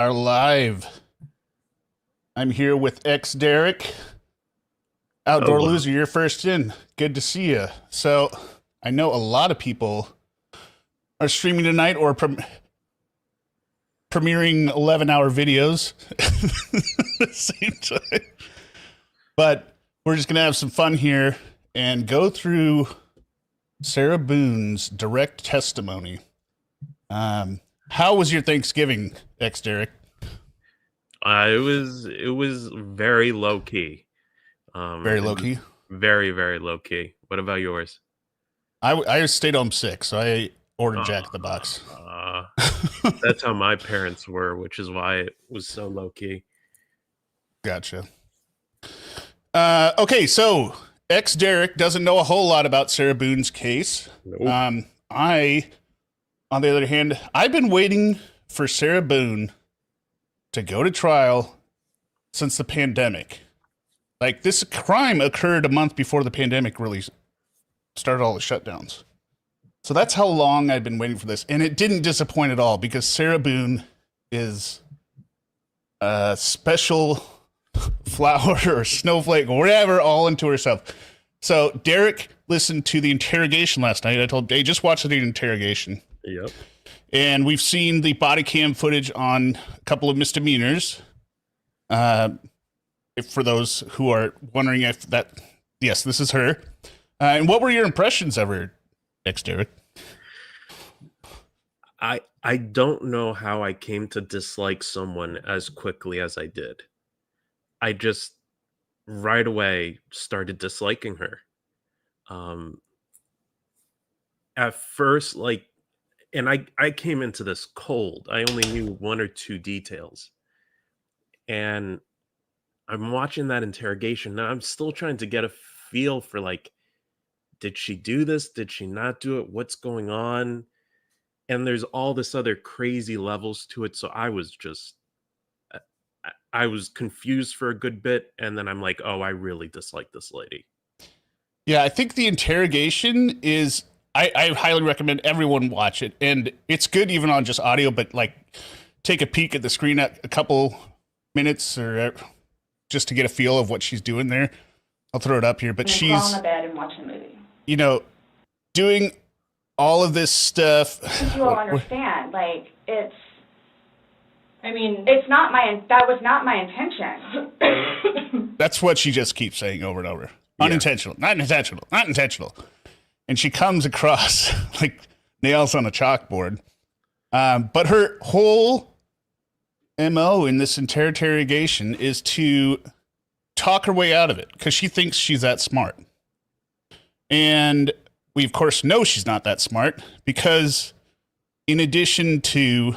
Are live. I'm here with ex Derek. Oh, Outdoor wow. Loser, you're first in. Good to see you. So, I know a lot of people are streaming tonight or premiering 11-hour videos at the same time. But we're just going to have some fun here and go through Sarah Boone's direct testimony. How was your Thanksgiving, ex Derek? It was very low key. Very It low was key. very, very low key. What about yours? I stayed home sick, so I ordered Jack in the Box. Uh, that's how my parents were, which is why it was so low key. Gotcha. Okay, so ex Derek doesn't know a whole lot about Sarah Boone's case. Nope. On the other hand, I've been waiting for Sarah Boone to go to trial since the pandemic. Like, this crime occurred a month before the pandemic really started all the shutdowns. So that's how long I've been waiting for this. And it didn't disappoint at all because Sarah Boone is a special flower or snowflake or whatever all into herself. So Derek listened to the interrogation last night. I told him, hey, just watch the interrogation. Yep. And we've seen the body cam footage on a couple of misdemeanors. For those who are wondering if that, yes, this is her. And what were your impressions of her, ex Derek? I don't know how I came to dislike someone as quickly as I did. I just right away started disliking her. At first, and I came into this cold. I only knew one or two details. And I'm watching that interrogation. Now I'm still trying to get a feel for did she do this? Did she not do it? What's going on? And there's all this other crazy levels to it. So I was just I was confused for a good bit, and then I'm like, oh, I really dislike this lady. Yeah, I think the interrogation is, I highly recommend everyone watch it. And it's good even on just audio, but take a peek at the screen at a couple minutes or just to get a feel of what she's doing there. I'll throw it up here, but and she's crawl in the bed and watch a movie. Doing all of this stuff. You all understand, it's not that was not my intention. That's what she just keeps saying over and over. Yeah. Unintentional, not intentional, not intentional. And she comes across like nails on a chalkboard. But her whole MO in this interrogation is to talk her way out of it because she thinks she's that smart. And we, of course, know she's not that smart because in addition to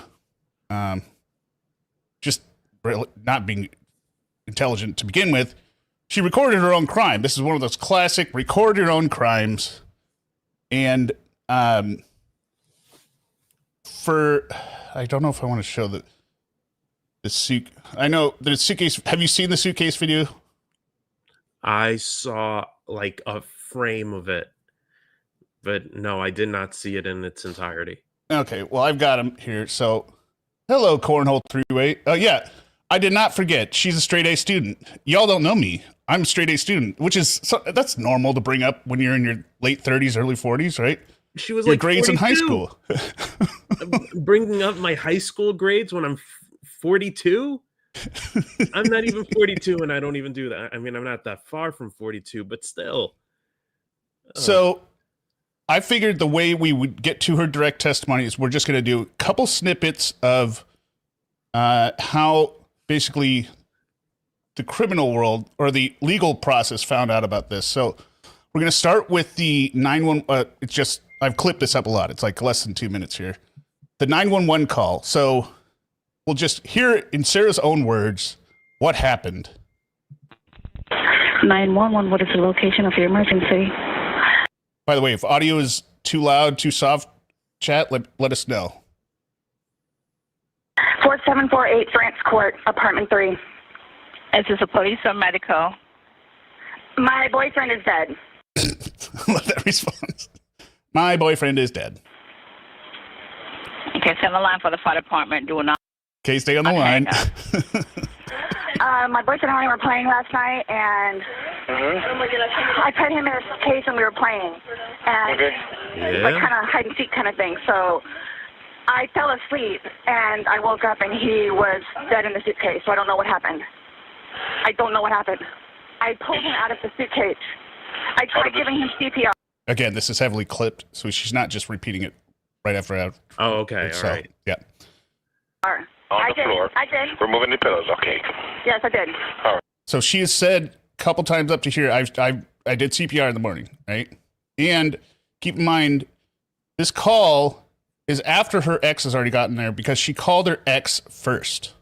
just really not being intelligent to begin with, she recorded her own crime. This is one of those classic record your own crimes. And I don't know if I want to show the suit. I know the Suitcase. Have you seen the Suitcase video? I saw a frame of it, but no, I did not see it in its entirety. Okay, well, I've got him here. So, hello, Cornhole 3-Way. Yeah, I did not forget. She's a straight A student. Y'all don't know me. I'm a straight A student, which is that's normal to bring up when you're in your late 30s, early 40s, right? She was your grades 42. in high school. Bringing up my high school grades when I'm 42? I'm not even 42, and I don't even do that. I mean, I'm not that far from 42, but still. So I figured the way we would get to her direct testimony is we're just going to do a couple snippets of how basically the criminal world or the legal process found out about this. So we're going to start with the 911. I've clipped this up a lot. It's like less than 2 minutes here. The 911 call. So we'll just hear in Sarah's own words what happened. 911, what is the location of your emergency? By the way, if audio is too loud, too soft, chat, let us know. 4748 France Court, apartment 3. Is this a police or medical? My boyfriend is dead. Love that response. My boyfriend is dead. Okay, send a line for the fire department. Do not Okay, stay on the line. My boyfriend and I were playing last night, and I put him in his case and we were playing. And like kind of hide and seek kind of thing. So I fell asleep, and I woke up, and he was dead in the suitcase. So I don't know what happened. I don't know what happened. I pulled him out of the suitcase. I tried giving him CPR. Again, this is heavily clipped, so she's not just repeating it right after. Oh, okay. All right. Yeah. I did. Removing the pillows. Okay. Yes, I did. All right. So she has said a couple times up to here, I did CPR in the morning, right? And keep in mind, this call is after her ex has already gotten there because she called her ex first.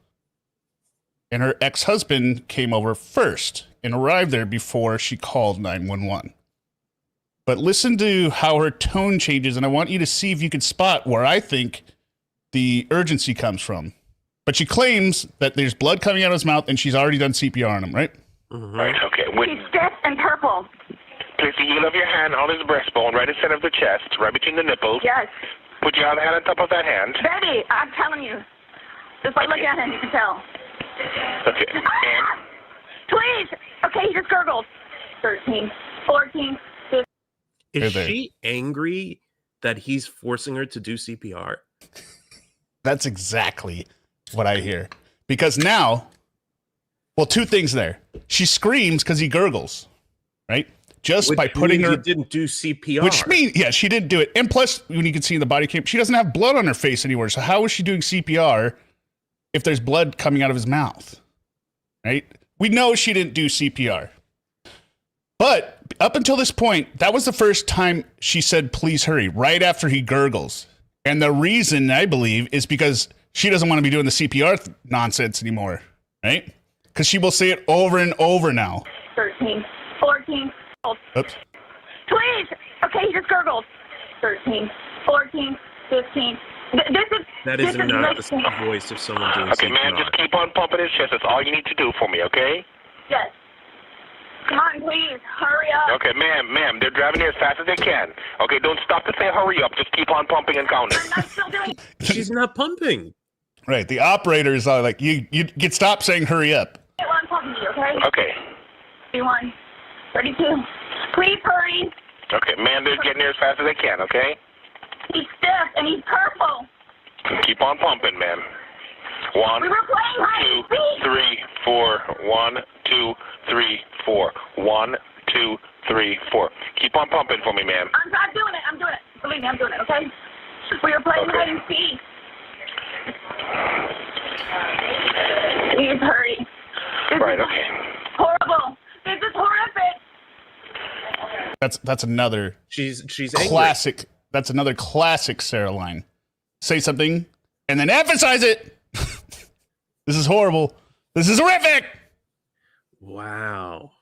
And her ex-husband came over first and arrived there before she called 911. But listen to how her tone changes, and I want you to see if you can spot where I think the urgency comes from. But she claims that there's blood coming out of his mouth, and she's already done CPR on him, right? Mm-hmm. Right, okay. He's stiff and purple. Place the heel of your hand on his breastbone, right in the center of the chest, right between the nipples. Yes. Put your other hand on top of that hand. Baby, I'm telling you. Just by looking at him, you can tell. Okay. And? Please! Okay, he just gurgled. 13, 14, 15. Is she angry that he's forcing her to do CPR? That's exactly what I hear. Because now, well, two things there. She screams because he gurgles, right? Just by putting her... He didn't do CPR. Which means, yeah, she didn't do it. And plus, when you can see in the body cam, she doesn't have blood on her face anywhere. So how is she doing CPR if there's blood coming out of his mouth, right? We know she didn't do CPR. But up until this point, that was the first time she said, please hurry, right after he gurgles. And the reason, I believe, is because she doesn't want to be doing the CPR nonsense anymore, right? Because she will say it over and over now. 13, 14. Oops. Please! Okay, he just gurgled. 13, 14, 15. That is not the voice of someone doing CPR. Okay, man, just keep on pumping his chest. That's all you need to do for me, okay? Yes. Come on, please. Hurry up. Okay, ma'am, they're driving here as fast as they can. Okay, don't stop to say hurry up. Just keep on pumping and counting. I'm still doing... She's not pumping. Right, the operators are like, you get stop saying hurry up. I'm pumping you, okay? Okay. 31, 32. Please hurry. Okay, ma'am, they're getting here as fast as they can, okay? He's stiff and he's purple. Keep on pumping, ma'am. 1, We were playing hide 2, and seek. 3, 4. 1, 2, 3, 4. 1, 2, 3, 4. Keep on pumping for me, ma'am. I'm doing it. I'm doing it. Believe me, I'm doing it, okay? We were playing hide and seek. Please hurry. Right, okay. Horrible. This is horrific. That's another She's angry. classic. That's another classic Sarah line. Say something and then emphasize it. This is horrible. This is horrific. Wow.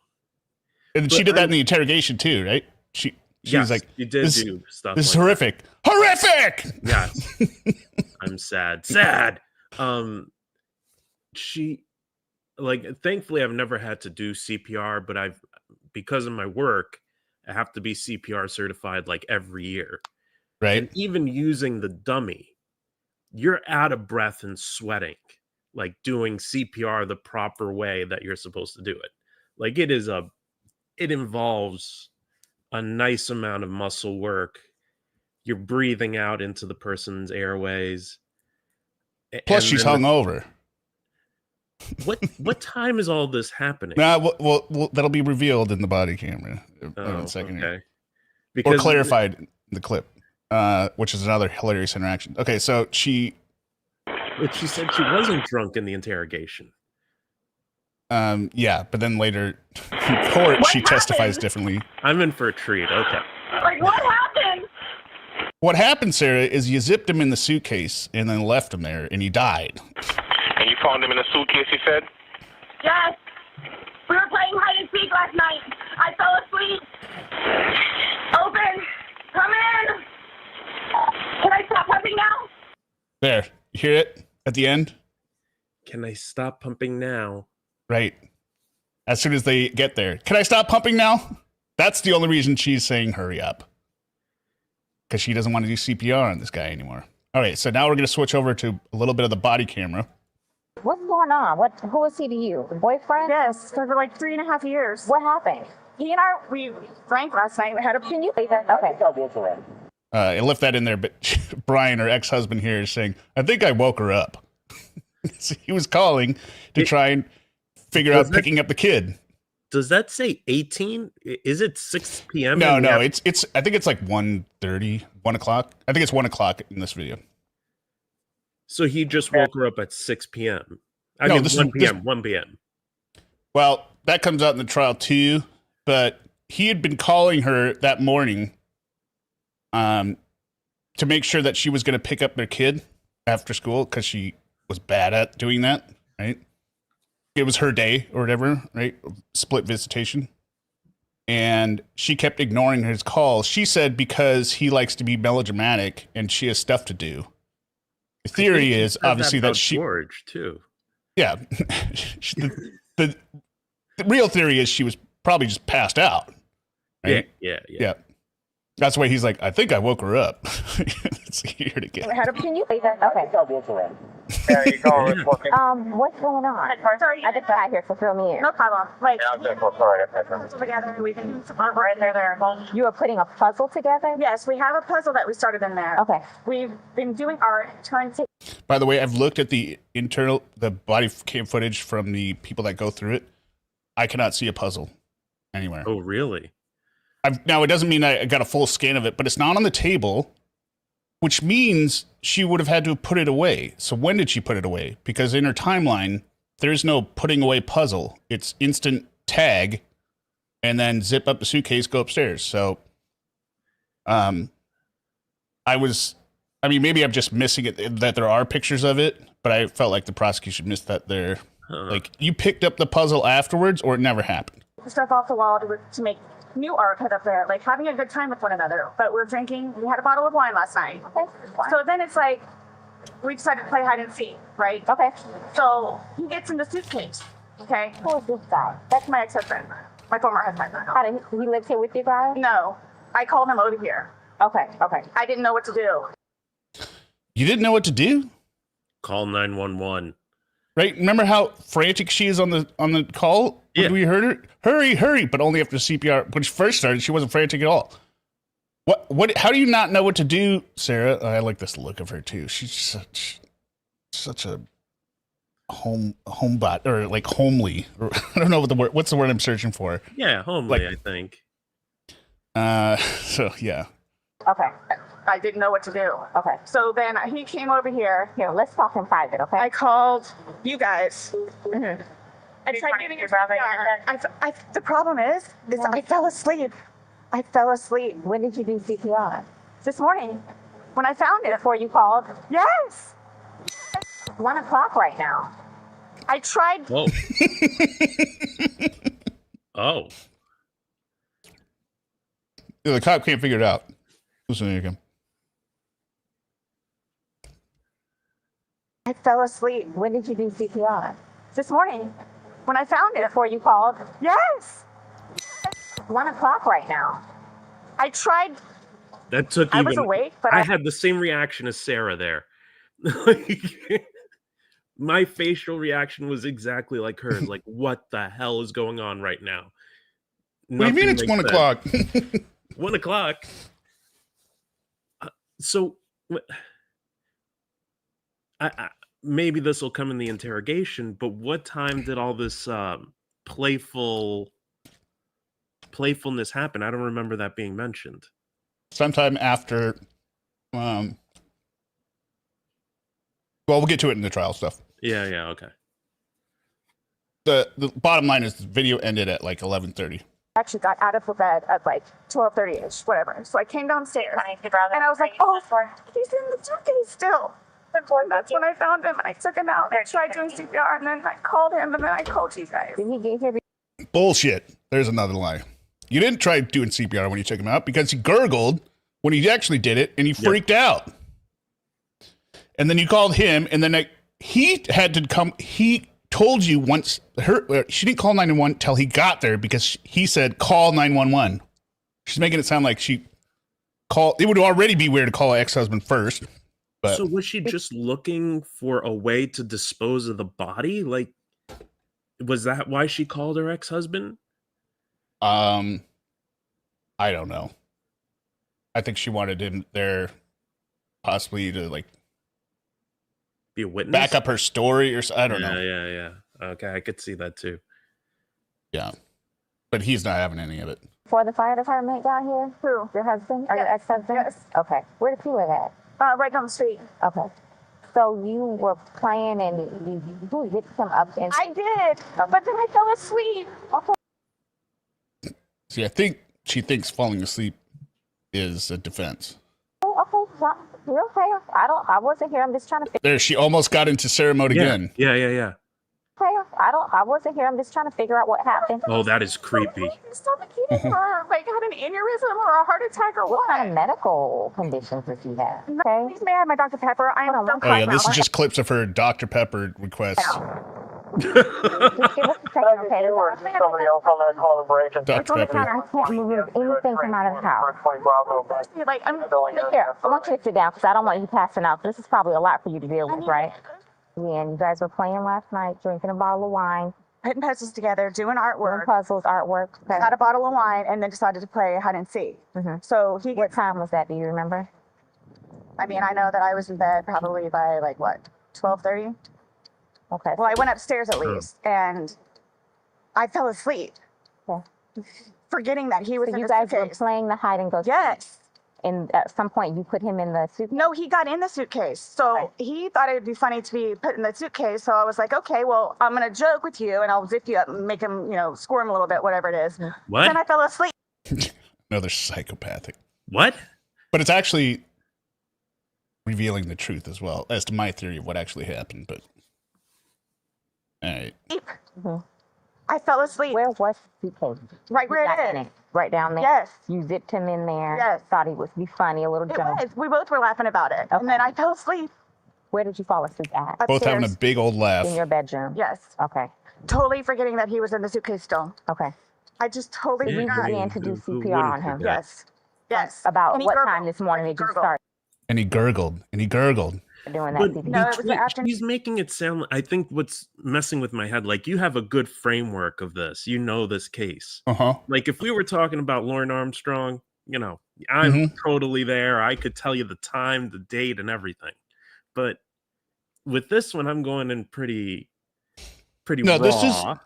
And she did that in the interrogation too, right? She was like, you did this, do stuff. this is like horrific. Horrific. that. Yes. I'm sad. Sad. She, like, thankfully I've never had to do CPR, but because of my work, I have to be CPR certified like every year. Right. And even using the dummy, you're out of breath and sweating, like doing CPR the proper way that you're supposed to do it. Like it involves a nice amount of muscle work. You're breathing out into the person's airways. Plus, she's hungover. What time is all this happening? Nah, well, that'll be revealed in the body camera in a second here. Because or clarified in the clip, which is another hilarious interaction. Okay, so but she said she wasn't drunk in the interrogation. Yeah, but then later in court, she testifies differently. I'm in for a treat. Okay. Like, what happened? What happened, Sarah, is you zipped him in the suitcase and then left him there, and he died. And you found him in a suitcase, you said? Yes. We were playing hide and seek last night. I fell asleep. Open. Come in. Can I stop pumping now? There, you hear it at the end? Can I stop pumping now? Right. As soon as they get there. Can I stop pumping now? That's the only reason she's saying hurry up. Because she doesn't want to do CPR on this guy anymore. All right, so now we're going to switch over to a little bit of the body camera. What's going on? Who is he to you? Boyfriend? Yes, for like 3.5 years. What happened? He and we drank last night. We had a Can you leave it? Okay. I left that in there, but Brian, her ex-husband here, is saying, I think I woke her up. So he was calling to try and figure out picking up the kid. Does that say 18? Is it 6 p.m.? No, it's I think it's like 1:30, 1 o'clock. I think it's 1 o'clock in this video. So he just woke her up at 6 p.m. I No, mean, this is- 1 p.m. 1 p.m. Well, that comes out in the trial too, but he had been calling her that morning to make sure that she was going to pick up their kid after school because she was bad at doing that, right? It was her day or whatever, right? Split visitation. And she kept ignoring his calls. She said because he likes to be melodramatic and she has stuff to do. The theory is obviously that she... George, too. Yeah. the real theory is she was probably just passed out. Right? Yeah. That's why he's like, I think I woke her up. It's here to get. Can you leave it? Okay. There you go. It's working. What's going on? Sorry. I just got out here, so fill me in. No problem. Like, Yeah, I'm just so sorry. together, we can right there. You were putting a puzzle together? Yes, we have a puzzle that we started in there. Okay. We've been doing our turn. By the way, I've looked at the body cam footage from the people that go through it. I cannot see a puzzle anywhere. Oh, really? Now, it doesn't mean I got a full scan of it, but it's not on the table, which means she would have had to have put it away. So when did she put it away? Because in her timeline, there's no putting away puzzle. It's instant tag and then zip up the suitcase, go upstairs. So maybe I'm just missing it, that there are pictures of it, but I felt like the prosecution missed that there. Like, you picked up the puzzle afterwards or it never happened? Stuff off the wall to make new art put up there, like having a good time with one another. But we're drinking. We had a bottle of wine last night. Okay. So then it's like we decided to play hide and seek, right? Okay. So he gets in the suitcase. Okay. Who is this guy? That's my ex-husband, my former husband. He lives here with you guys? No, I called him over here. Okay. I didn't know what to do. You didn't know what to do? Call 911. Right? Remember how frantic she is on the call? Yeah. When we heard her? Hurry, but only after CPR. When she first started, she wasn't frantic at all. What how do you not know what to do, Sarah? I like this look of her too. She's such a homebot, or like homely. Or, I don't know what's the word I'm searching for. Yeah, homely, Like- I think. So yeah. Okay. I didn't know what to do. Okay. So then he came over here. Here, let's talk in private, okay? I called you guys. Mhm. I tried giving you CPR. The problem is I fell asleep. When did you do CPR? This morning when I found it. Before you called? Yes. 1 o'clock right now. I tried. Oh. Oh. Yeah, the cop can't figure it out. Listen to you again. I fell asleep When did you do CPR? this morning when I found it. Before you called? Yes. 1 o'clock right now. I tried. That took I even... was awake, but I had the same reaction as Sarah there. My facial reaction was exactly like hers. Like, what the hell is going on right now? What do you mean it's 1 o'clock? 1 o'clock. So, maybe this will come in the interrogation, but what time did all this playfulness happen? I don't remember that being mentioned. Sometime after, well, we'll get to it in the trial stuff. Yeah, okay. The bottom line is the video ended at like 11:30. Actually got out of the bed at like 12:30ish, whatever. So I came downstairs and I was like, oh, he's in the suitcase still. And that's when I found him and I took him out. I tried doing CPR and then I called him and then I called you guys. Did he get here? Bullshit. There's another lie. You didn't try doing CPR when you took him out because he gurgled when he actually did it and he freaked out. And then you called him and then he had to come. He told you once she didn't call 911 till he got there because he said call 911. She's making it sound like she called. It would already be weird to call her ex-husband first. But So was she just looking for a way to dispose of the body? Like, was that why she called her ex-husband? I don't know. I think she wanted him there possibly to like Be a witness? back up her story or I don't Yeah, know. yeah. Okay, I could see that too. Yeah. But he's not having any of it. Before the fire department got here? Who? Your husband? Or your ex-husband? Yes. Okay. Where did you live at? Right down the street. Okay. So you were playing and you hit him up and... I did, but then I fell asleep. Okay. See, I think she thinks falling asleep is a defense. Oh, okay. Well, you're okay. I wasn't here. I'm just trying to... There, she almost got into Sarah mode again. Yeah. Okay. I wasn't here. I'm just trying to figure out what happened. Oh, that is creepy. Suffocated her, like had an aneurysm or a heart attack or what? What kind of medical conditions does she have? Okay. Please, may I have my Dr. Pepper? I am so Oh yeah, this is just clips of her Dr. Pepper requests. Just give us a second, okay? Somebody else on that call break. Dr. I Pepper. can't remove anything from out of the house. Like, here, I want you to sit down because I don't want you passing out. This is probably a lot for you to deal with, right? Yeah, and you guys were playing last night, drinking a bottle of wine. Putting puzzles together, doing artwork. Doing puzzles, artwork. Okay. Got a bottle of wine and then decided to play hide and seek. So he. What time was that? Do you remember? I mean, I know that I was in bed probably by like what, 12:30. Okay. Well, I went upstairs at least, and I fell asleep, forgetting that he was So in you the guys were suitcase. playing the hide and go. Yes. And at some point you put him in the suitcase? No, he got in the suitcase. So he thought it would be funny to be put in the suitcase. So I was like, okay, well, I'm going to joke with you and I'll zip you up and make him, squirm a little bit, whatever it is. What? Then I fell asleep. Another psychopathic. What? But it's actually revealing the truth as well as to my theory of what actually happened. But all right. I fell asleep. Where was the suitcase? Right where You got it in is. Right down there? Yes. You zipped him in there? Yes. Thought he would be funny, a little It joke? was. We both were laughing about it. And then I fell asleep. Where did you fall asleep at? Both having a Upstairs. big old laugh. In your bedroom? Yes. Okay. Totally forgetting that he was in the suitcase still. Okay. I just totally You forgot. began to do Who CPR on wouldn't him? forget? Yes. Yes. About And he what gurgled. time this morning did you Gurgled. start And he gurgled. doing that But CPR? No, it was the afternoon. she's making it sound. I think what's messing with my head, like you have a good framework of this. You know this case. Like if we were talking about Lauren Armstrong, I'm totally there. I could tell you the time, the date, and everything. But with this one, I'm going in pretty No, raw.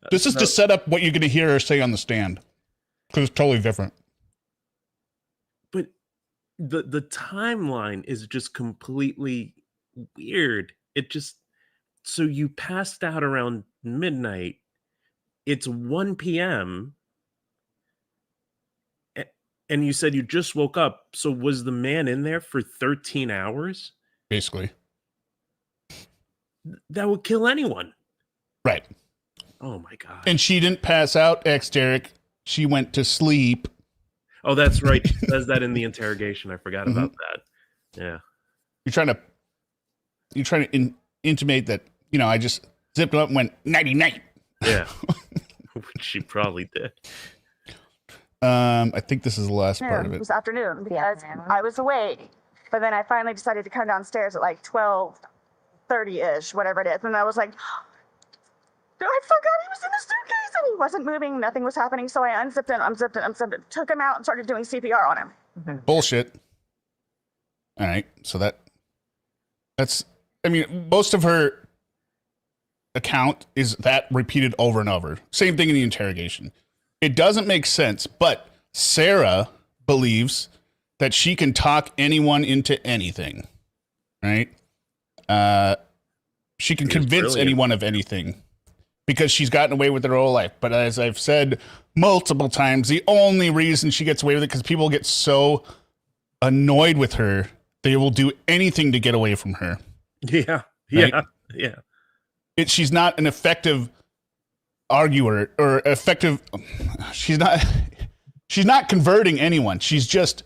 this is to set up what you're going to hear her say on the stand. Because it's totally different. But the timeline is just completely weird. It just, so you passed out around midnight. It's 1 p.m. And you said you just woke up. So was the man in there for 13 hours? Basically. That would kill anyone. Right. Oh my God. And she didn't pass out, Derek. She went to sleep. Oh, that's right. She says that in the interrogation. I forgot about that. Yeah. You're trying to intimate that, I just zipped up and went nighty night. Yeah. Which she probably did. I think this is the last part of It it. was afternoon because I was awake. But then I finally decided to come downstairs at like 12:30-ish, whatever it is. And I was like, I forgot he was in the suitcase and he wasn't moving. Nothing was happening. So I unzipped it, took him out and started doing CPR on him. Bullshit. All right. So that's, most of her account is that repeated over and over. Same thing in the interrogation. It doesn't make sense, but Sarah believes that she can talk anyone into anything, right? She can convince anyone of anything because she's gotten away with it her whole life. But as I've said multiple times, the only reason she gets away with it because people get so annoyed with her, they will do anything to get away from her. Yeah. Right? Yeah. She's not an effective arguer or effective. She's not converting anyone. She's just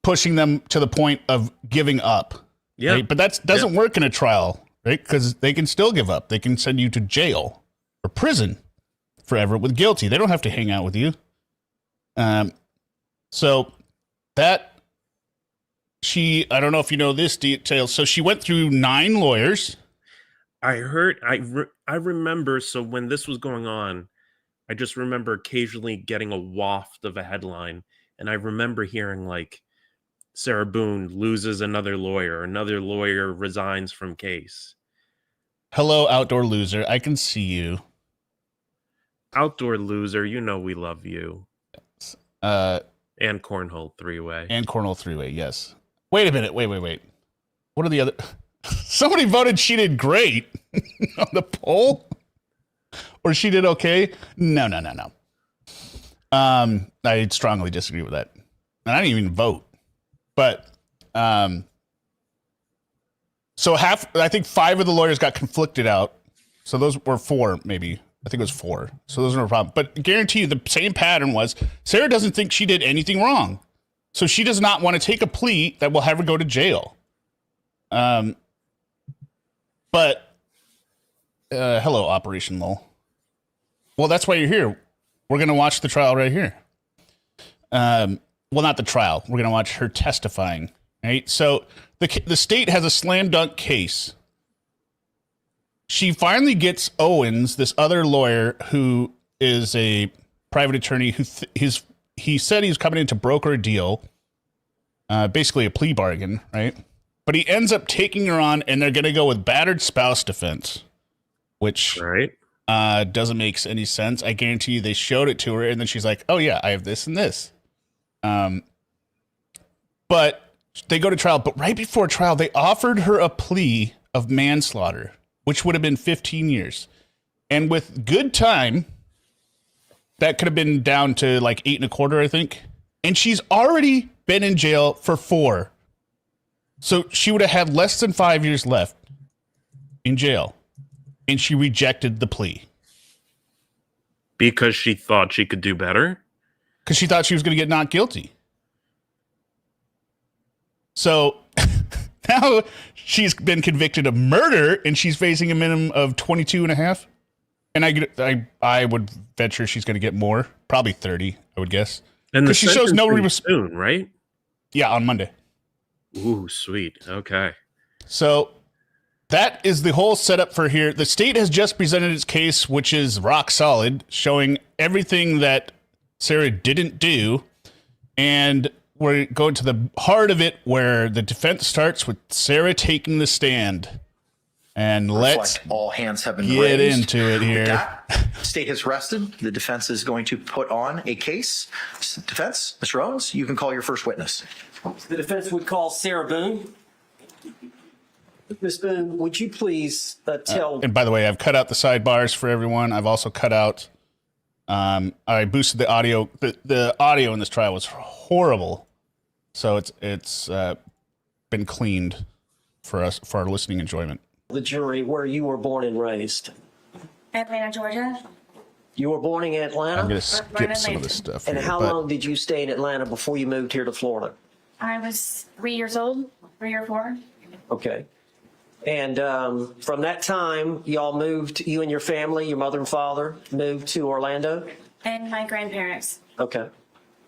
pushing them to the point of giving up. Yeah. Right? But that doesn't work in a trial, right? Because they can still give up. They can send you to jail or prison forever with guilty. They don't have to hang out with you. So that I don't know if you know this detail. So she went through 9 lawyers. I heard, I remember, so when this was going on, I just remember occasionally getting a waft of a headline, and I remember hearing like Sarah Boone loses another lawyer resigns from case. Hello, outdoor loser. I can see you. Outdoor loser, you know we love you. And Cornhole 3-way. And Cornhole 3-way, yes. Wait a minute. Wait. What are the other... Somebody voted she did great on the poll? Or she did okay? No. I strongly disagree with that. And I didn't even vote. But, so I think 5 of the lawyers got conflicted out. So those were 4, maybe. I think it was 4. So those are no problem. But I guarantee you the same pattern was Sarah doesn't think she did anything wrong. So she does not want to take a plea that will have her go to jail. But hello, Operation Lowell. Well, that's why you're here. We're going to watch the trial right here. Well, not the trial. We're going to watch her testifying. Right. So the state has a slam dunk case. She finally gets Owens, this other lawyer who is a private attorney who he said he was coming in to broker a deal, basically a plea bargain, right? But he ends up taking her on, and they're going to go with battered spouse defense, which doesn't make any sense. I guarantee you they showed it to her, and then she's like, oh, yeah, I have this and this. But they go to trial. But right before trial, they offered her a plea of manslaughter, which would have been 15 years. And with good time, that could have been down to like 8.25, I think. And she's already been in jail for 4. So she would have had less than 5 years left in jail. And she rejected the plea. Because she thought she could do better? Because she thought she was going to get not guilty. So now she's been convicted of murder and she's facing a minimum of 22.5. And I would venture she's going to get more, probably 30, I would guess. And the she shows no soon, right? Yeah, on Monday. Ooh, sweet. Okay. So that is the whole setup for here. The state has just presented its case, which is rock solid, showing everything that Sarah didn't do. And we're going to the heart of it, where the defense starts with Sarah taking the stand. And let's all hands have been get raised. into it here. That, state has rested. The defense is going to put on a case. Defense, Mr. Owens, you can call your first witness. The defense would call Sarah Boone. Ms. Boone, would you please tell... and by the way, I've cut out the sidebars for everyone. I've also cut out... I boosted the audio. The audio in this trial was horrible. So it's been cleaned for us, for our listening enjoyment. The jury where you were born and raised. Atlanta, Georgia. You were born in Atlanta? I'm going to skip some of this stuff. And here, how long did you stay in Atlanta before you moved here to Florida? I was 3 years old, 3 or 4. Okay. And from that time, y'all moved, you and your family, your mother and father, moved to Orlando? And my grandparents. Okay.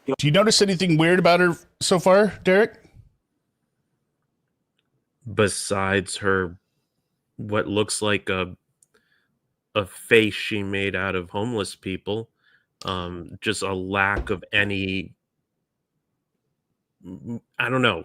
Do you notice anything weird about her so far, Derek? Besides her, what looks like a face she made out of homeless people, just a lack of any, I don't know.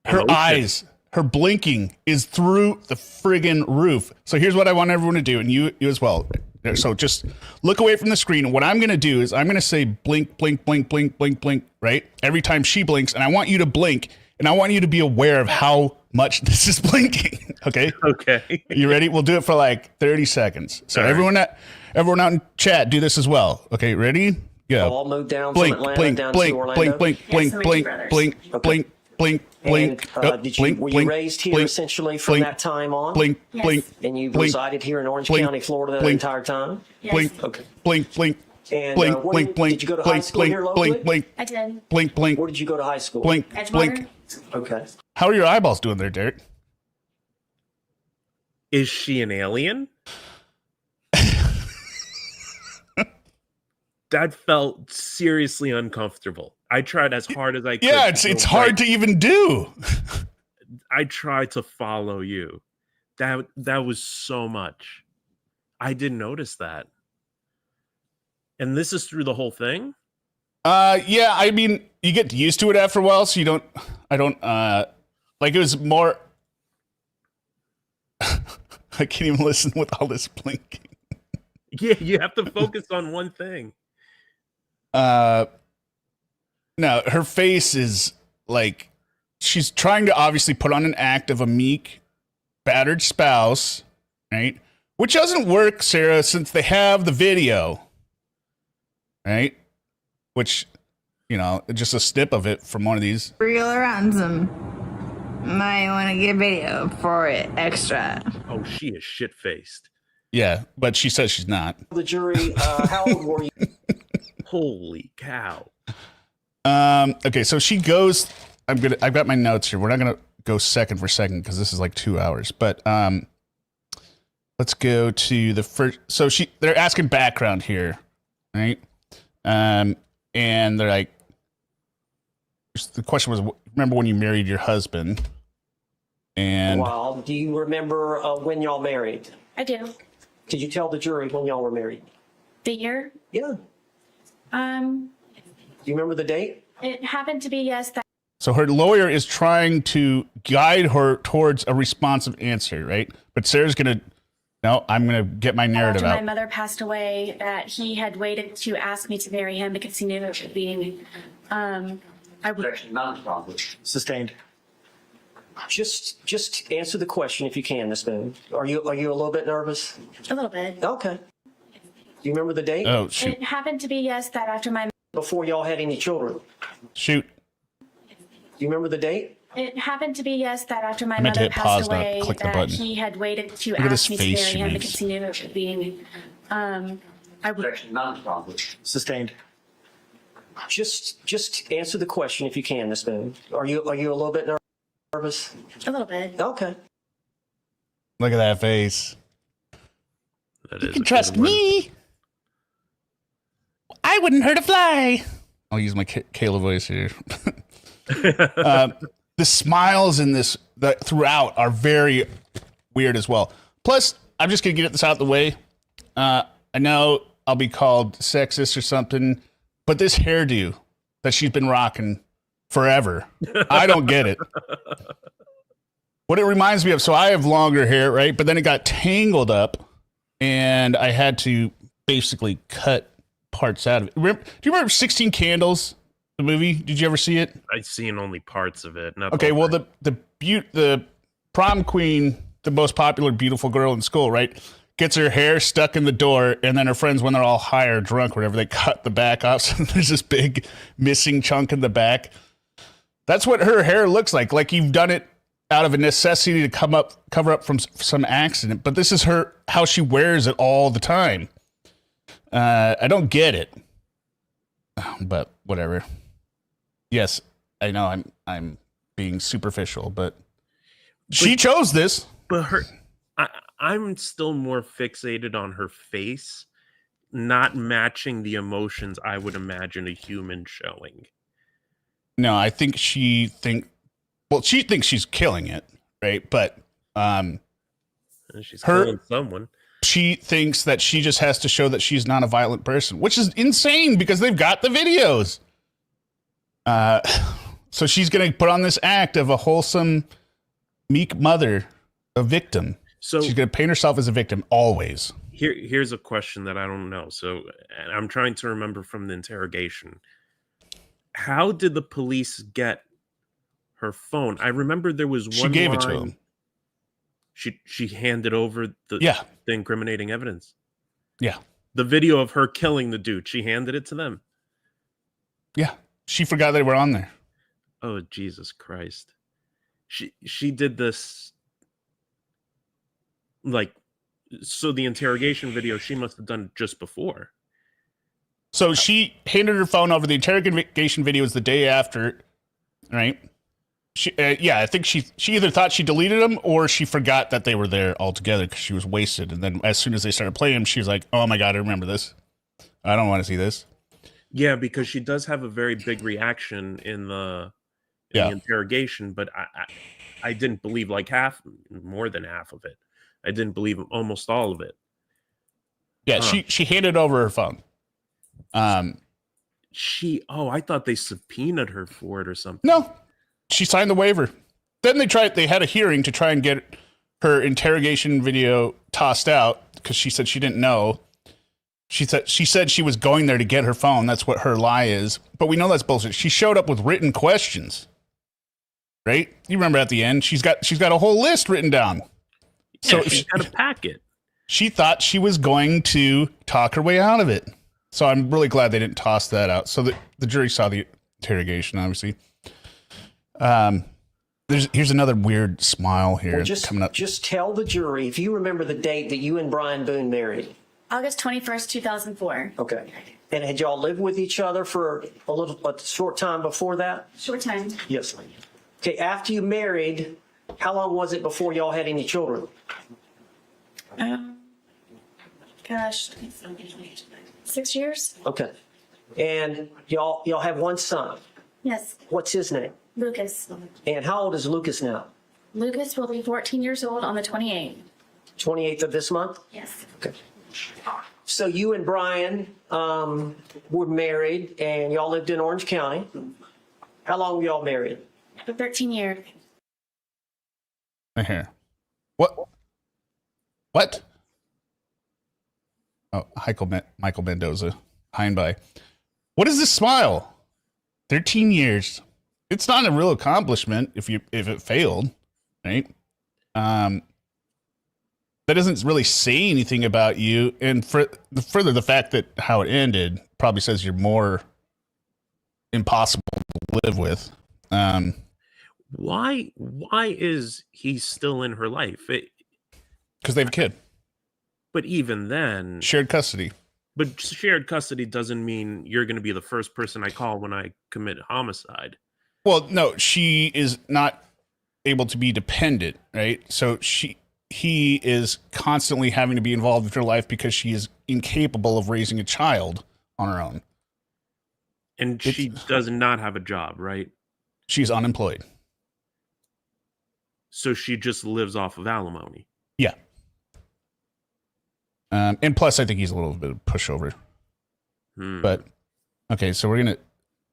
Her eyes, her blinking is through the friggin' roof. So here's what I want everyone to do, and you as well. So just look away from the screen. And what I'm going to do is I'm going to say blink, blink, blink, blink, blink, blink, right? Every time she blinks, and I want you to blink, and I want you to be aware of how much this is blinking. Okay? Okay. You ready? We'll do it for like 30 seconds. So everyone out in chat, do this as well. Okay, ready? Go. All moved down blink, from Atlanta blink, down blink, to Orlando? blink, blink, blink, blink, blink, blink, blink, blink, and were you raised here essentially from that time on? Blink, blink, and you blink, resided here in Orange blink, County, Florida, the blink, entire time? blink, Okay. blink, blink, And blink, blink, blink, did you go to high blink, school here blink, locally? blink, blink, I did. blink, blink, Where did you go to high school? blink, blink. Okay. How are your eyeballs doing there, Derek? Is she an alien? that felt seriously uncomfortable. I tried as hard as I could. Yeah, it's hard to even do. I tried to follow you. That was so much. I didn't notice that. And this is through the whole thing? Yeah, I mean, you get used to it after a while, so I don't like it was more I can't even listen with all this blinking. Yeah, you have to focus on one thing. No, her face is like she's trying to obviously put on an act of a meek, battered spouse, right? Which doesn't work, Sarah, since they have the video, right? Which, just a snip of it from one of these. Real ransom. Might want to get video for it extra. Oh, she is shit-faced. Yeah, but she says she's not. The jury, how old were you? Holy cow. Okay, so she goes. I've got my notes here. We're not gonna go second for second because this is like 2 hours. But let's go to the first. So they're asking background here, right? And they're like, the question was, remember when you married your husband? And Well, do you remember when y'all married? I do. Could you tell the jury when y'all were married? The year? Yeah. Do you remember the date? It happened to be, yes. So her lawyer is trying to guide her towards a responsive answer, right? But Sarah's I'm gonna get my narrative After out. my mother passed away, that he had waited to ask me to marry him because he knew it would be, I would. Sustained. Just answer the question if you can, Miss Boone. Are you a little bit nervous? A little bit. Okay. Do you remember the date? Oh, shoot. It happened to be, yes, that after my. Before y'all had any children. Shoot. Do you remember the date? It happened to be, yes, that after my I meant to mother hit pause, passed not away, click the that button. he had waited to Look at ask this me to face marry she him makes. because he knew it would be, I would. Sustained. Just answer the question if you can, Miss Boone. Are you a little bit nervous? A little bit. Okay. Look at that face. That You is can a trust good one. me. I wouldn't hurt a fly. I'll use my Kayla voice here. The smiles in this throughout are very weird as well. Plus, I'm just gonna get this out of the way. I know I'll be called sexist or something, but this hairdo that she's been rocking forever, I don't get it. What it reminds me of, so I have longer hair, right? But then it got tangled up, and I had to basically cut parts out of it. Do you remember 16 Candles, the movie? Did you ever see it? I've seen only parts of it. Not Okay, the well, whole the prom queen, the most popular beautiful girl in school, right, gets her hair stuck in the door, and then her friends, when they're all high or drunk or whatever, they cut the back off, so there's this big missing chunk in the back. That's what her hair looks like you've done it out of a necessity to cover up from some accident, but this is how she wears it all the time. I don't get it, but whatever. Yes, I know I'm being superficial, but she chose this. But I'm still more fixated on her face not matching the emotions I would imagine a human showing. No, I think she thinks she's killing it, right? But she's killing someone. She thinks that she just has to show that she's not a violent person, which is insane because they've got the videos. So she's going to put on this act of a wholesome, meek mother, a victim. So she's going to paint herself as a victim always. Here's a question that I don't know. So I'm trying to remember from the interrogation. How did the police get her phone? I remember there was one She gave it line. to him. She handed over the incriminating evidence. Yeah. The video of her killing the dude. She handed it to them. Yeah. She forgot they were on there. Oh, Jesus Christ. She did this so the interrogation video she must have done just before. So she handed her phone over. The interrogation video was the day after, right? I think she either thought she deleted them or she forgot that they were there altogether because she was wasted. And then as soon as they started playing them, she was like, "Oh my God, I remember this. I don't want to see this." Yeah, because she does have a very big reaction in the interrogation, but I didn't believe like more than half of it. I didn't believe almost all of it. Yeah, she handed over her phone. I thought they subpoenaed her for it or something. No, she signed the waiver. Then they had a hearing to try and get her interrogation video tossed out because she said she didn't know. She said she was going there to get her phone. That's what her lie is. But we know that's bullshit. She showed up with written questions. Right? You remember at the end, she's got a whole list written down. Yeah, So she's got a packet. She thought she was going to talk her way out of it. So I'm really glad they didn't toss that out. So the jury saw the interrogation, obviously. Here's another weird smile here coming up. Just tell the jury, if you remember the date that you and Brian Boone married. August 21st, 2004. Okay. And had y'all lived with each other for a short time before that? Short time. Yes. Okay, after you married, how long was it before y'all had any children? Gosh, 6 years? Okay. And y'all have one son? Yes. What's his name? Lucas. And how old is Lucas now? Lucas will be 14 years old on the 28th. 28th of this month? Yes. Okay. So you and Brian were married and y'all lived in Orange County. How long were y'all married? For 13 years. Here. What? Oh, Michael Mendoza. High and by. What is this smile? 13 years. It's not a real accomplishment if it failed, right? That doesn't really say anything about you. And further, the fact that how it ended probably says you're more impossible to live with. Why is he still in her life? Because they have a kid. But even then, shared custody. But shared custody doesn't mean you're going to be the first person I call when I commit homicide. Well, no, she is not able to be dependent, right? So he is constantly having to be involved with her life because she is incapable of raising a child on her own. And she does not have a job, right? She's unemployed. So she just lives off of alimony. Yeah. And plus, I think he's a little bit of a pushover. But okay, so we're gonna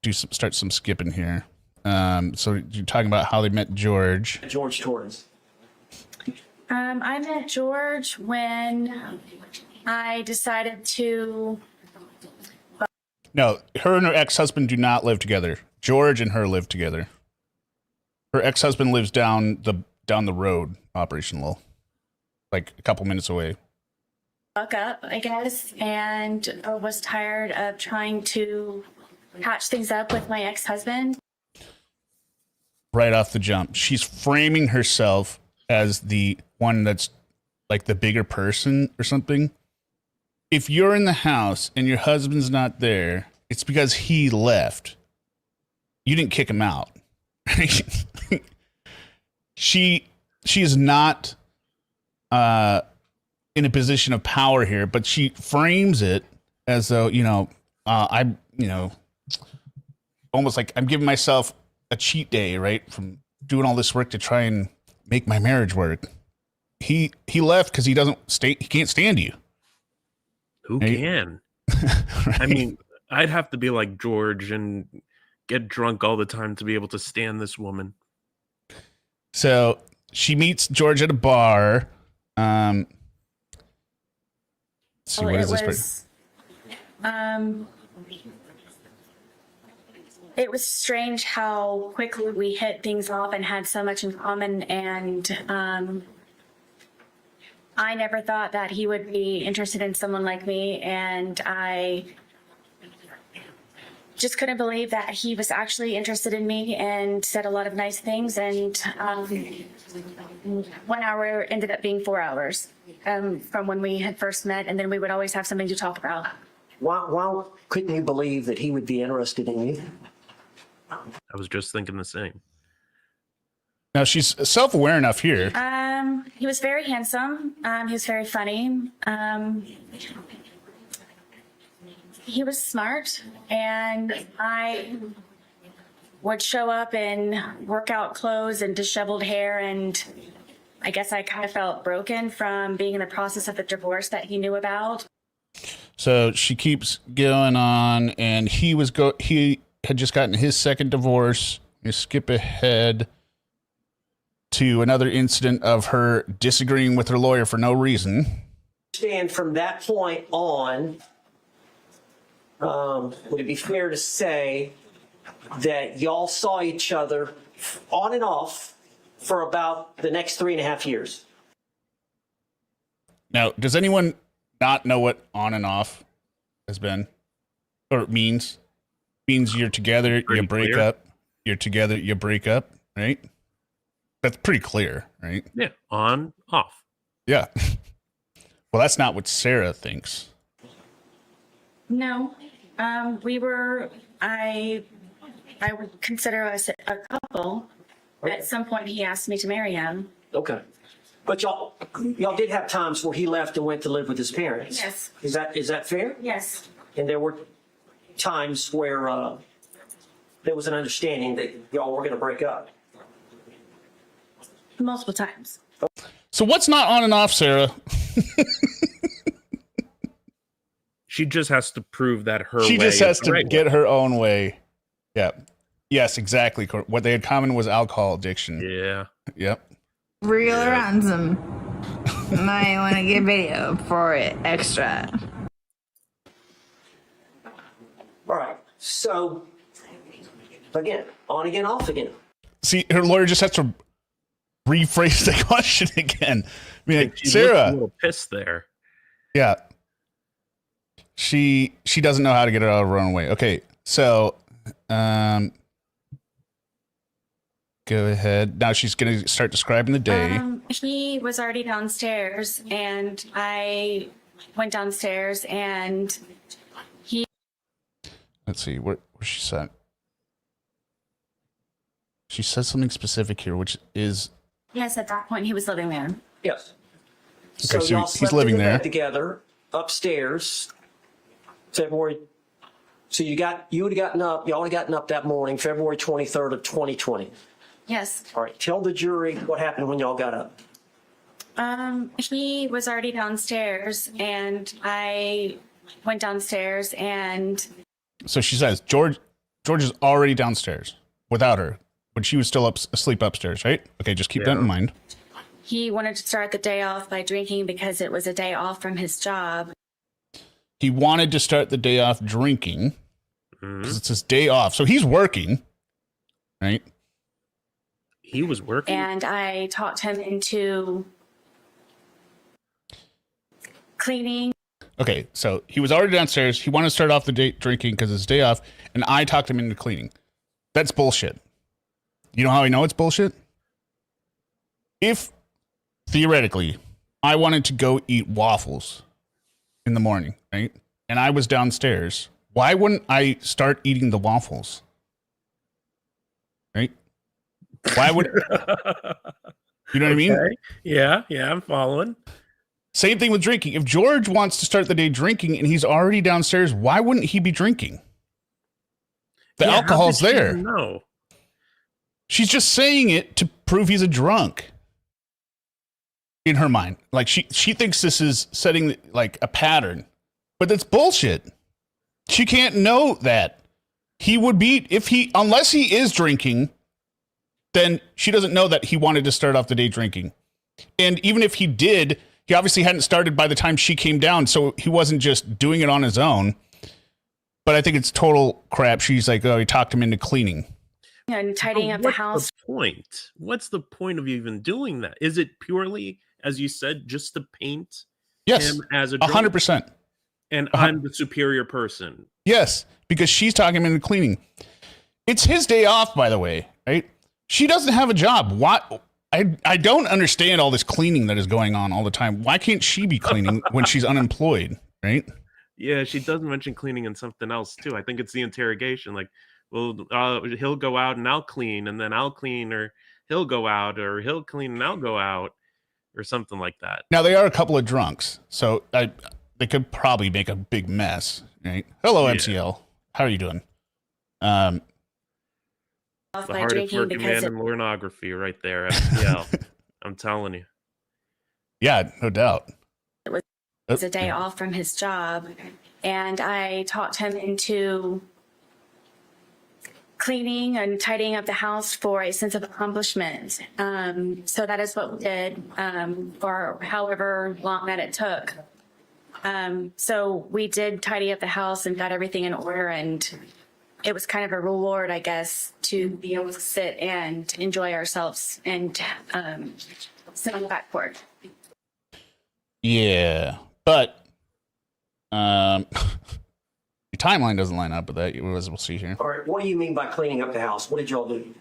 start some skipping here. So you're talking about how they met Jorge Torres. I met George when I decided to. No, her and her ex-husband do not live together. George and her live together. Her ex-husband lives down the road, Operation Lowell, like a couple minutes away. Fuck up, I guess, and was tired of trying to patch things up with my ex-husband. Right off the jump, she's framing herself as the one that's like the bigger person or something. If you're in the house and your husband's not there, it's because he left. You didn't kick him out. She is not in a position of power here, but she frames it as though, I'm almost like I'm giving myself a cheat day, right? From doing all this work to try and make my marriage work. He left because he can't stand you. Who right? can? Right? I mean, I'd have to be like George and get drunk all the time to be able to stand this woman. So she meets George at a bar. Let's see, what is this? It was strange how quickly we hit things off and had so much in common, and I never thought that he would be interested in someone like me, and I just couldn't believe that he was actually interested in me and said a lot of nice things, and 1 hour ended up being 4 hours from when we had first met, and then we would always have something to talk about. Why couldn't you believe that he would be interested in you? I was just thinking the same. Now she's self-aware enough here. He was very handsome. He was very funny. he was smart, and I would show up in workout clothes and disheveled hair, and I guess I kind of felt broken from being in the process of the divorce that he knew about. So she keeps going on, and he had just gotten his second divorce. You skip ahead to another incident of her disagreeing with her lawyer for no reason. And from that point on, would it be fair to say that y'all saw each other on and off for about the next 3.5 years? Now, does anyone not know what on and off has been or means? Means you're together, you break up, you're together, you break up, right? That's pretty clear, right? Yeah, on, off. Yeah. Well, that's not what Sarah thinks. No, I would consider us a couple. At some point, he asked me to marry him. Okay. But y'all did have times where he left and went to live with his parents. Yes. Is that fair? Yes. And there were times where there was an understanding that y'all were going to break up. Multiple times. So what's not on and off, Sarah? She just has to prove that her She way just has is the to right get way. her own way. Yeah. Yes, exactly. What they had common was alcohol addiction. Yeah. Yep. Reel around some. Might want to get video for it extra. All right. So, again, on again, off again. See, her lawyer just has to rephrase the question again. I mean, like, She Sarah, looked a little pissed there. yeah, she doesn't know how to get it out of her own way. Okay, so go ahead. Now she's going to start describing the day. He was already downstairs, and I went downstairs, and he. Let's see where she said. She says something specific here, which is. Yes, at that point he was living there. Yes. Okay, so y'all he's slept living in the there. bed together upstairs. February. So y'all would have gotten up that morning, February 23rd of 2020. Yes. All right. Tell the jury what happened when y'all got up. He was already downstairs, and I went downstairs, and. So she says George is already downstairs without her, when she was still asleep upstairs, right? Okay, just keep that in mind. He wanted to start the day off by drinking because it was a day off from his job. He wanted to start the day off drinking because it's his day off. So he's working, right? He was working. And I talked him into cleaning. Okay, so he was already downstairs. He wanted to start off the day drinking because it's his day off, and I talked him into cleaning. That's bullshit. You know how I know it's bullshit? If, theoretically, I wanted to go eat waffles in the morning, right? And I was downstairs, why wouldn't I start eating the waffles? Right? Why would... You know what I mean? Yeah, I'm following. Same thing with drinking. If George wants to start the day drinking and he's already downstairs, why wouldn't he be drinking? The alcohol's there. No. She's just saying it to prove he's a drunk. In her mind. Like she thinks this is setting like a pattern. But that's bullshit. She can't know that. He would be unless he is drinking, then she doesn't know that he wanted to start off the day drinking. And even if he did, he obviously hadn't started by the time she came down, so he wasn't just doing it on his own. But I think it's total crap. She's like, oh, he talked him into cleaning. And tidying up the house. What's the point of even doing that? Is it purely, as you said, just to paint Yes, him as a drunk? 100%. And I'm the superior person. Yes, because she's talking him into cleaning. It's his day off, by the way, right? She doesn't have a job. Why? I don't understand all this cleaning that is going on all the time. Why can't she be cleaning when she's unemployed, right? Yeah, she does mention cleaning and something else too. I think it's the interrogation. Like, well, he'll go out and I'll clean, and then I'll clean, or he'll go out, or he'll clean and I'll go out, or something like that. Now, they are a couple of drunks, so they could probably make a big mess, right? Hello, MCL. How are you doing? The hardest working man in pornography right there, MCL. I'm telling you. Yeah, no doubt. It was a day off from his job, and I talked him into cleaning and tidying up the house for a sense of accomplishment. So that is what we did for however long that it took. So we did tidy up the house and got everything in order, and it was kind of a reward, I guess, to be able to sit and enjoy ourselves and sit on the backboard. Yeah, but your timeline doesn't line up with that, as we'll see here. All right, what do you mean by cleaning up the house? What did y'all do?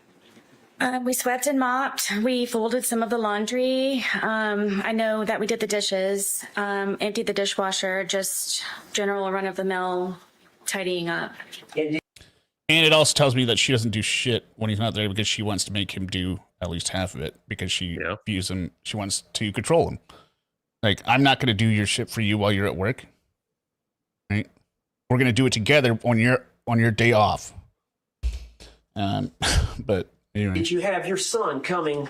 We swept and mopped. We folded some of the laundry. I know that we did the dishes, emptied the dishwasher, just general run-of-the-mill tidying up. And it also tells me that she doesn't do shit when he's not there because she wants to make him do at least half of it because she views him, she wants to control him. Like, I'm not going to do your shit for you while you're at work. Right? We're going to do it together on your day off. But anyway. Did you have your son coming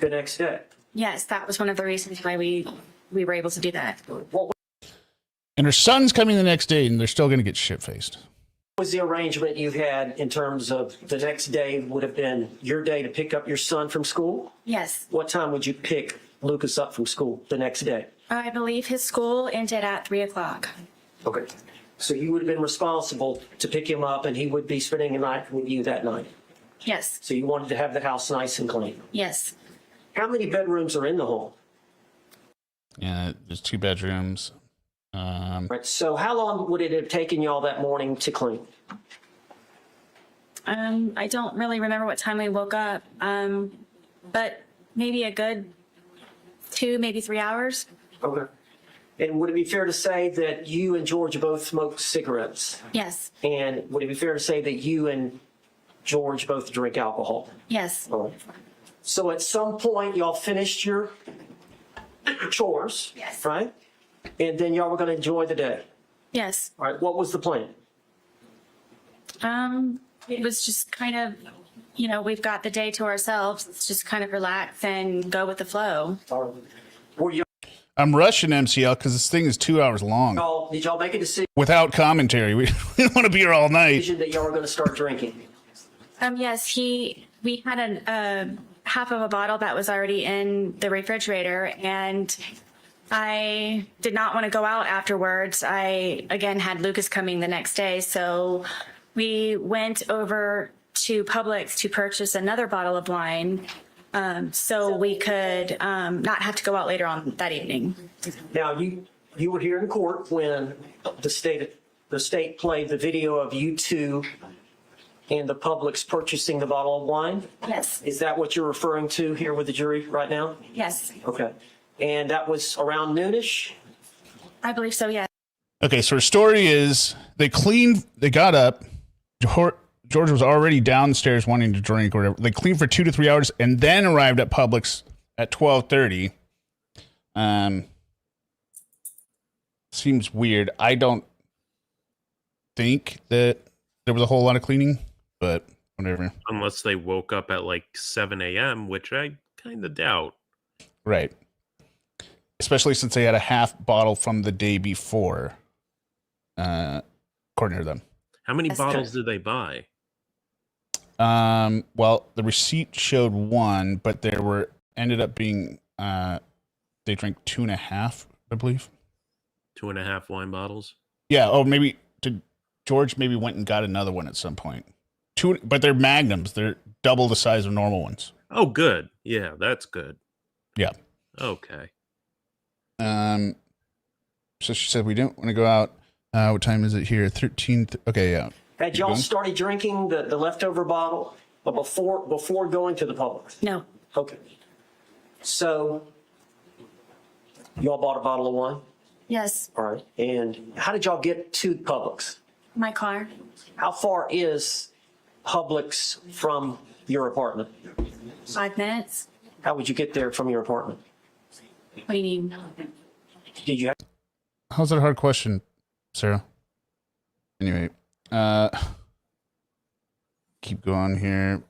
the next day? Yes, that was one of the reasons why we were able to do that. And her son's coming the next day, and they're still going to get shit-faced. What was the arrangement you had in terms of the next day would have been your day to pick up your son from school? Yes. What time would you pick Lucas up from school the next day? I believe his school ended at 3:00. Okay. So you would have been responsible to pick him up, and he would be spending the night with you that night? Yes. So you wanted to have the house nice and clean? Yes. How many bedrooms are in the home? Yeah, there's 2 bedrooms. Right. So how long would it have taken y'all that morning to clean? I don't really remember what time we woke up, but maybe a good 2, maybe 3 hours. Okay. And would it be fair to say that you and George both smoked cigarettes? Yes. And would it be fair to say that you and George both drink alcohol? Yes. All right. So at some point, y'all finished your chores, yes, right? And then y'all were going to enjoy the day. Yes. All right. What was the plan? It was just kind of, we've got the day to ourselves. Let's just kind of relax and go with the flow. Were you? I'm rushing MCL because this thing is 2 hours long. Did y'all make a decision? Without commentary. We don't want to be here all night. That y'all were going to start drinking? Yes, we had a half of a bottle that was already in the refrigerator, and I did not want to go out afterwards. I, again, had Lucas coming the next day, so we went over to Publix to purchase another bottle of wine so we could not have to go out later on that evening. Now, you were here in court when the state played the video of you two and the Publix purchasing the bottle of wine? Yes. Is that what you're referring to here with the jury right now? Yes. Okay. And that was around noonish? I believe so, yes. Okay, so her story is they got up. George was already downstairs wanting to drink or whatever. They cleaned for 2 to 3 hours and then arrived at Publix at 12:30. Seems weird. I don't think that there was a whole lot of cleaning, but whatever. Unless they woke up at like 7 a.m., which I kind of doubt. Right. Especially since they had a half bottle from the day before, according to them. How many bottles did they buy? Well, the receipt showed 1, but there ended up being, they drank 2.5, I believe. 2.5 wine bottles? Yeah. Oh, maybe George maybe went and got another one at some point. 2, but they're magnums. They're double the size of normal ones. Oh, good. Yeah, that's good. Yeah. Okay. So she said we don't want to go out. What time is it here? 13. Okay, yeah. Had y'all started drinking the leftover bottle before going to the Publix? No. Okay. So y'all bought a bottle of wine? Yes. All right. And how did y'all get to Publix? My car. How far is Publix from your apartment? 5 minutes. How would you get there from your apartment? What do you mean? Did you have? how's that a hard question, Sarah? Anyway, keep going here.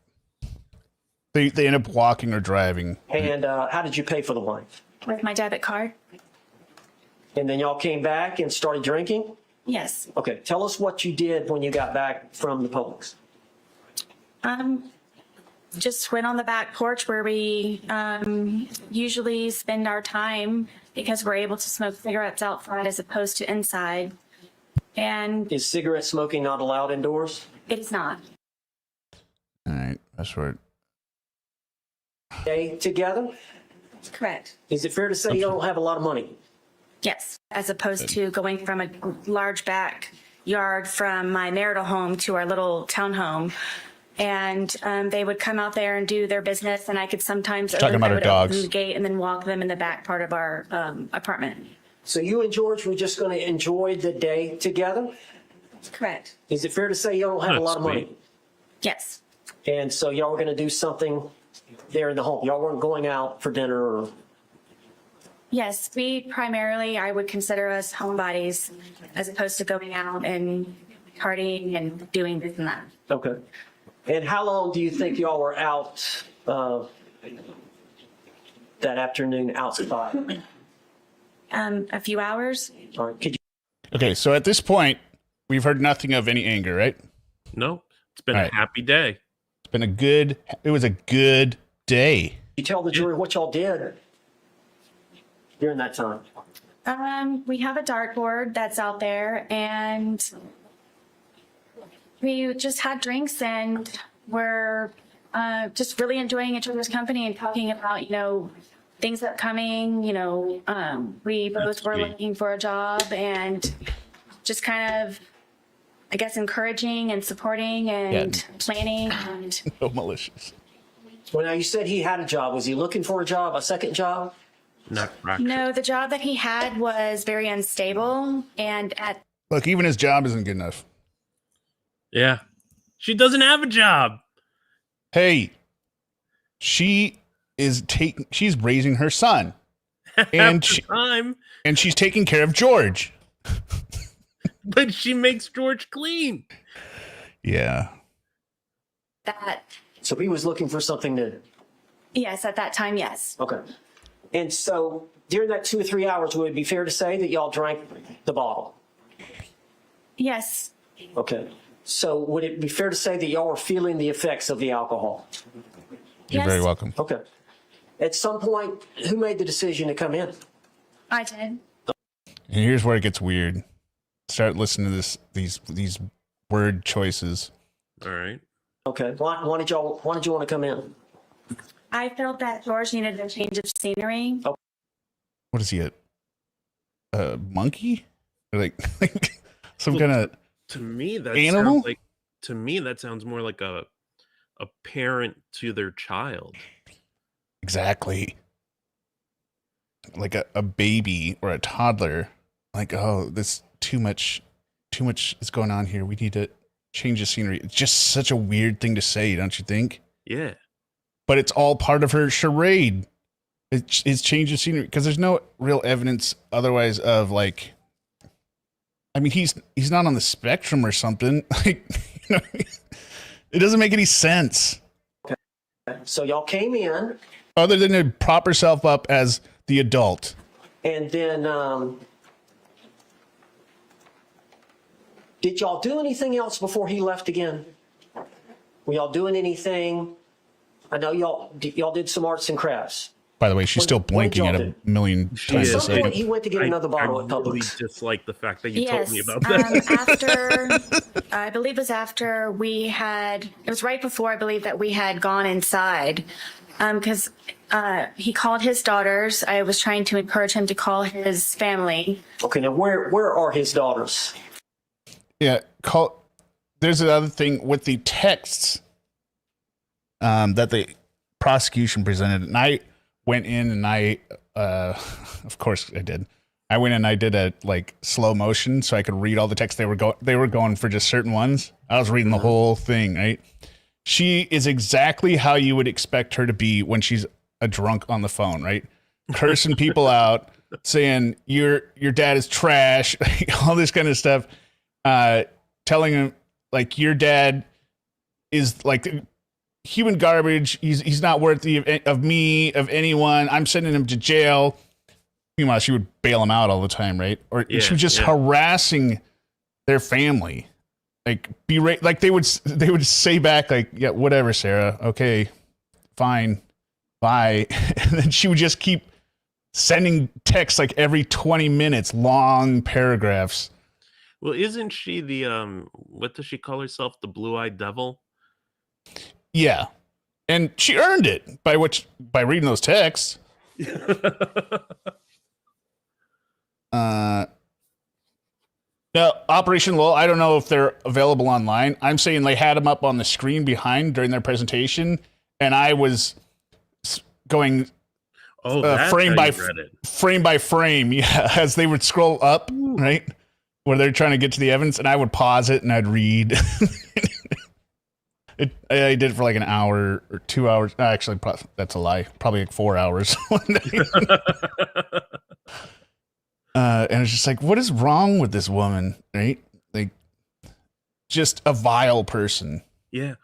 They end up walking or driving. And how did you pay for the wine? With my debit card. And then y'all came back and started drinking? Yes. Okay, tell us what you did when you got back from the Publix. Just went on the back porch where we usually spend our time because we're able to smoke cigarettes outside as opposed to inside. And is cigarette smoking not allowed indoors? It is not. All right, that's right. Day together? Correct. Is it fair to say you don't have a lot of money? Yes, as opposed to going from a large backyard from my marital home to our little townhome. And they would come out there and do their business, and I could sometimes talking about her dogs. open the gate and then walk them in the back part of our apartment. So you and George were just going to enjoy the day together? Correct. Is it fair to say you don't have a lot of money? Yes. And so y'all were going to do something there in the home. Y'all weren't going out for dinner or... Yes, we primarily, I would consider us homebodies as opposed to going out and partying and doing this and that. Okay. And how long do you think y'all were out that afternoon outside? A few hours. All right. Could you... Okay, so at this point, we've heard nothing of any anger, right? No, it's been a happy day. It was a good day. You tell the jury what y'all did during that time. We have a dartboard that's out there, and we just had drinks, and we're just really enjoying each other's company and talking about, things upcoming. We both were looking for a job and just kind of, I guess, encouraging and supporting and planning. And no malicious. Well, now you said he had a job. Was he looking for a job, a second job? No, the job that he had was very unstable, and look, even his job isn't good enough. Yeah, she doesn't have a job. Hey, she's raising her son, and she's taking care of George. But she makes George clean. Yeah. So he was looking for something new. Yes, at that time, yes. Okay. And so during that 2 or 3 hours, would it be fair to say that y'all drank the bottle? Yes. Okay. So would it be fair to say that y'all were feeling the effects of the alcohol? You're very welcome. Okay. At some point, who made the decision to come in? I did. And here's where it gets weird. Start listening to these word choices. All right. Okay. Why did you want to come in? I felt that George needed a change of scenery. Oh. What is he, a monkey? Or like some kind of to me that animal? That sounds more like a parent to their child. Exactly. Like a baby or a toddler. Like, oh, this too much is going on here. We need to change the scenery. It's just such a weird thing to say, don't you think? Yeah. But it's all part of her charade. It's change of scenery because there's no real evidence otherwise of like. I mean, he's not on the spectrum or something. Like, it doesn't make any sense. Okay. So y'all came in, other than to prop herself up as the adult, and then did y'all do anything else before he left again? Were y'all doing anything? I know y'all did some arts and crafts. By the way, she's still blinking at a million times a second. He went to get another bottle at Publix. I really dislike the fact that you told me about that. I believe it was after it was right before I believe that we had gone inside. Because he called his daughters. I was trying to encourage him to call his family. Okay, now where are his daughters? Yeah, there's another thing with the texts that the prosecution presented, and I went in and of course I did. I went and I did a slow motion so I could read all the text. They were going for just certain ones. I was reading the whole thing, right? She is exactly how you would expect her to be when she's a drunk on the phone, right? Cursing people out, saying your dad is trash, all this kind of stuff, telling him like your dad is like human garbage. He's not worthy of me, of anyone. I'm sending him to jail. Meanwhile, she would bail him out all the time, right? Or she was just harassing their family. Like like they would say back like, yeah, whatever, Sarah. Okay, fine, bye. And then she would just keep sending texts like every 20 minutes, long paragraphs. Well, isn't she the what does she call herself? The blue-eyed devil? Yeah. And she earned it by reading those texts. Now, Operation Lowell, I don't know if they're available online. I'm saying they had them up on the screen behind during their presentation, and I was going frame by frame, yeah, as they would scroll up, right, where they're trying to get to the evidence, and I would pause it and I'd read. I did it for like an hour or 2 hours. Actually, that's a lie. Probably like 4 hours one day. And it's just like, what is wrong with this woman, right? Like, just a vile person. Yeah.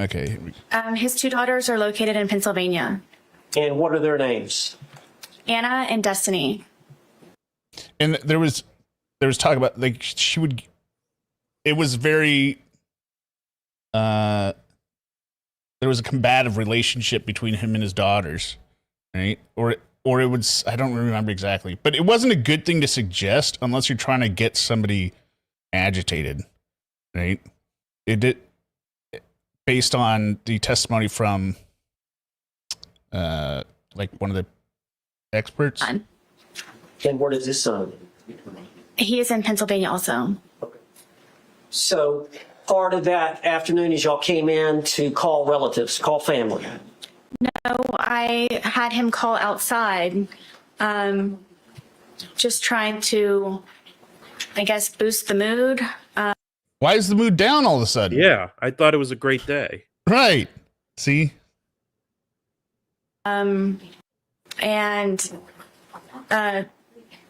Okay. His two daughters are located in Pennsylvania. And what are their names? Anna and Destiny. And there was talk about like it was very there was a combative relationship between him and his daughters, right? Or it was, I don't remember exactly, but it wasn't a good thing to suggest unless you're trying to get somebody agitated, right? It did, based on the testimony from like one of the experts. And where does his son? He is in Pennsylvania also. So part of that afternoon as y'all came in to call relatives, call family. No, I had him call outside, just trying to, I guess, boost the mood. Why is the mood down all of a sudden? Yeah, I thought it was a great day. Right. See? And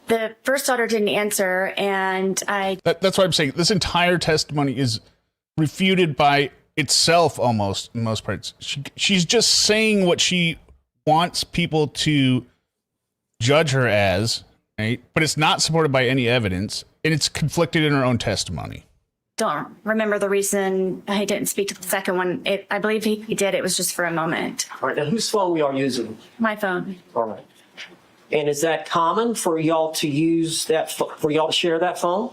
the first daughter didn't answer, and that's why I'm saying this entire testimony is refuted by itself almost in most parts. She's just saying what she wants people to judge her as, right? But it's not supported by any evidence, and it's conflicted in her own testimony. don't remember the reason he didn't speak to the second one. I believe he did. It was just for a moment. All right, now whose phone we are using? My phone. All right. And is that common for y'all to use that, for y'all to share that phone?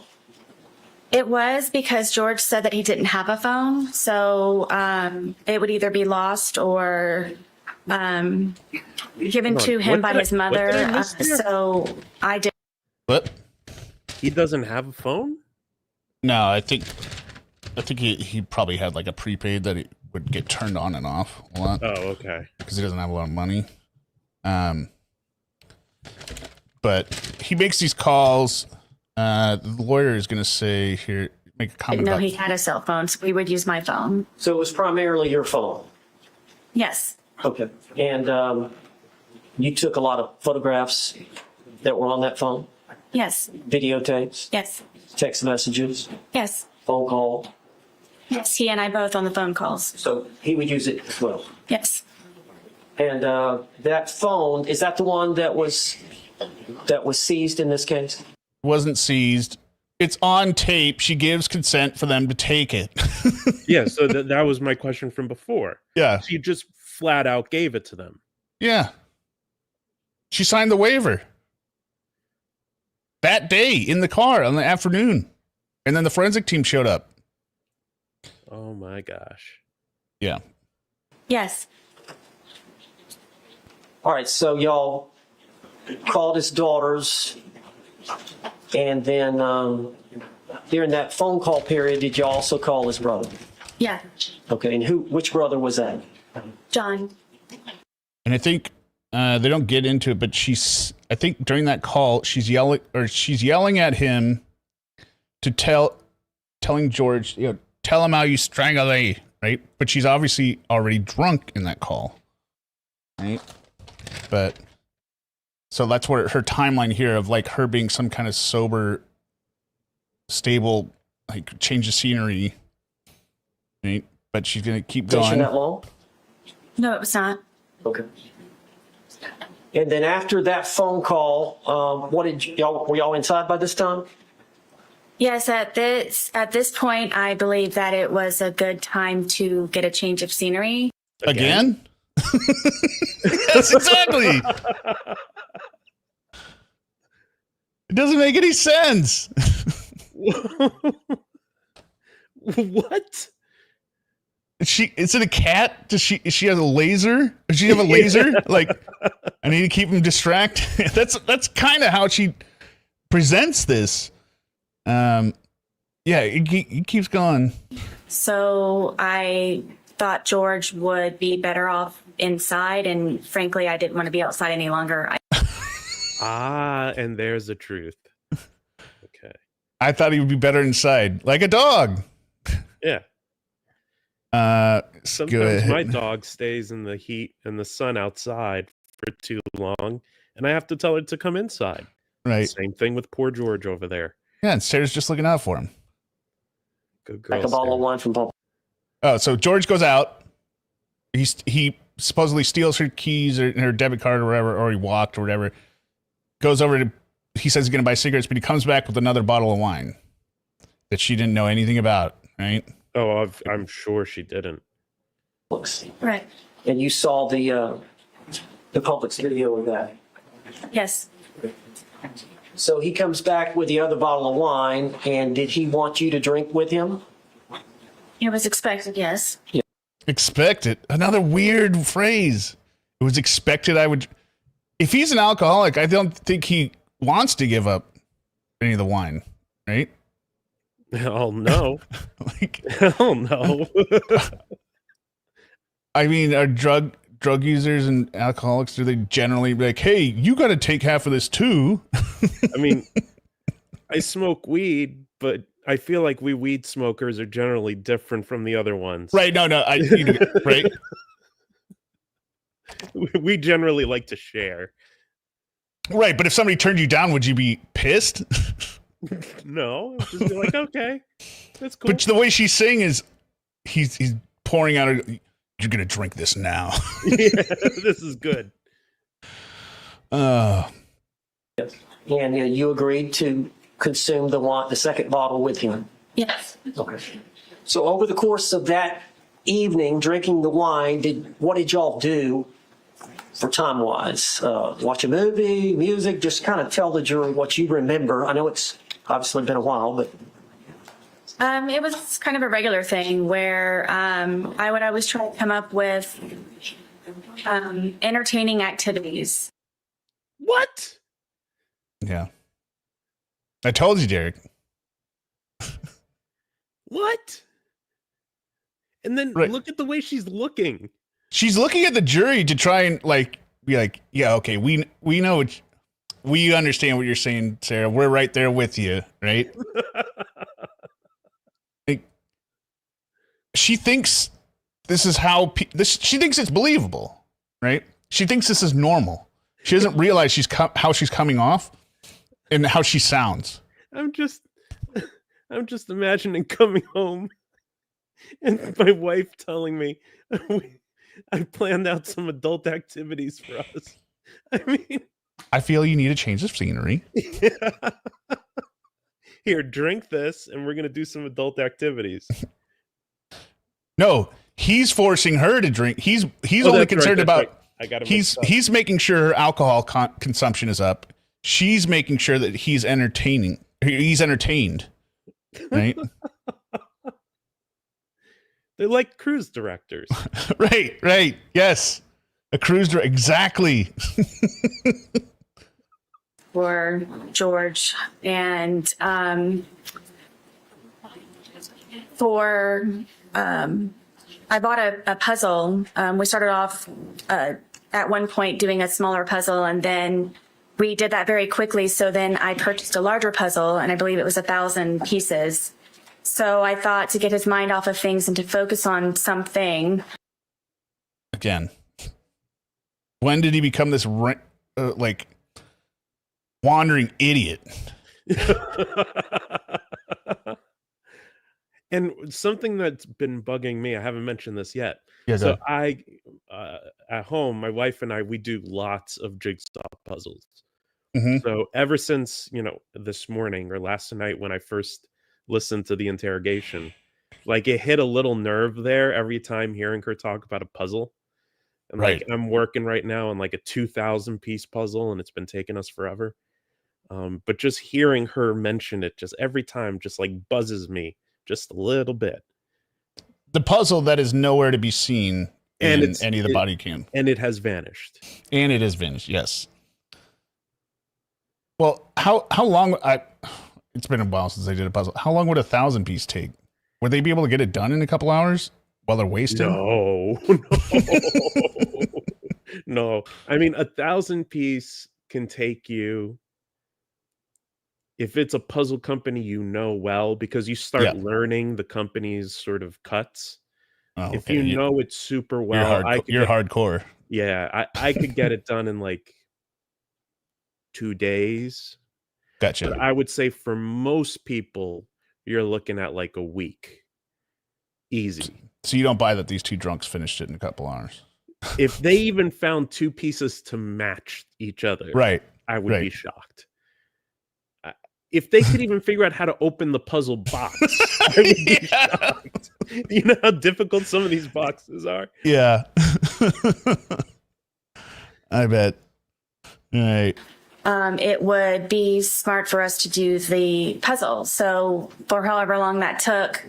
It was, because George said that he didn't have a phone. So it would either be lost or given to him by his mother. So I did. What? He doesn't have a phone? No, I think he probably had like a prepaid that it would get turned on and off a lot. Oh, okay. Because he doesn't have a lot of money. But he makes these calls. The lawyer is going to say here, make a comment. No, he had a cell phone, so we would use my phone. So it was primarily your phone? Yes. Okay. And you took a lot of photographs that were on that phone? Yes. Videotapes? Yes. Text messages? Yes. Phone call? Yes, he and I both on the phone calls. So he would use it as well? Yes. And that phone, is that the one that was seized in this case? Wasn't seized. It's on tape. She gives consent for them to take it. Yeah, so that was my question from before. Yeah. She just flat out gave it to them. Yeah. She signed the waiver that day in the car in the afternoon. And then the forensic team showed up. Oh my gosh. Yeah. Yes. All right, so y'all called his daughters, and then during that phone call period, did you also call his brother? Yeah. Okay, and which brother was that? John. And I think they don't get into it, but I think during that call, she's yelling at him to telling George, tell him how you strangle me, right? But she's obviously already drunk in that call, right? But so that's what her timeline here of like her being some kind of sober, stable, like change of scenery. Right? But she's gonna keep going. That long? No, it was not. Okay. And then after that phone call, what did y'all, were y'all inside by this time? Yes, at this point, I believe that it was a good time to get a change of scenery. Again? Yes, exactly. It doesn't make any sense. What? Is it a cat? Does she have a laser? Does she have a laser? Like, I need to keep him distracted. That's kind of how she presents this. Yeah, it keeps going. So I thought George would be better off inside, and frankly, I didn't want to be outside any longer. And there's the truth. Okay. I thought he would be better inside, like a dog. Yeah. Sometimes my dog stays in the heat and the sun outside for too long, and I have to tell her to come inside. Right. Same thing with poor George over there. Yeah, and Sarah's just looking out for him. Good girl. Like a bottle of wine from Pop. Oh, so George goes out. He supposedly steals her keys or her debit card or whatever, or he walked or whatever. Goes over to, he says he's going to buy cigarettes, but he comes back with another bottle of wine that she didn't know anything about, right? Oh, I'm sure she didn't. Right. And you saw the Publix video of that. Yes. So he comes back with the other bottle of wine, and did he want you to drink with him? It was expected, yes. Yeah. Expected. Another weird phrase. It was expected I would. If he's an alcoholic, I don't think he wants to give up any of the wine, right? Oh, no. Oh, no. I mean, are drug users and alcoholics, do they generally be like, hey, you got to take half of this too? I mean, I smoke weed, but I feel like we weed smokers are generally different from the other ones. Right. No, right. We generally like to share. Right. But if somebody turned you down, would you be pissed? No. Just be like, okay, that's cool. But the way she's saying is he's pouring out, you're going to drink this now. Yeah, this is good. Yes. And you agreed to consume the second bottle with him? Yes. Okay. So over the course of that evening, drinking the wine, what did y'all do for time-wise? Watch a movie, music, just kind of tell the jury what you remember. I know it's obviously been a while, but... It was kind of a regular thing where I would always try to come up with entertaining activities. What? Yeah. I told you, Derek. What? And then look at the way she's looking. She's looking at the jury to try and be like, yeah, okay, we know we understand what you're saying, Sarah. We're right there with you, right? She thinks this is how she thinks it's believable, right? She thinks this is normal. She doesn't realize how she's coming off and how she sounds. I'm just imagining coming home and my wife telling me I planned out some adult activities for us. I mean, I feel you need a change of scenery. Yeah. Here, drink this, and we're gonna do some adult activities. No, he's forcing her to drink. He's only concerned about. Right. He's making sure her alcohol consumption is up. She's making sure that he's entertained, right? They're like cruise directors. Right. Yes. A cruise director. Exactly. For George and I bought a puzzle. We started off at one point doing a smaller puzzle, and then we did that very quickly. So then I purchased a larger puzzle, and I believe it was 1,000 pieces. So I thought to get his mind off of things and to focus on something. Again, When did he become this like wandering idiot? And something that's been bugging me, I haven't mentioned this yet. Yeah, So I, at home, my wife and I, we do lots of jigsaw puzzles. Mhm. So ever since, this morning or last night when I first listened to the interrogation, like it hit a little nerve there every time hearing her talk about a puzzle. And Right. like I'm working right now on like a 2,000 piece puzzle and it's been taking us forever. But just hearing her mention it just every time just like buzzes me just a little bit. The puzzle that is nowhere to be seen And in any of the body cam. And it has vanished. And it has vanished, yes. Well, how long it's been a while since I did a puzzle. How long would a 1,000-piece take? Would they be able to get it done in a couple hours while they're wasting? No. No. I mean, 1,000-piece can take you, if it's a puzzle company well, because you start learning the company's sort of cuts. Oh, if okay. you know it super well, you're hardcore. Yeah, I could get it done in like 2 days. Gotcha. But I would say for most people, you're looking at like a week. Easy. So you don't buy that these two drunks finished it in a couple hours? If they even found two pieces to match each other, right, I would be shocked. If they could even figure out how to open the puzzle box, I would be shocked. You know how difficult some of these boxes are? Yeah. I bet. All right. It would be smart for us to do the puzzle. So for however long that took,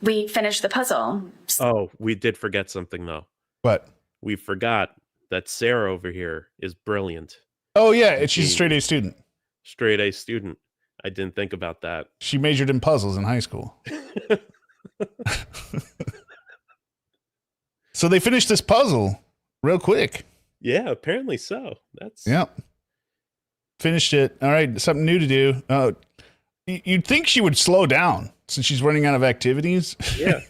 we finished the puzzle. Oh, we did forget something though. What? We forgot that Sarah over here is brilliant. Oh yeah, she's a straight A student. Straight A student. I didn't think about that. She majored in puzzles in high school. So they finished this puzzle real quick. Yeah, apparently so. Yep. Finished it. All right, something new to do. You'd think she would slow down since she's running out of activities. Yeah.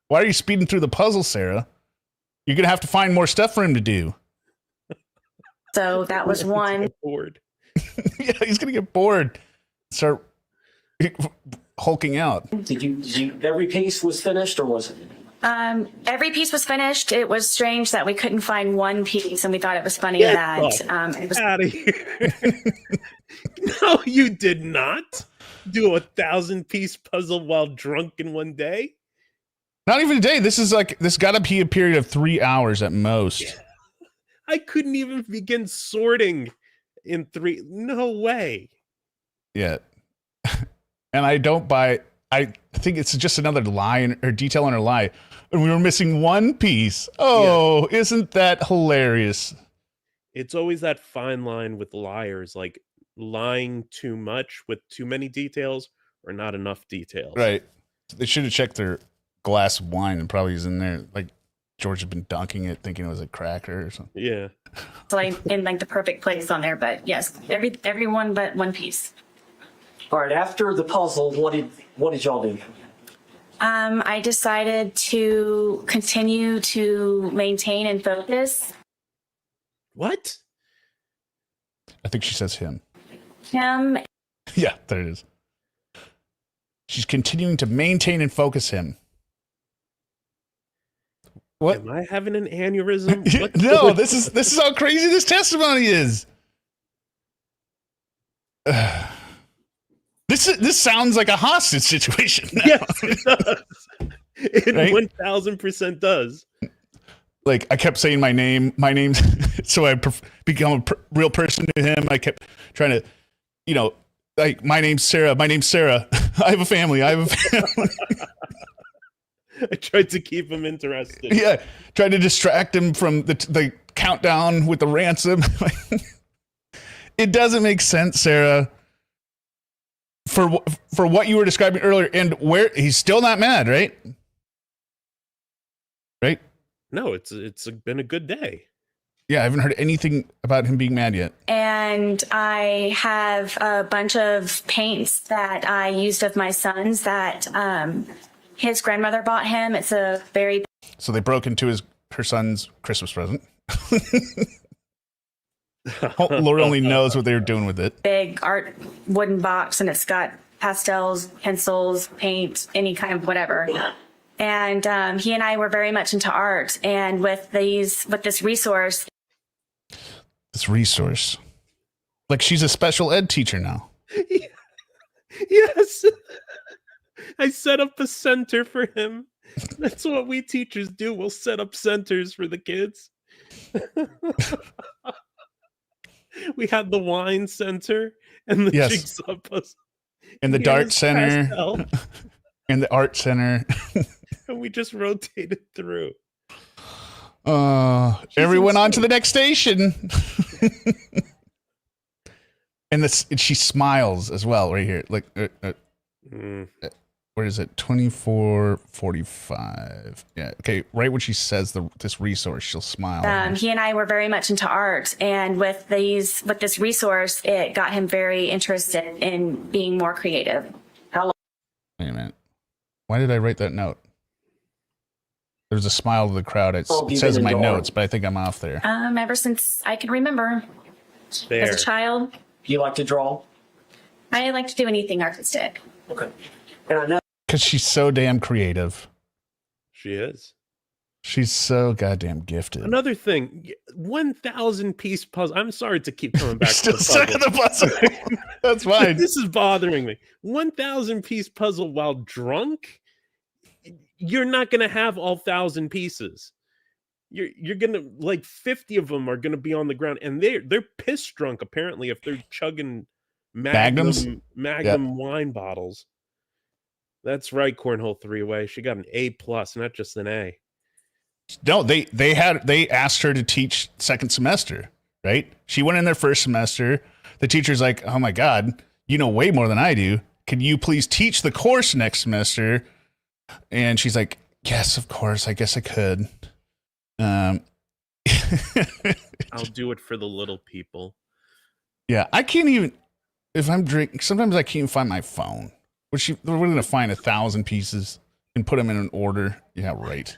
Why are you speeding through the puzzle, Sarah? You're going to have to find more stuff for him to do. So that was one. Bored. Yeah, he's going to get bored. Start hulking out. Did you every piece was finished or was it? Every piece was finished. It was strange that we couldn't find one piece, and we thought it was funny that it was out of here. No, you did not do 1,000-piece puzzle while drunk in one day. Not even a day. This got to be a period of 3 hours at most. Yeah. I couldn't even begin sorting in 3. No way. Yeah. And I don't buy. I think it's just another lie or detail in her lie. And we were missing one piece. Oh, yeah. Isn't that hilarious? It's always that fine line with liars, like lying too much with too many details or not enough details. Right. They should have checked their glass of wine and probably is in there. Like George had been dunking it, thinking it was a cracker or something. Yeah. It's like in like the perfect place on there, but yes, every one but one piece. All right. After the puzzle, what did y'all do? I decided to continue to maintain and focus. What? I think she says him. Him. Yeah, there it is. She's continuing to maintain and focus him. What? Am I having an aneurysm? No, this is how crazy this testimony is. This sounds like a hostage situation. Now. Yes, it does. It Right? 1,000% does. Like I kept saying my name's so I become a real person to him. I kept trying to, like my name's Sarah. I have a family. I tried to keep him interested. Yeah, tried to distract him from the countdown with the ransom. It doesn't make sense, Sarah. For what you were describing earlier, and where he's still not mad, right? Right? No, it's been a good day. Yeah, I haven't heard anything about him being mad yet. And I have a bunch of paints that I used of my son's that his grandmother bought him. It's a very... So they broke into her son's Christmas present. Lord only knows what they were doing with it. Big art wooden box, and it's got pastels, pencils, paint, any kind of whatever. And he and I were very much into art, and with this resource. Like she's a special ed teacher now. Yes. I set up a center for him. That's what we teachers do. We'll set up centers for the kids. We had the wine center and the jigsaw puzzle. And the dart center. And the art center. And we just rotated through. Everyone on to the next station. And she smiles as well right here. Like, where is it? 24:45. Yeah. Okay. Right when she says this resource, she'll smile. He and I were very much into art, and with this resource, it got him very interested in being more creative. Wait a minute. Why did I write that note? There's a smile to the crowd. It says in my notes, but I think I'm off there. Ever since I can remember, as a child. You like to draw? I like to do anything artistic. Okay. And I know. Because she's so damn creative. She is. She's so goddamn gifted. Another thing, 1,000 piece puzzle. I'm sorry to keep coming back to the puzzle. Stuck in the puzzle. That's fine. This is bothering me. 1,000 piece puzzle while drunk? You're not going to have all 1,000 pieces. You're going to, like, 50 of them are going to be on the ground, and they're piss drunk apparently if they're chugging Magnum wine bottles. That's right, Cornhole 3-Way. She got an A+, not just an A. No, they asked her to teach second semester, right? She went in their first semester. The teacher's like, "Oh my God, you know way more than I do. Can you please teach the course next semester?" And she's like, "Yes, of course. I guess I could." I'll do it for the little people. Yeah, I can't even, if I'm drinking, sometimes I can't even find my phone. We're going to find 1,000 pieces and put them in an order. Yeah, right.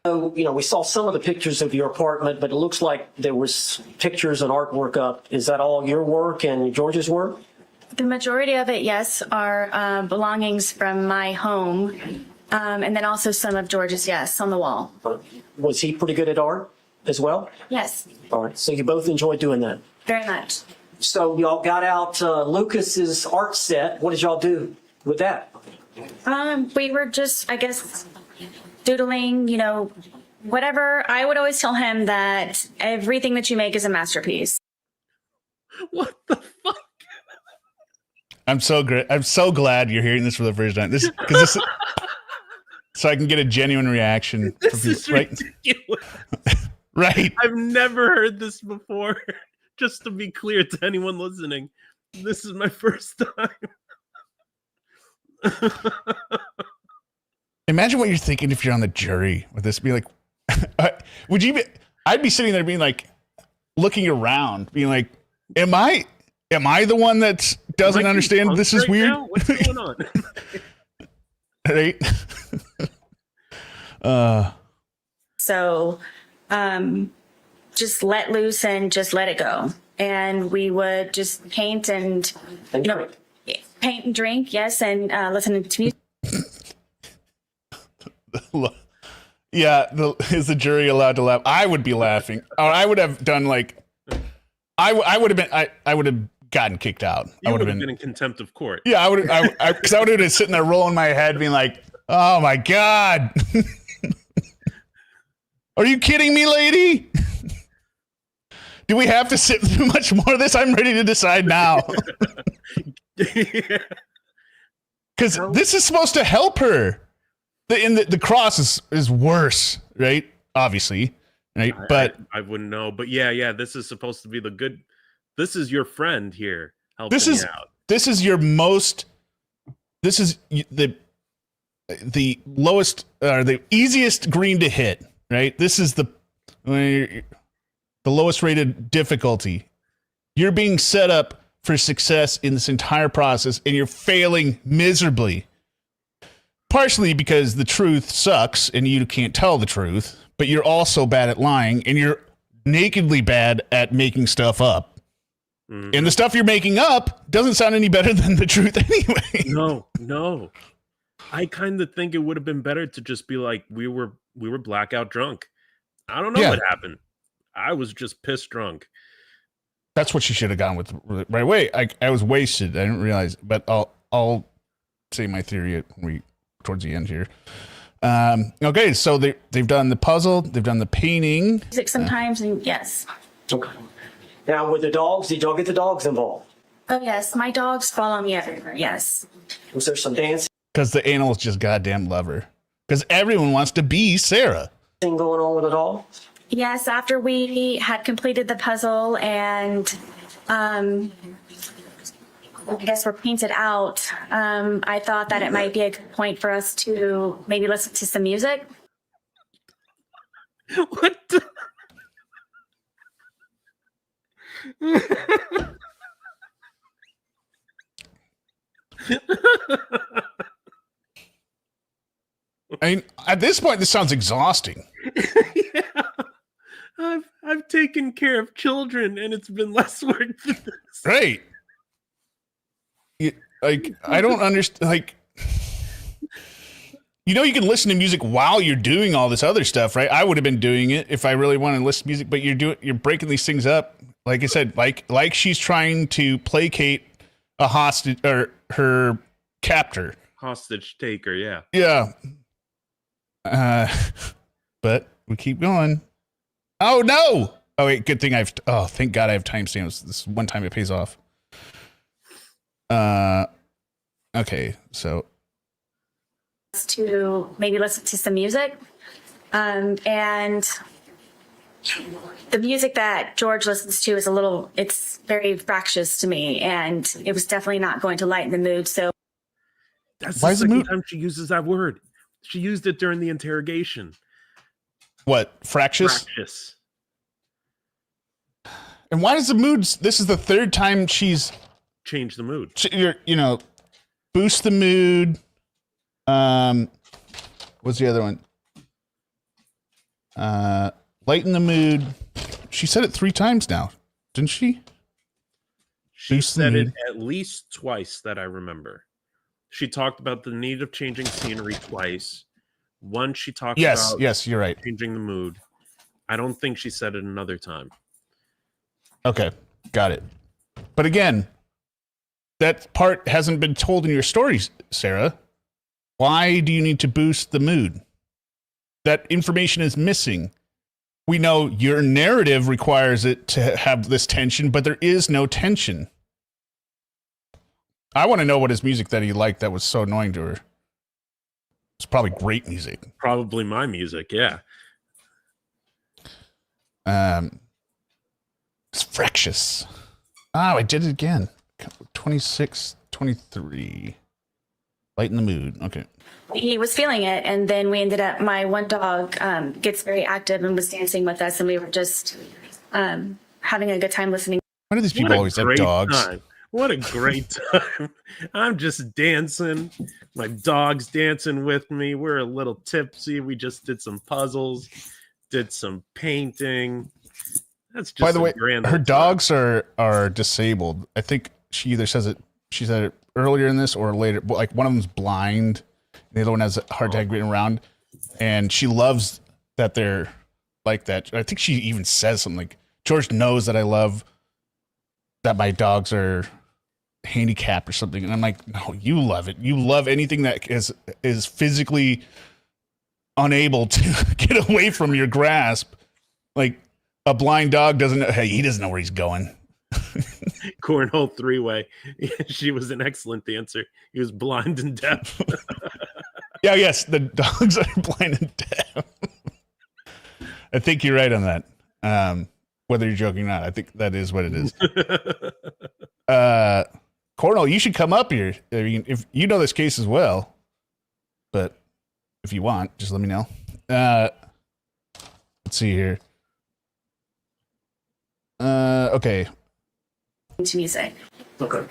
So, we saw some of the pictures of your apartment, but it looks like there was pictures and artwork up. Is that all your work and George's work? The majority of it, yes, are belongings from my home. And then also some of George's, yes, on the wall. Was he pretty good at art as well? Yes. All right. So you both enjoyed doing that? Very much. So y'all got out Lucas's art set. What did y'all do with that? We were just, I guess, doodling, whatever. I would always tell him that everything that you make is a masterpiece. What the fuck? I'm so glad you're hearing this for the first time. So I can get a genuine reaction. This is ridiculous. Right. I've never heard this before. Just to be clear to anyone listening, this is my first time. Imagine what you're thinking if you're on the jury with this. Be like, would you be? I'd be sitting there being like, looking around, being like, am I the one that doesn't understand? This is weird. Now? What's going on? Right. So, just let loose and just let it go. And we would just paint and paint and drink, yes, and listen to music. Yeah, is the jury allowed to laugh? I would be laughing. Or I would have done like, I would have gotten kicked out. You would have been in contempt of court. Yeah, I would because I would have been sitting there rolling my head, being like, "Oh my God, are you kidding me, lady? Do we have to sit through much more of this? I'm ready to decide now." Because this is supposed to help her. The cross is worse, right? Obviously, right? But I wouldn't know. But yeah, this is supposed to be the good. This is your friend here helping you out. This is your most. This is the lowest or the easiest green to hit, right? This is the lowest rated difficulty. You're being set up for success in this entire process, and you're failing miserably. Partially because the truth sucks and you can't tell the truth, but you're also bad at lying, and you're nakedly bad at making stuff up. Mm-hmm. And the stuff you're making up doesn't sound any better than the truth anyway. No. I kind of think it would have been better to just be like, we were blackout drunk. I don't know what happened. I was just pissed drunk. That's what she should have gone with right away. I was wasted. I didn't realize, but I'll say my theory towards the end here. Okay, so they've done the puzzle, they've done the painting. Music sometimes, and yes. Okay. Now with the dogs, did y'all get the dogs involved? Oh yes, my dogs follow me everywhere. Yes. Was there some dancing? Because the animals just goddamn love her. Because everyone wants to be Sarah. Going on with the dogs? Yes, after we had completed the puzzle and I guess we're painted out, I thought that it might be a good point for us to maybe listen to some music. What the? I mean, at this point, this sounds exhausting. Yeah. I've taken care of children, and it's been less work than this. Right. I don't understand. Like, you can listen to music while you're doing all this other stuff, right? I would have been doing it if I really wanted to listen to music, but you're breaking these things up. Like I said, like she's trying to placate a hostage or her captor. Hostage taker, yeah. Yeah. But we keep going. Oh no! Oh wait, good thing thank God I have timestamps. This one time it pays off. Okay, so to maybe listen to some music, and the music that George listens to is it's very fractious to me, and it was definitely not going to lighten the mood. So that's the second time she uses that word. She used it during the interrogation. What? Fractious? Fractious. And why does the moods? This is the third time she's changed the mood. Boost the mood. What's the other one? Lighten the mood. She said it 3 times now, didn't she? She said it at least twice that I remember. She talked about the need of changing scenery twice. Once she talked about you're right. Changing the mood. I don't think she said it another time. Okay, got it. But again, that part hasn't been told in your stories, Sarah. Why do you need to boost the mood? That information is missing. We know your narrative requires it to have this tension, but there is no tension. I want to know what his music that he liked that was so annoying to her. It's probably great music. Probably my music, yeah. It's fractious. Oh, I did it again. 26, 23. Lighten the mood. Okay. He was feeling it, and then we ended up, my one dog gets very active and was dancing with us, and we were just having a good time listening. Why do these people always have dogs? Time. What a great time. I'm just dancing. My dog's dancing with me. We're a little tipsy. We just did some puzzles, did some painting. That's just By the way, her dogs are disabled. I think she either says it, she said it earlier in this or later. Like one of them's blind. The other one has a hard time getting around. And she loves that they're like that. I think she even says something like, George knows that I love that my dogs are handicapped or something. And I'm like, no, you love it. You love anything that is physically unable to get away from your grasp. Like a blind dog doesn't know. Hey, he doesn't know where he's going. Cornhole 3-way. She was an excellent dancer. He was blind and deaf. Yeah, yes, the dogs are blind and deaf. I think you're right on that. Whether you're joking or not, I think that is what it is. Cornell, you should come up here. I mean, if you know this case as well, but if you want, just let me know. Let's see here. Okay. To music. Okay.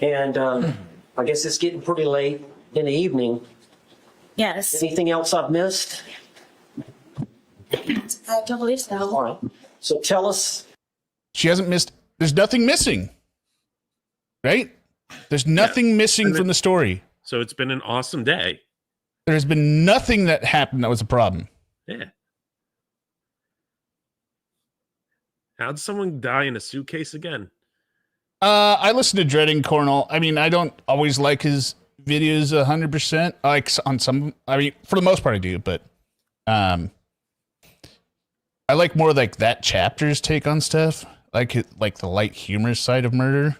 And I guess it's getting pretty late in the evening. Yes. Anything else I've missed? I don't believe so. All right. So tell us. She hasn't missed. There's nothing missing. Right? There's nothing missing from the story. So it's been an awesome day. There's been nothing that happened that was a problem. Yeah. How'd someone die in a suitcase again? I listen to Dreading Cornell. I mean, I don't always like his videos 100%. Like on some, I mean, for the most part I do, but I like more like that chapter's take on stuff. Like the light humorous side of murder.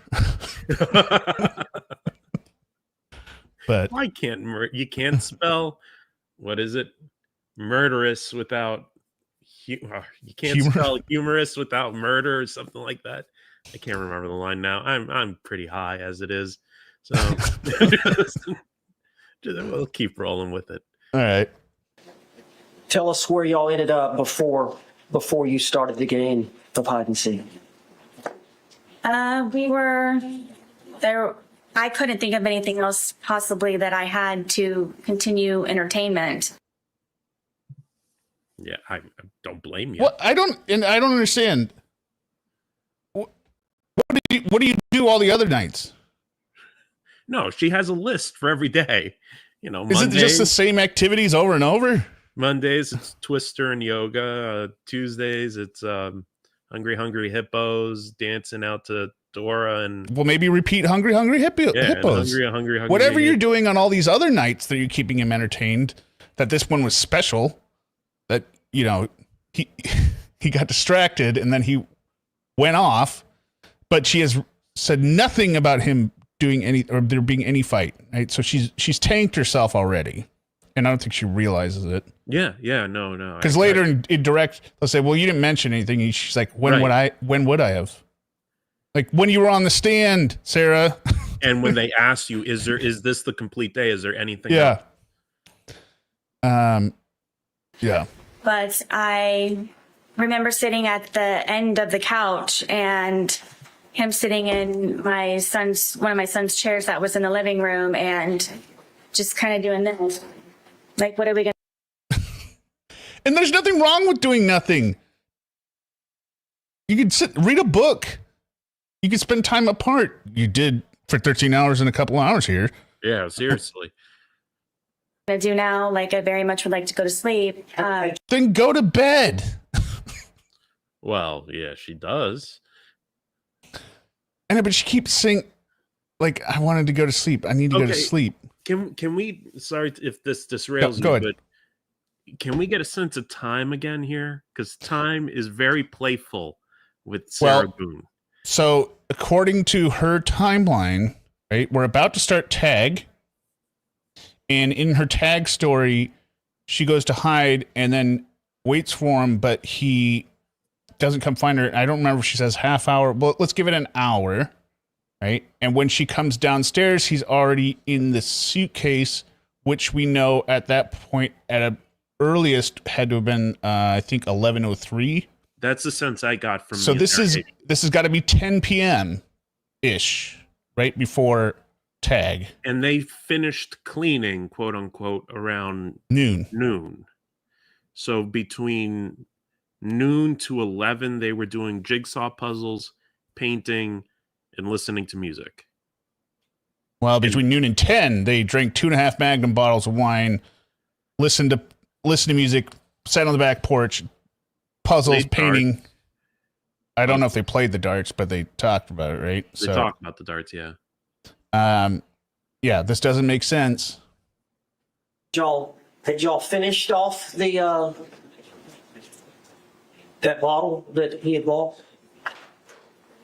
But I can't. You can't spell. What is it? Murderous without. You can't spell humorous without murder or something like that. I can't remember the line now. I'm pretty high as it is, so we'll keep rolling with it. All right. Tell us where y'all ended up before you started the game of hide and seek. We were there. I couldn't think of anything else possibly that I had to continue entertainment. Yeah, I don't blame you. Well, I don't understand. What do you do all the other nights? No, she has a list for every day. You know, is Mondays, it just the same activities over and over? Mondays it's Twister and yoga. Tuesdays it's Hungry Hippos, dancing out to Dora, and well, maybe repeat Hungry Hippos. Hungry. Whatever you're doing on all these other nights that you're keeping him entertained. That this one was special. That he got distracted and then he went off. But she has said nothing about him doing any or there being any fight. Right, so she's tanked herself already, and I don't think she realizes it. Yeah, no. Because later in direct, they'll say, "Well, you didn't mention anything." And she's like, "When would I have?" Like when you were on the stand, Sarah. And when they asked you, is this the complete day? Is there anything else? Yeah. Yeah. But I remember sitting at the end of the couch and him sitting in one of my son's chairs that was in the living room and just kind of doing this. Like, what are we going to And there's nothing wrong with doing nothing. You could read a book. You could spend time apart. You did for 13 hours and a couple hours here. Yeah, seriously. do now? Like, I very much would like to go to sleep. Then go to bed. Well, yeah, she does. I know, but she keeps saying, like, I wanted to go to sleep. I need to go to sleep. Can we, sorry if this disrails go you, ahead. but can we get a sense of time again here? Because time is very playful with Sarah Boone. So according to her timeline, right, we're about to start tag. And in her tag story, she goes to hide and then waits for him, but he doesn't come find her. I don't remember if she says half hour. Well, let's give it an hour, right? And when she comes downstairs, he's already in the suitcase, which we know at that point at a earliest had to have been, I think, 11:03. That's the sense I got from. So this has got to be 10 p.m. ish, right before tag. And they finished cleaning, quote unquote, around noon. So between noon to 11, they were doing jigsaw puzzles, painting, and listening to music. Well, between noon and 10, they drank 2.5 Magnum bottles of wine, listened to music, sat on the back porch, puzzles, painting. I don't know if they played the darts, but they talked about it, right? They talked about the darts, yeah. Yeah, this doesn't make sense. Had y'all finished off the that bottle that he had bought?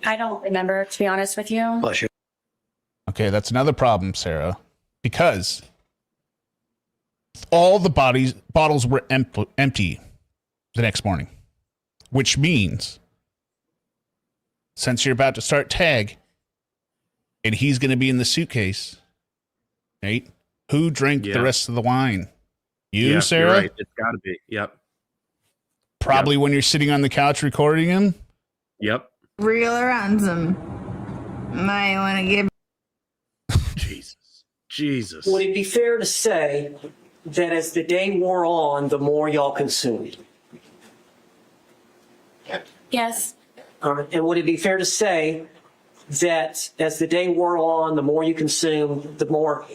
I don't remember, to be honest with you. Bless you. Okay, that's another problem, Sarah, because all the bottles were empty the next morning, which means since you're about to start tag and he's going to be in the suitcase, right? Who drank the rest of the wine? You, Sarah? You're right. It's got to be. Yep. Probably when you're sitting on the couch recording him. Yep. Real or ransom? Might want to give. Jesus. Would it be fair to say that as the day wore on, the more y'all consumed? Yes. All right. And would it be fair to say that as the day wore on, the more you consumed, the more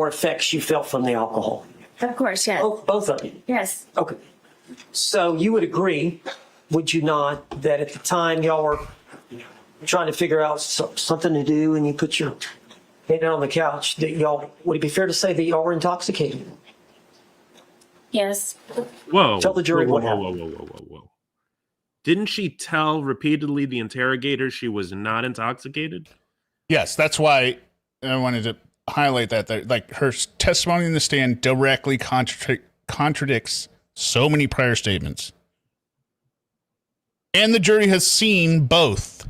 effects you felt from the alcohol? Of course, yes. Both of you? Yes. Okay. So you would agree, would you not, that at the time y'all were trying to figure out something to do and you put your head down on the couch, that y'all, would it be fair to say that y'all were intoxicated? Yes. Whoa. Tell the jury whoa, what whoa, happened. Whoa. Didn't she tell repeatedly the interrogator she was not intoxicated? Yes, that's why I wanted to highlight that like her testimony in the stand directly contradicts so many prior statements. And the jury has seen both.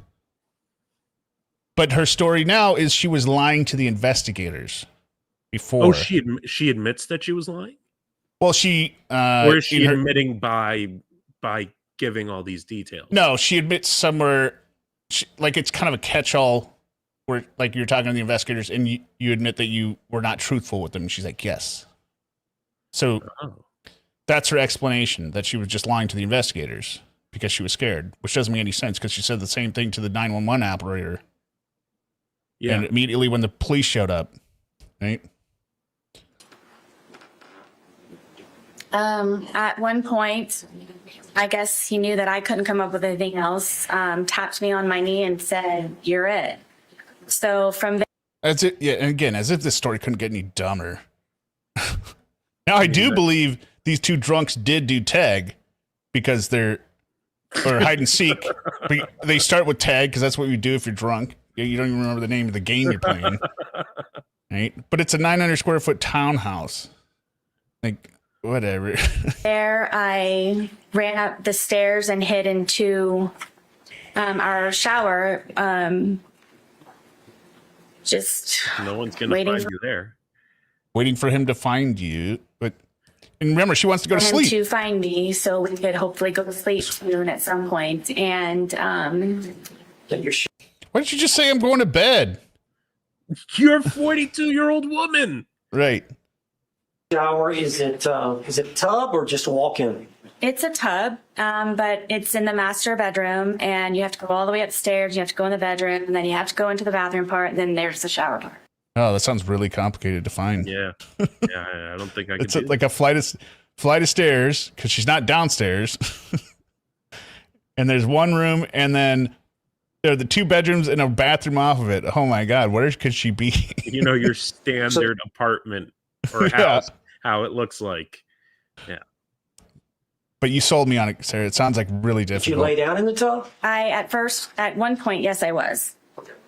But her story now is she was lying to the investigators before. Oh, she admits that she was lying? Well, she or is she admitting by giving all these details? No, she admits somewhere, like it's kind of a catch-all where like you're talking to the investigators and you admit that you were not truthful with them. And she's like, yes. So that's her explanation, that she was just lying to the investigators because she was scared, which doesn't make any sense because she said the same thing to the 911 operator. Yeah. And immediately when the police showed up, right? At one point, I guess he knew that I couldn't come up with anything else, tapped me on my knee and said, "You're it." So from there. That's it. Yeah. And again, as if this story couldn't get any dumber. Now, I do believe these two drunks did do tag because or hide and seek. They start with tag because that's what you do if you're drunk. You don't even remember the name of the game you're playing. Right. But it's a 900 square foot townhouse. Like, whatever. There, I ran up the stairs and hid into our shower. Just no one's gonna find you there. Waiting for him to find you, and remember, she wants to go to sleep. To find me, so we could hopefully go to sleep soon at some point. And why didn't you just say I'm going to bed? You're a 42-year-old woman, right? Shower, is it a tub or just a walk-in? It's a tub, but it's in the master bedroom, and you have to go all the way upstairs. You have to go in the bedroom, and then you have to go into the bathroom part, and then there's the shower part. Oh, that sounds really complicated to find. Yeah, I don't think I could. It's like a flight of stairs because she's not downstairs, and there's one room, and then there are the two bedrooms and a bathroom off of it. Oh my God, where could she be? You know, your standard apartment or house, how it looks like. Yeah. But you sold me on it, Sarah. It sounds like really difficult. Did you lay down in the tub? At one point, yes, I was.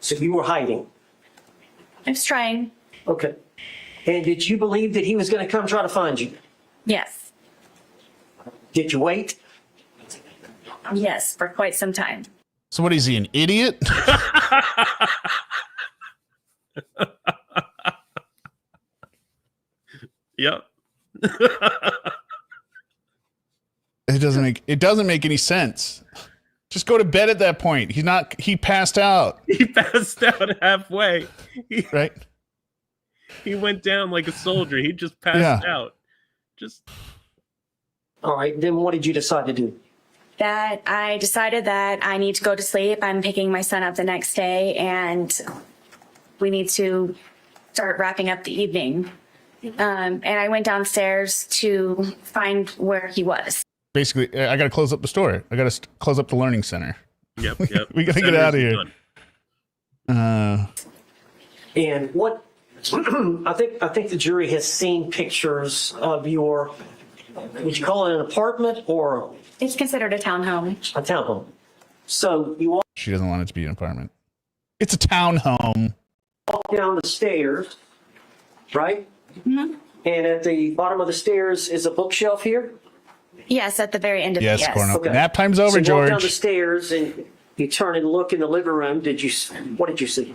So you were hiding? I was trying. Okay. And did you believe that he was going to come try to find you? Yes. Did you wait? Yes, for quite some time. So what is he, an idiot? Yep. It doesn't make any sense. Just go to bed at that point. He passed out. He passed out halfway. Right? He went down like a soldier. He just passed out. All right. Then what did you decide to do? That I decided that I need to go to sleep. I'm picking my son up the next day, and we need to start wrapping up the evening. And I went downstairs to find where he was. Basically, I got to close up the store. I got to close up the learning center. Yep. We got to get out of here. And what I think the jury has seen pictures of your. Would you call it an apartment or? It's considered a townhome. A townhome. So you walk. She doesn't want it to be an apartment. It's a townhome. Walk down the stairs, right? Mm-hmm. And at the bottom of the stairs is a bookshelf here. Yes, at the very end of yes, yes. Cornell. Okay. Nap time's over, so you George. walk down the stairs and you turn and look in the living room. What did you see?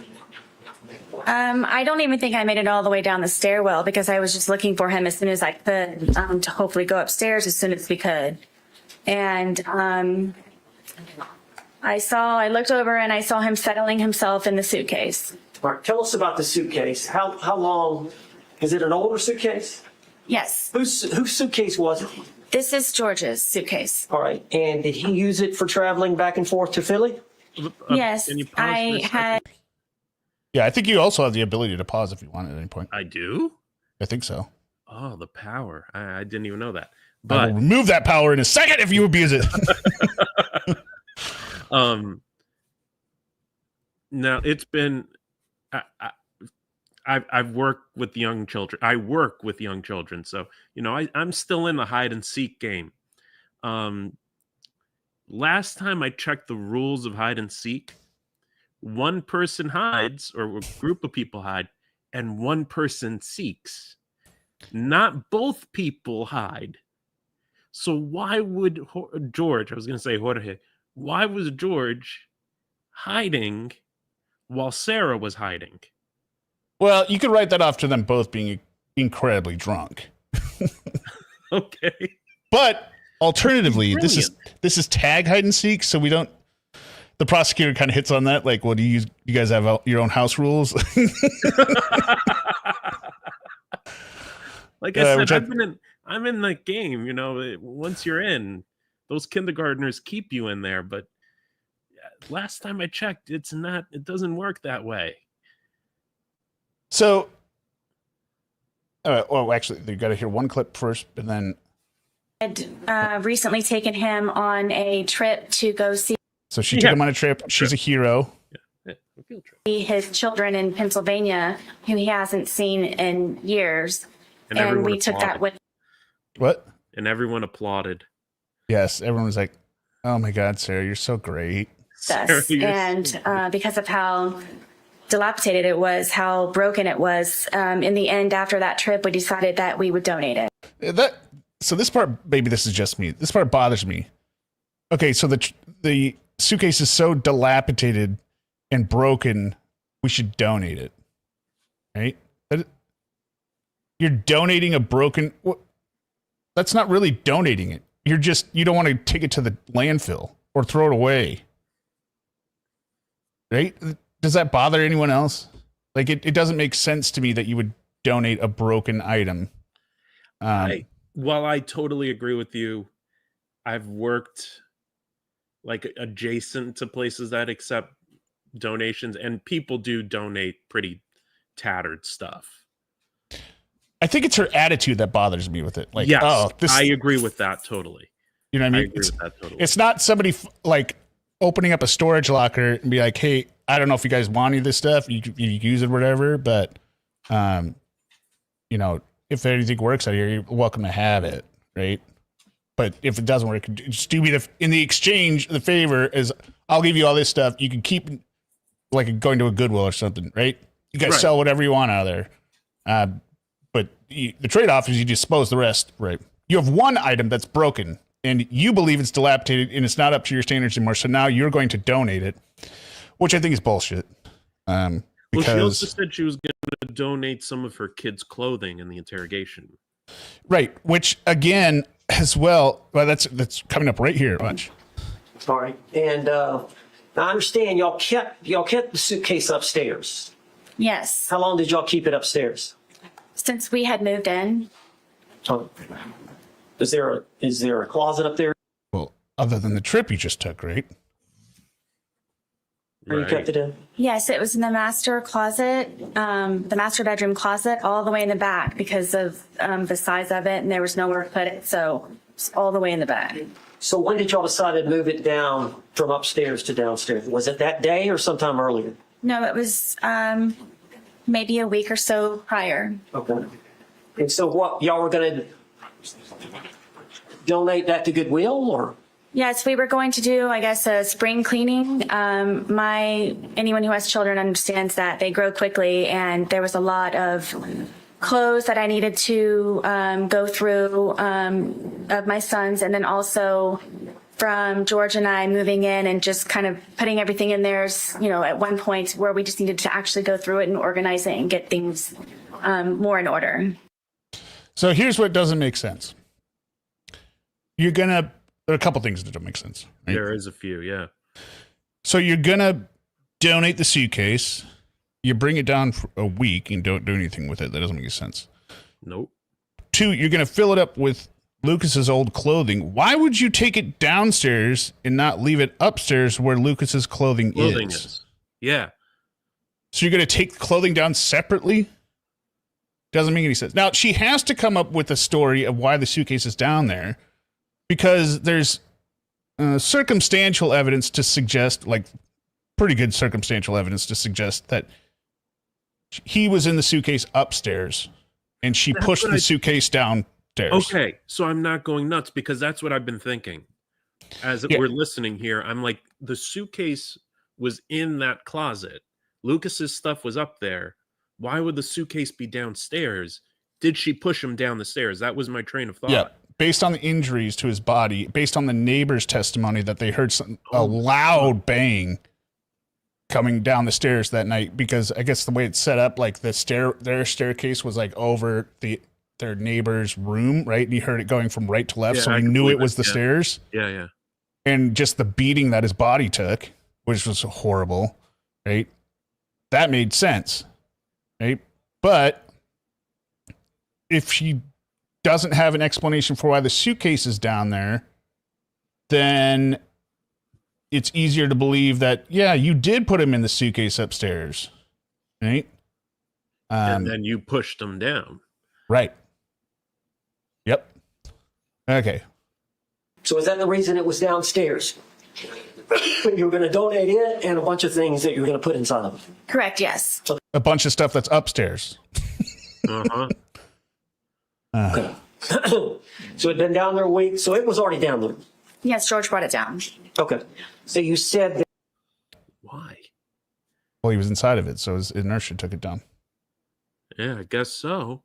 I don't even think I made it all the way down the stairwell because I was just looking for him as soon as I could to hopefully go upstairs as soon as we could. And I looked over and I saw him settling himself in the suitcase. All right, tell us about the suitcase. How long? Is it an older suitcase? Yes. Whose suitcase was it? This is George's suitcase. All right. And did he use it for traveling back and forth to Philly? Yes, Can you pause for I a had. second? Yeah, I think you also have the ability to pause if you want at any point. I do? I think so. Oh, the power. I didn't even know that. I But will remove that power in a second if you abuse it. now it's been I've worked with young children. I work with young children, so I'm still in the hide and seek game. Last time I checked the rules of hide and seek, one person hides or a group of people hide, and one person seeks. Not both people hide. So why would George? I was going to say Jorge. Why was George hiding while Sarah was hiding? Well, you could write that off to them both being incredibly drunk. Okay. But alternatively, this is tag hide and seek, so we don't. The prosecutor kind of hits on that, like, well, do you guys have your own house rules? Like I said, I'm in the game. Once you're in, those kindergartners keep you in there. But last time I checked, it doesn't work that way. So, actually, you got to hear one clip first, and then. Had recently taken him on a trip to go see. So she took him on a trip. She's a hero. His children in Pennsylvania, who he hasn't seen in years, and we took that with. What? And everyone applauded. Yes, everyone was like, "Oh my God, Sarah, you're so great." Us. And because of how dilapidated it was, how broken it was, in the end, after that trip, we decided that we would donate it. So this part, maybe this is just me. This part bothers me. Okay, so the suitcase is so dilapidated and broken, we should donate it, right? You're donating a broken. That's not really donating it. You don't want to take it to the landfill or throw it away, right? Does that bother anyone else? Like it doesn't make sense to me that you would donate a broken item. Well, I totally agree with you. I've worked like adjacent to places that accept donations, and people do donate pretty tattered stuff. I think it's her attitude that bothers me with it. Like, yes, I agree with that totally. You know what I mean? I agree with that totally. It's not somebody like opening up a storage locker and be like, "Hey, I don't know if you guys want any of this stuff. You use it, or whatever, but if anything works out here, you're welcome to have it, right? But if it doesn't work, just do me in the exchange. The favor is I'll give you all this stuff. You can keep like going to a Goodwill or something, right? You guys sell whatever you want out of there. But the trade-off is you dispose the rest, right? You have one item that's broken, and you believe it's dilapidated, and it's not up to your standards anymore. So now you're going to donate it, which I think is bullshit. Well, she also said she was going to donate some of her kids' clothing in the interrogation. Right, which again, as well, that's coming up right here. Watch. All right, and I understand y'all kept the suitcase upstairs. Yes. How long did y'all keep it upstairs? Since we had moved in. Oh, is there a closet up there? Well, other than the trip you just took, right? Where you kept it in? Yes, it was in the master closet, the master bedroom closet, all the way in the back because of the size of it, and there was nowhere to put it, so it's all the way in the back. So when did y'all decide to move it down from upstairs to downstairs? Was it that day or sometime earlier? No, it was maybe a week or so prior. Okay. And so what, y'all were going to donate that to Goodwill or? Yes, we were going to do, I guess, a spring cleaning. Anyone who has children understands that they grow quickly, and there was a lot of clothes that I needed to go through of my sons, and then also from George and I moving in and just kind of putting everything in there, at one point where we just needed to actually go through it and organize it and get things more in order. So here's what doesn't make sense. There are a couple things that don't make sense. Right? There is a few, yeah. So you're going to donate the suitcase. You bring it down for a week and don't do anything with it. That doesn't make sense. Nope. 2, you're going to fill it up with Lucas's old clothing. Why would you take it downstairs and not leave it upstairs where Lucas's clothing is? Yeah. So you're going to take the clothing down separately? Doesn't make any sense. Now, she has to come up with a story of why the suitcase is down there, because there's circumstantial evidence to suggest, like pretty good circumstantial evidence to suggest that he was in the suitcase upstairs and she pushed the suitcase downstairs. Okay, so I'm not going nuts, because that's what I've been thinking. As we're listening here, I'm like, the suitcase was in that closet. Lucas's stuff was up there. Why would the suitcase be downstairs? Did she push him down the stairs? That was my train of thought. Yeah, based on the injuries to his body, based on the neighbor's testimony that they heard a loud bang coming down the stairs that night, because I guess the way it's set up, like their staircase was like over their neighbor's room, right? And you heard it going from right to left, so we knew it was the stairs. Yeah, yeah. And just the beating that his body took, which was horrible, right? That made sense, right? But if she doesn't have an explanation for why the suitcase is down there, then it's easier to believe that, yeah, you did put him in the suitcase upstairs, right? And then you pushed him down. Right. Yep. Okay. So is that the reason it was downstairs? You were going to donate it and a bunch of things that you were going to put inside of it. Correct, yes. A bunch of stuff that's upstairs. Uh-huh. Okay. So it'd been down there a week, so it was already down there. Yes, George brought it down. Okay. So you said that. Why? Well, he was inside of it, so his inertia took it down. Yeah, I guess so.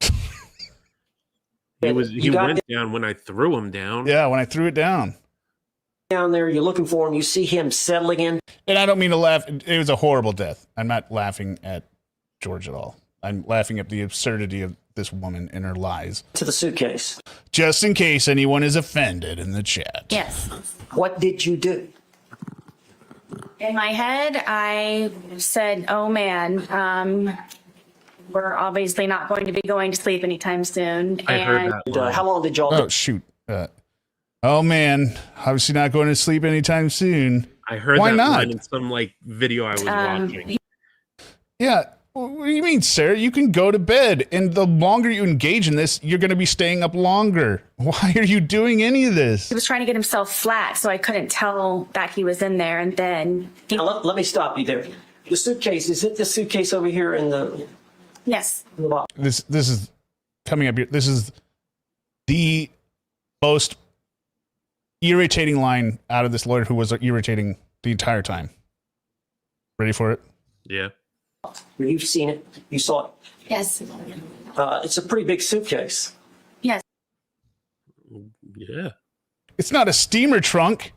He went down when I threw him down. Yeah, when I threw it down. Down there, you're looking for him, you see him settling in. And I don't mean to laugh. It was a horrible death. I'm not laughing at George at all. I'm laughing at the absurdity of this woman and her lies. To the suitcase. Just in case anyone is offended in the chat. Yes. What did you do? In my head, I said, oh man, we're obviously not going to be going to sleep anytime soon. I heard that. How long did y'all Oh, shoot. Oh, man. Obviously not going to sleep anytime soon. I heard Why that not? line in some video I was watching. Yeah. What do you mean, Sarah? You can go to bed, and the longer you engage in this, you're going to be staying up longer. Why are you doing any of this? He was trying to get himself flat, so I couldn't tell that he was in there. And then Now, let me stop you there. The suitcase, is it the suitcase over here in the... Yes. In the box? This is coming up here. This is the most irritating line out of this lawyer, who was irritating the entire time. Ready for it? Yeah. You've seen it. You saw it. Yes. It's a pretty big suitcase. Yes. Yeah. It's not a steamer trunk.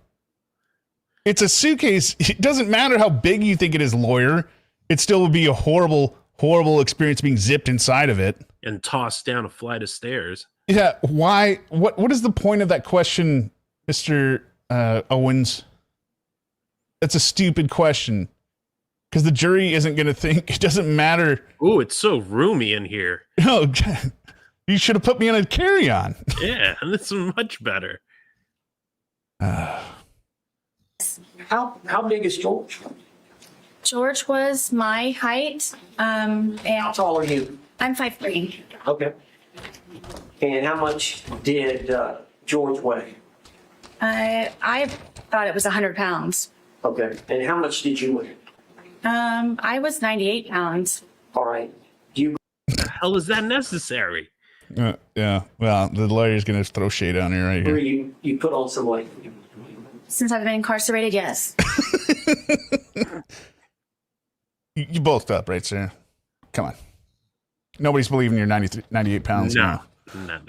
It's a suitcase. It doesn't matter how big you think it is, lawyer. It still would be a horrible, horrible experience being zipped inside of it. And tossed down a flight of stairs. Yeah. Why? What is the point of that question, Mr. Owens? That's a stupid question. Because the jury isn't going to think, it doesn't matter. Ooh, it's so roomy in here. Oh, you should have put me on a carry-on. Yeah, this is much better. How big is George? George was my height. And how tall are you? I'm 5'3". Okay. And how much did George weigh? I thought it was 100 pounds. Okay. And how much did you weigh? I was 98 pounds. All right. You. The hell is that necessary? Yeah. Well, the lawyer's going to throw shade on here right Where here. you put on some weight? Since I've been incarcerated, yes. You bulked up, right, Sarah? Come on. Nobody's believing you're 98 pounds now. No.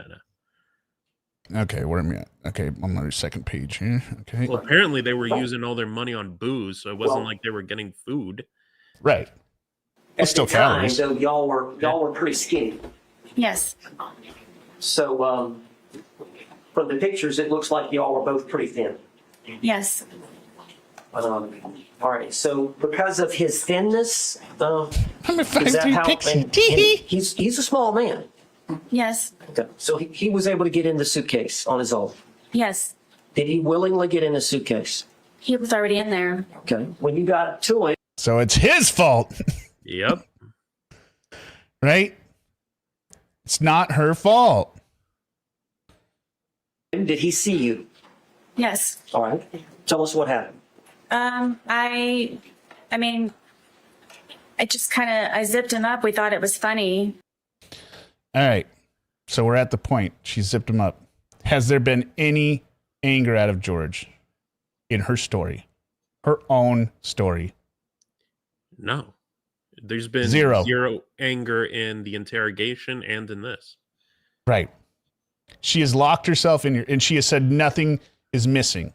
Okay, where am I at? Okay, I'm on the second page here. Okay. Well, apparently they were using all their money on booze, so it wasn't like they were getting food. Right. Well, still calories. So y'all were pretty skinny. Yes. So from the pictures, it looks like y'all were both pretty thin. Yes. All right. So because of his thinness, I'm a is that 5'3" how? pixie. And he's a small man. Yes. Okay. So he was able to get in the suitcase on his own. Yes. Did he willingly get in the suitcase? He was already in there. Okay. When you got to it. So it's his fault. Yep. Right? It's not her fault. Did he see you? Yes. All right. Tell us what happened. I mean, I zipped him up. We thought it was funny. All right. So we're at the point. She zipped him up. Has there been any anger out of George in her story? Her own story? No. There's been Zero anger in the interrogation and in this. Right. She has locked herself in here, and she has said nothing is missing.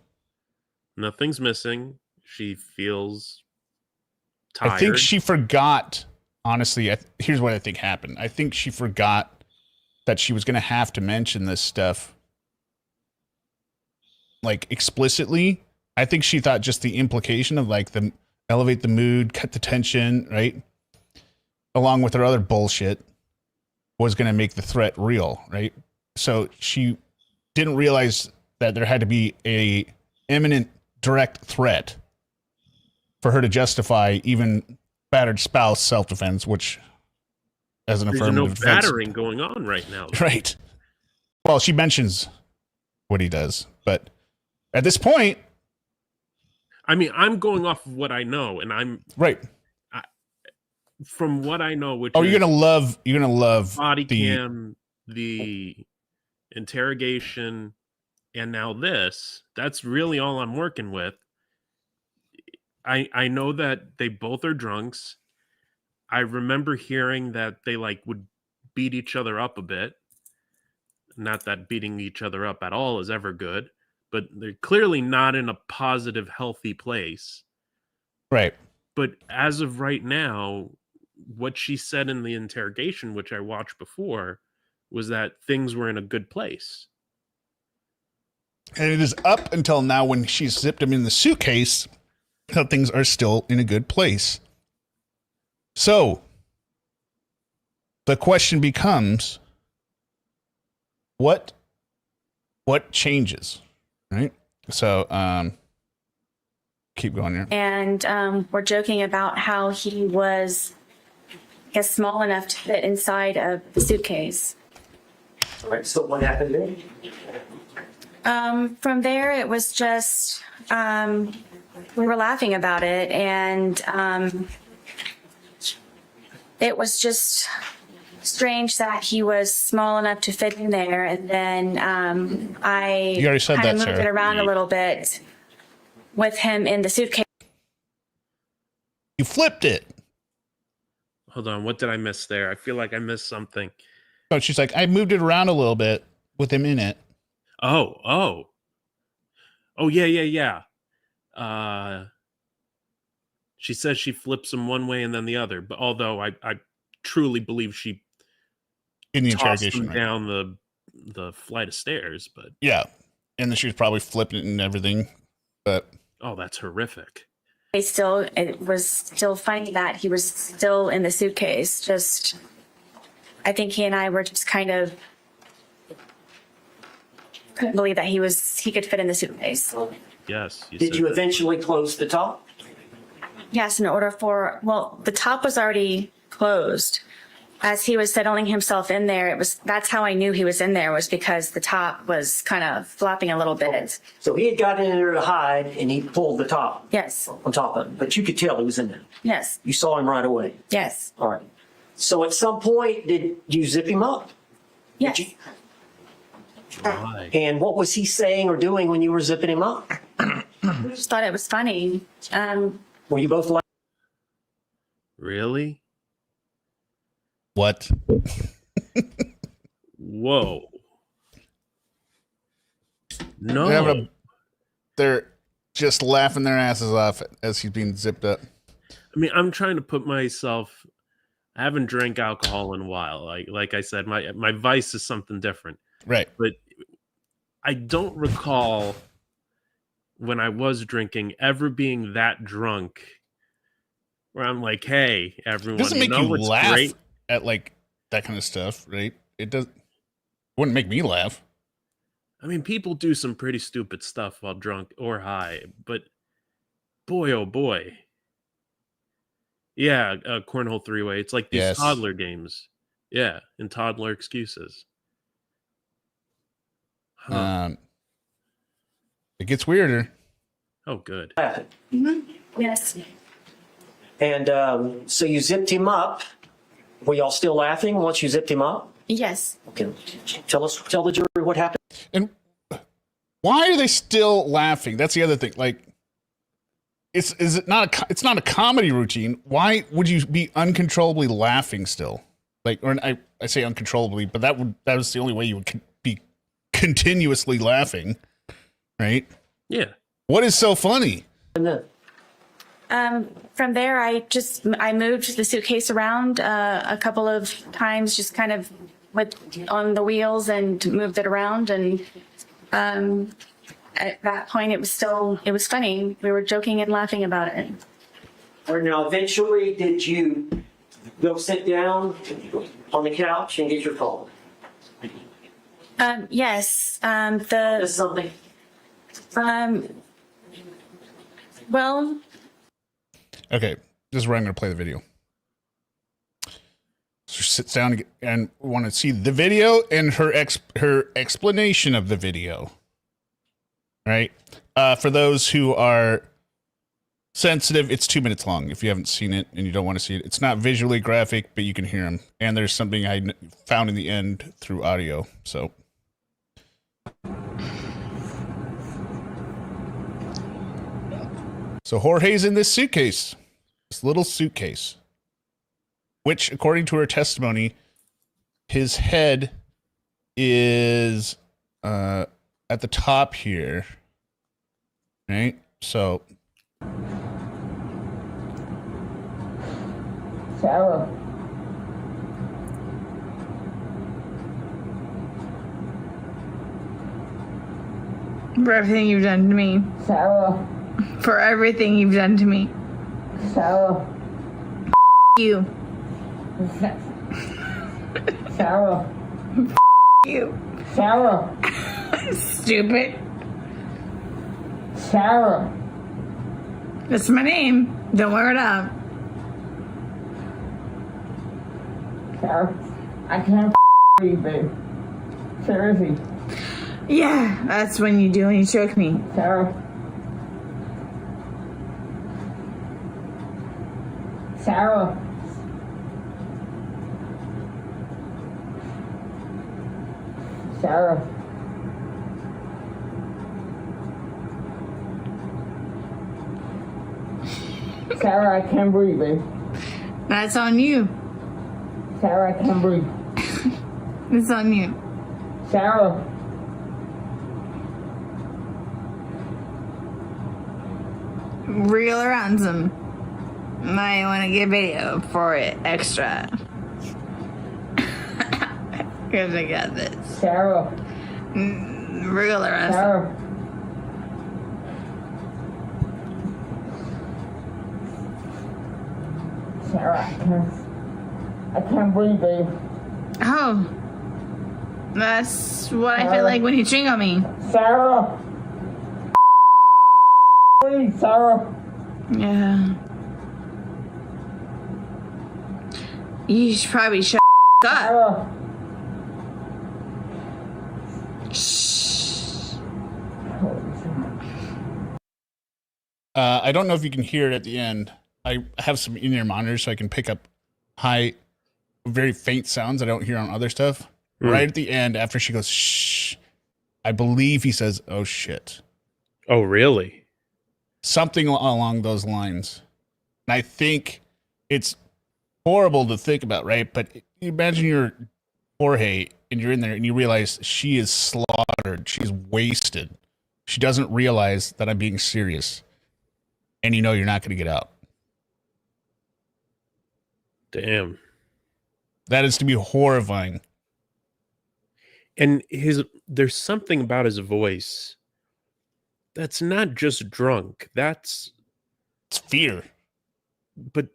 Nothing's missing. She feels tired. I think she forgot, honestly, here's what I think happened. I think she forgot that she was going to have to mention this stuff, like, explicitly. I think she thought just the implication of, like, the elevate the mood, cut the tension, right? Along with her other bullshit, was going to make the threat real, right? So she didn't realize that there had to be a imminent direct threat for her to justify even battered spouse self-defense, which as an There's affirmative no defense. battering going on right now. Right. Well, she mentions what he does, but at this point, I mean, I'm going off of what I know, and I'm right. From what I know, which you're gonna love body cam, the interrogation, and now this. That's really all I'm working with. I know that they both are drunks. I remember hearing that they would beat each other up a bit. Not that beating each other up at all is ever good, but they're clearly not in a positive, healthy place. Right. But as of right now, what she said in the interrogation, which I watched before, was that things were in a good place. And it is up until now when she zipped him in the suitcase how things are still in a good place. So the question becomes, what changes, right? So keep going here. And we're joking about how he was, I guess, small enough to fit inside of the suitcase. All right, so what happened then? From there, it was just, we were laughing about it, and it was just strange that he was small enough to fit in there. And then I You already said kind of that, moved Sarah. it around a little bit with him in the suitcase. You flipped it. Hold on, what did I miss there? I feel like I missed something. Oh, she's like, I moved it around a little bit with him in it. Oh, yeah. She says she flips him one way and then the other, but although I truly believe she In the tossed interrogation, him right? down the flight of stairs, but Yeah. And then she was probably flipping it and everything. But oh, that's horrific. It was still funny that he was still in the suitcase. Just, I think he and I were just kind of couldn't believe that he could fit in the suitcase. Yes. Did you eventually close the top? Yes, in order for, well, the top was already closed. As he was settling himself in there, that's how I knew he was in there, was because the top was kind of flopping a little bit. So he had gotten in there to hide, and he pulled the top. Yes. On top of it, but you could tell he was in there. Yes. You saw him right away. Yes. All right. So at some point, did you zip him up? Yes. Why? And what was he saying or doing when you were zipping him up? We just thought it was funny. Were you both like? Really? what? Whoa. No. They're just laughing their asses off as he's being zipped up. I mean, I'm trying to put myself. I haven't drank alcohol in a while. Like I said, my vice is something different. Right. But I don't recall when I was drinking ever being that drunk where I'm like, hey, everyone, Doesn't make you what's laugh great? at like that kind of stuff, right? it wouldn't make me laugh. I mean, people do some pretty stupid stuff while drunk or high, but boy, oh boy. Yeah, cornhole three-way. It's like these toddler games. Yeah, and toddler excuses. Huh. It gets weirder. Oh, good. Yes. And so you zipped him up. Were y'all still laughing once you zipped him up? Yes. Okay. Tell the jury what happened. And why are they still laughing? That's the other thing. Like, it's not a comedy routine. Why would you be uncontrollably laughing still? Like, or I say uncontrollably, but that was the only way you would be continuously laughing, right? Yeah. What is so funny? From there, I moved the suitcase around a couple of times, just kind of on the wheels and moved it around. And at that point, it was funny. We were joking and laughing about it. Or now, eventually, did you go sit down on the couch and get your phone? Yes. There's something. Well. Okay, this is where I'm going to play the video. So she sits down and want to see the video and her explanation of the video. Right? For those who are sensitive, it's 2 minutes long. If you haven't seen it and you don't want to see it, it's not visually graphic, but you can hear them. And there's something I found in the end through audio. So. So Jorge's in this suitcase, this little suitcase, which, according to her testimony, his head is at the top here, right? So. Sarah. For everything you've done to me. Sarah. For everything you've done to me. Sarah. You. Sarah. You. Sarah. Stupid. Sarah. That's my name. Don't wear it up. Sarah. I can't breathe, babe. Seriously. Yeah, that's when you do when you choke me. Sarah. Sarah. Sarah. Sarah, I can't breathe, babe. That's on you. Sarah, I can't breathe. It's on you. Sarah. Reel around some. Might want to get video for it extra. Because I got this. Sarah. Reel around Sarah. Sarah, I can't breathe, babe. Oh. That's what I feel like when you ching on me. Sarah. Breathe, Sarah. Yeah. You should probably shut up. Sarah. Shh. I don't know if you can hear it at the end. I have some in-ear monitors so I can pick up high, very faint sounds I don't hear on other stuff. Right at the end, after she goes, shh, I believe he says, oh, shit. Oh, really? Something along those lines. And I think it's horrible to think about, right? But imagine you're Jorge and you're in there and you realize she is slaughtered. She's wasted. She doesn't realize that I'm being serious. And you know you're not going to get out. Damn. That is to be horrifying. And there's something about his voice that's not just drunk. It's fear. But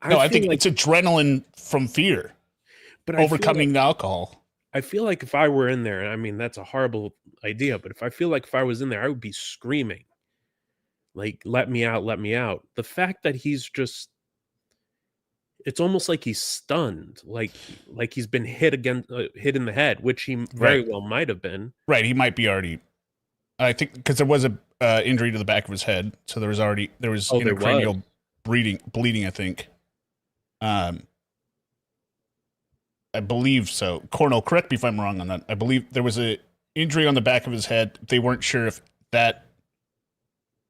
I think it's adrenaline from fear. But overcoming the alcohol. I feel like if I were in there, I mean, that's a horrible idea, but if I was in there, I would be screaming, like, let me out, let me out. The fact that he's just, it's almost like he's stunned, like he's been hit hit in the head, which he very well might have been. Right, he might be already. I think because there was a injury to the back of his head, so there was intracranial bleeding. I think. I believe so. Cornell, correct me if I'm wrong on that. I believe there was a injury on the back of his head. They weren't sure if that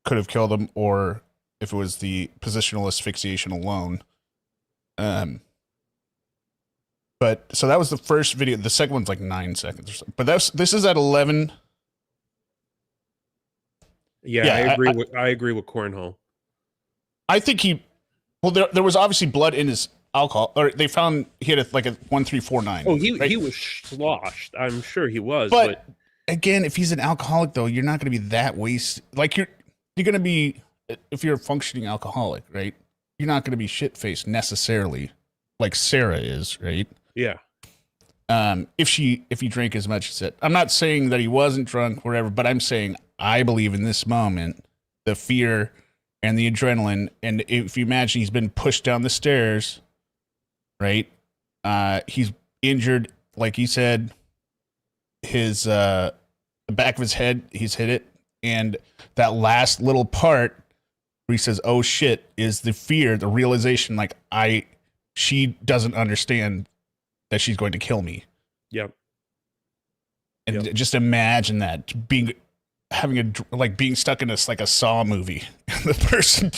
could have killed him or if it was the positional asphyxiation alone. But so that was the first video. The second one's like 9 seconds or something. But this is at 11. Yeah, I agree with Cornhole. I think there was obviously blood in his alcohol, or they found he had a 1349. Oh, he was sloshed. I'm sure he was. But again, if he's an alcoholic, though, you're not going to be that wasted. Like you're going to be, if you're a functioning alcoholic, right? You're not going to be shit faced necessarily, like Sarah is, right? Yeah. If he drank as much as it. I'm not saying that he wasn't drunk, whatever, but I'm saying I believe in this moment, the fear and the adrenaline, and if you imagine he's been pushed down the stairs, right? He's injured, like he said, his the back of his head, he's hit it, and that last little part where he says, "Oh shit," is the fear, the realization, like she doesn't understand that she's going to kill me. Yep. And just imagine that being stuck in this like a Saw movie. The person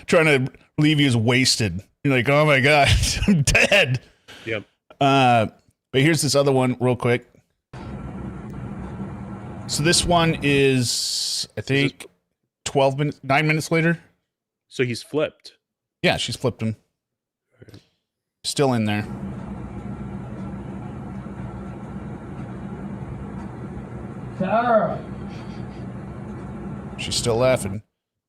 trying to leave you is wasted. You're like, oh my god, I'm dead. Yep. But here's this other one real quick. So this one is, I think, 9 minutes later. So he's flipped. Yeah, she's flipped him. Still in there. Sarah. She's still laughing.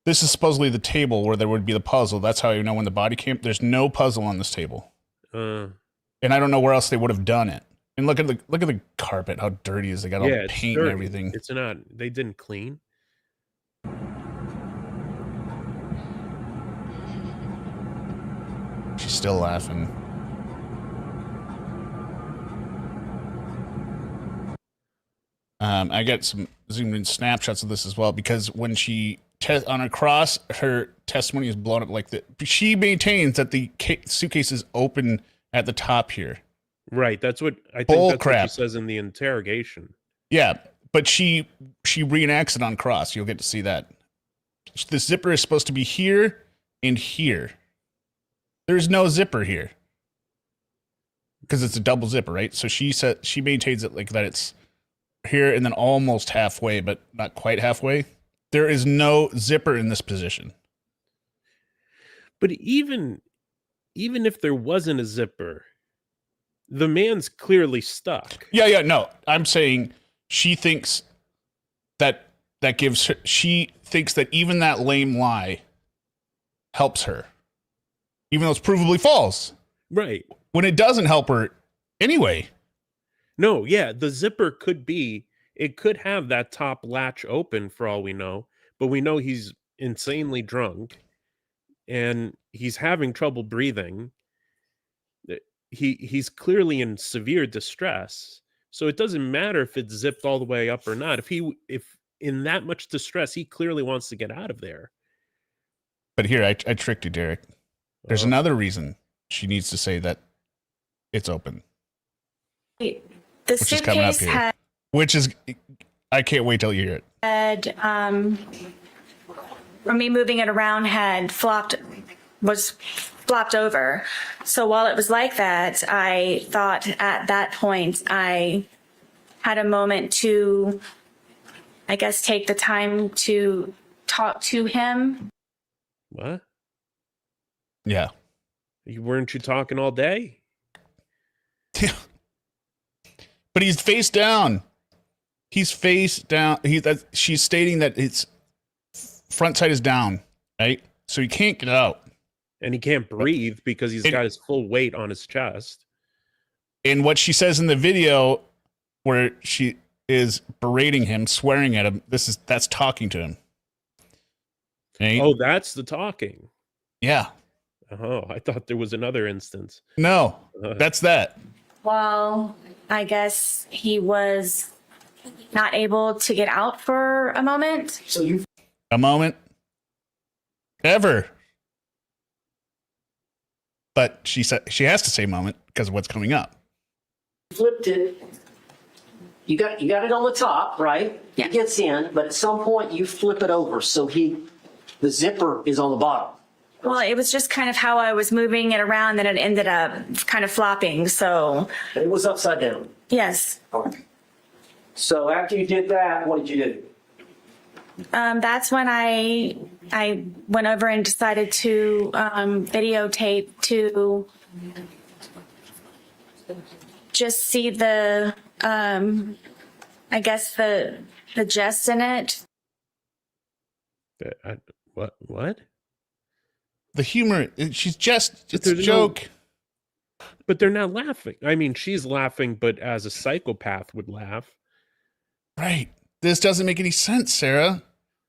This is supposedly the table where there would be the puzzle. That's how you know when the body came. There's no puzzle on this table. And I don't know where else they would have done it. And look at the carpet, how dirty it is. They got all the paint and everything. It's not. They didn't clean. She's still laughing. I get some zoomed in snapshots of this as well, because when she on her cross, her testimony is blown up like that. She maintains that the suitcase is open at the top here. Right. That's what I think. That's what she says in the interrogation. Yeah, but she reenacts it on cross. You'll get to see that. The zipper is supposed to be here and here. There's no zipper here because it's a double zipper, right? So she maintains it like that. It's here and then almost halfway, but not quite halfway. There is no zipper in this position. But even if there wasn't a zipper, the man's clearly stuck. Yeah, no. I'm saying she thinks that gives her, she thinks that even that lame lie helps her, even though it's provably false. Right. When it doesn't help her anyway. No, yeah, the zipper it could have that top latch open for all we know, but we know he's insanely drunk and he's having trouble breathing. He's clearly in severe distress. So it doesn't matter if it's zipped all the way up or not. If in that much distress, he clearly wants to get out of there. But here, I tricked you, Derek. There's another reason she needs to say that it's open. The suitcase had, which is, I can't wait till you hear it. For me moving it around was flopped over. So while it was like that, I thought at that point I had a moment to, I guess, take the time to talk to him. What? Yeah. Weren't you talking all day? Yeah. But he's face down. He's face down. She's stating that its front side is down, right? So he can't get out. And he can't breathe because he's got his full weight on his chest. And what she says in the video, where she is berating him, swearing at him. That's talking to him. Right? Oh, that's the talking. Yeah. Oh, I thought there was another instance. No, that's that. Well, I guess he was not able to get out for a moment. A moment? Ever. But she said she has to say moment because of what's coming up. Flipped it. You got it on the top, right? Yeah. It gets in, but at some point you flip it over so the zipper is on the bottom. Well, it was just kind of how I was moving it around that it ended up kind of flopping. So It was upside down. yes, Okay. So after you did that, what did you do? that's when I went over and decided to videotape to just see the I guess the jest in it. What? The humor, it's a there's joke. But they're not laughing. I mean, she's laughing, but as a psychopath would laugh. Right. This doesn't make any sense, Sarah.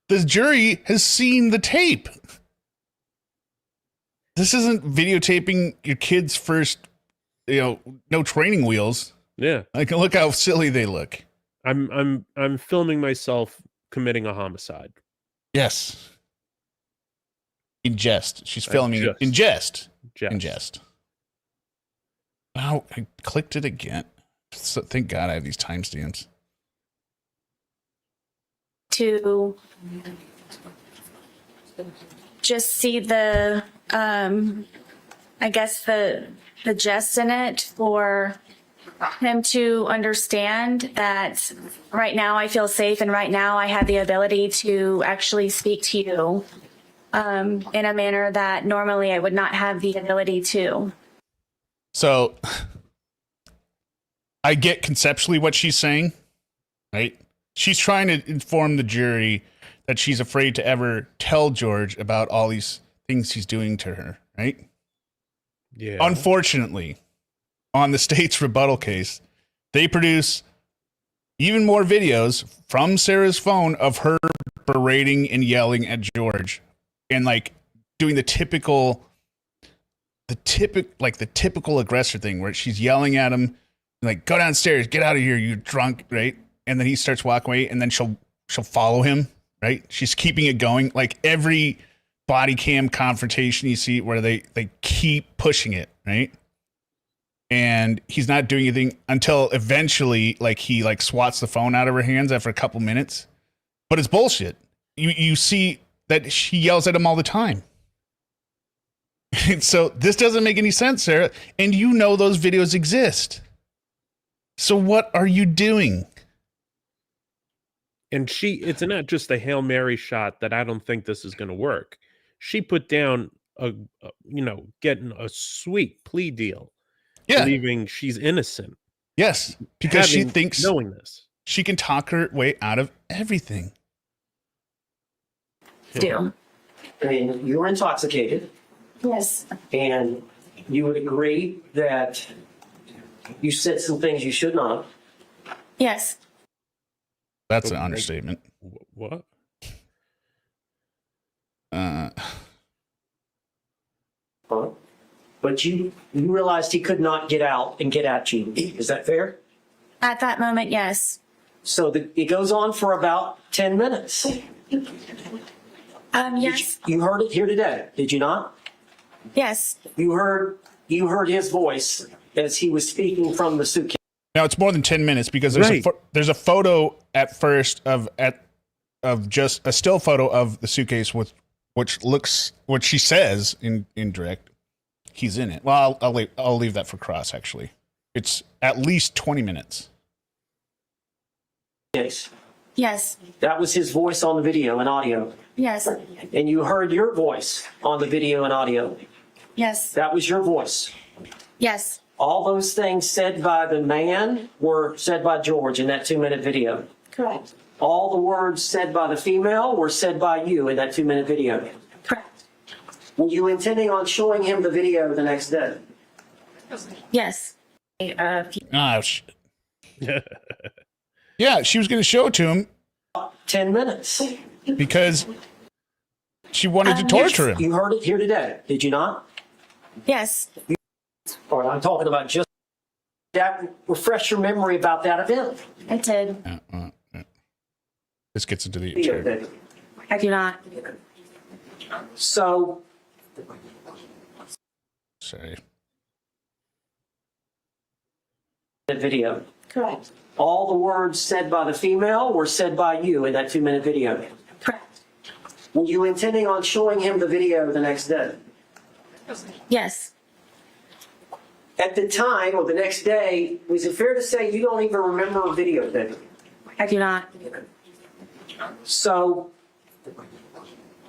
The jury has seen the tape. This isn't videotaping your kid's first, no training wheels. Yeah. Like, look how silly they look. I'm filming myself committing a homicide. Yes. In jest. She's filming it in jest. In jest. Oh, I clicked it again. So, thank God I have these timestamps. To just see the I guess the jest in it, for him to understand that right now I feel safe and right now I have the ability to actually speak to you in a manner that normally I would not have the ability to. So I get conceptually what she's saying, right? She's trying to inform the jury that she's afraid to ever tell George about all these things he's doing to her, right? Yeah. Unfortunately, on the state's rebuttal case, they produce even more videos from Sarah's phone of her berating and yelling at George and like doing the typical aggressor thing where she's yelling at him like, go downstairs, get out of here, you drunk, right? And then he starts walking away and then she'll follow him, right? She's keeping it going. Like every body cam confrontation you see where they keep pushing it, right? And he's not doing anything until eventually he swats the phone out of her hands after a couple minutes. But it's bullshit. You see that she yells at him all the time. And so this doesn't make any sense, Sarah. And you know those videos exist. So what are you doing? And it's not just a Hail Mary shot that I don't think this is going to work. She put down getting a sweet plea deal. Yeah. Believing she's innocent. Yes. Because she thinks knowing this, she can talk her way out of everything. Do. I mean, you were intoxicated. Yes. And you would agree that you said some things you should not. Yes. That's an understatement. What? But you realized he could not get out and get at you. Is that fair? At that moment, yes. So it goes on for about 10 minutes. Yes. You heard it here today, did you not? Yes. You heard his voice as he was speaking from the suitcase. Now it's more than 10 minutes because there's a photo at first of just a still photo of the suitcase with what she says in direct. He's in it. Well, I'll leave that for Cross. Actually, it's at least 20 minutes. Yes. Yes. That was his voice on the video and audio. Yes. And you heard your voice on the video and audio. Yes. That was your voice. Yes. All those things said by the man were said by George in that 2-minute video. Correct. All the words said by the female were said by you in that 2-minute video. Correct. Were you intending on showing him the video the next day? Yes. Oh, shit. Yeah, she was going to show it to him 10 minutes. because she wanted to torture him. You heard it here today, did you not? Yes. Or I'm talking about just that. Refresh your memory about that event. I did. This gets into the Video. I do not. So, sorry. The video. Correct. All the words said by the female were said by you in that 2-minute video. Correct. Were you intending on showing him the video the next day? Yes. At the time or the next day, was it fair to say you don't even remember a video then? I do not. So,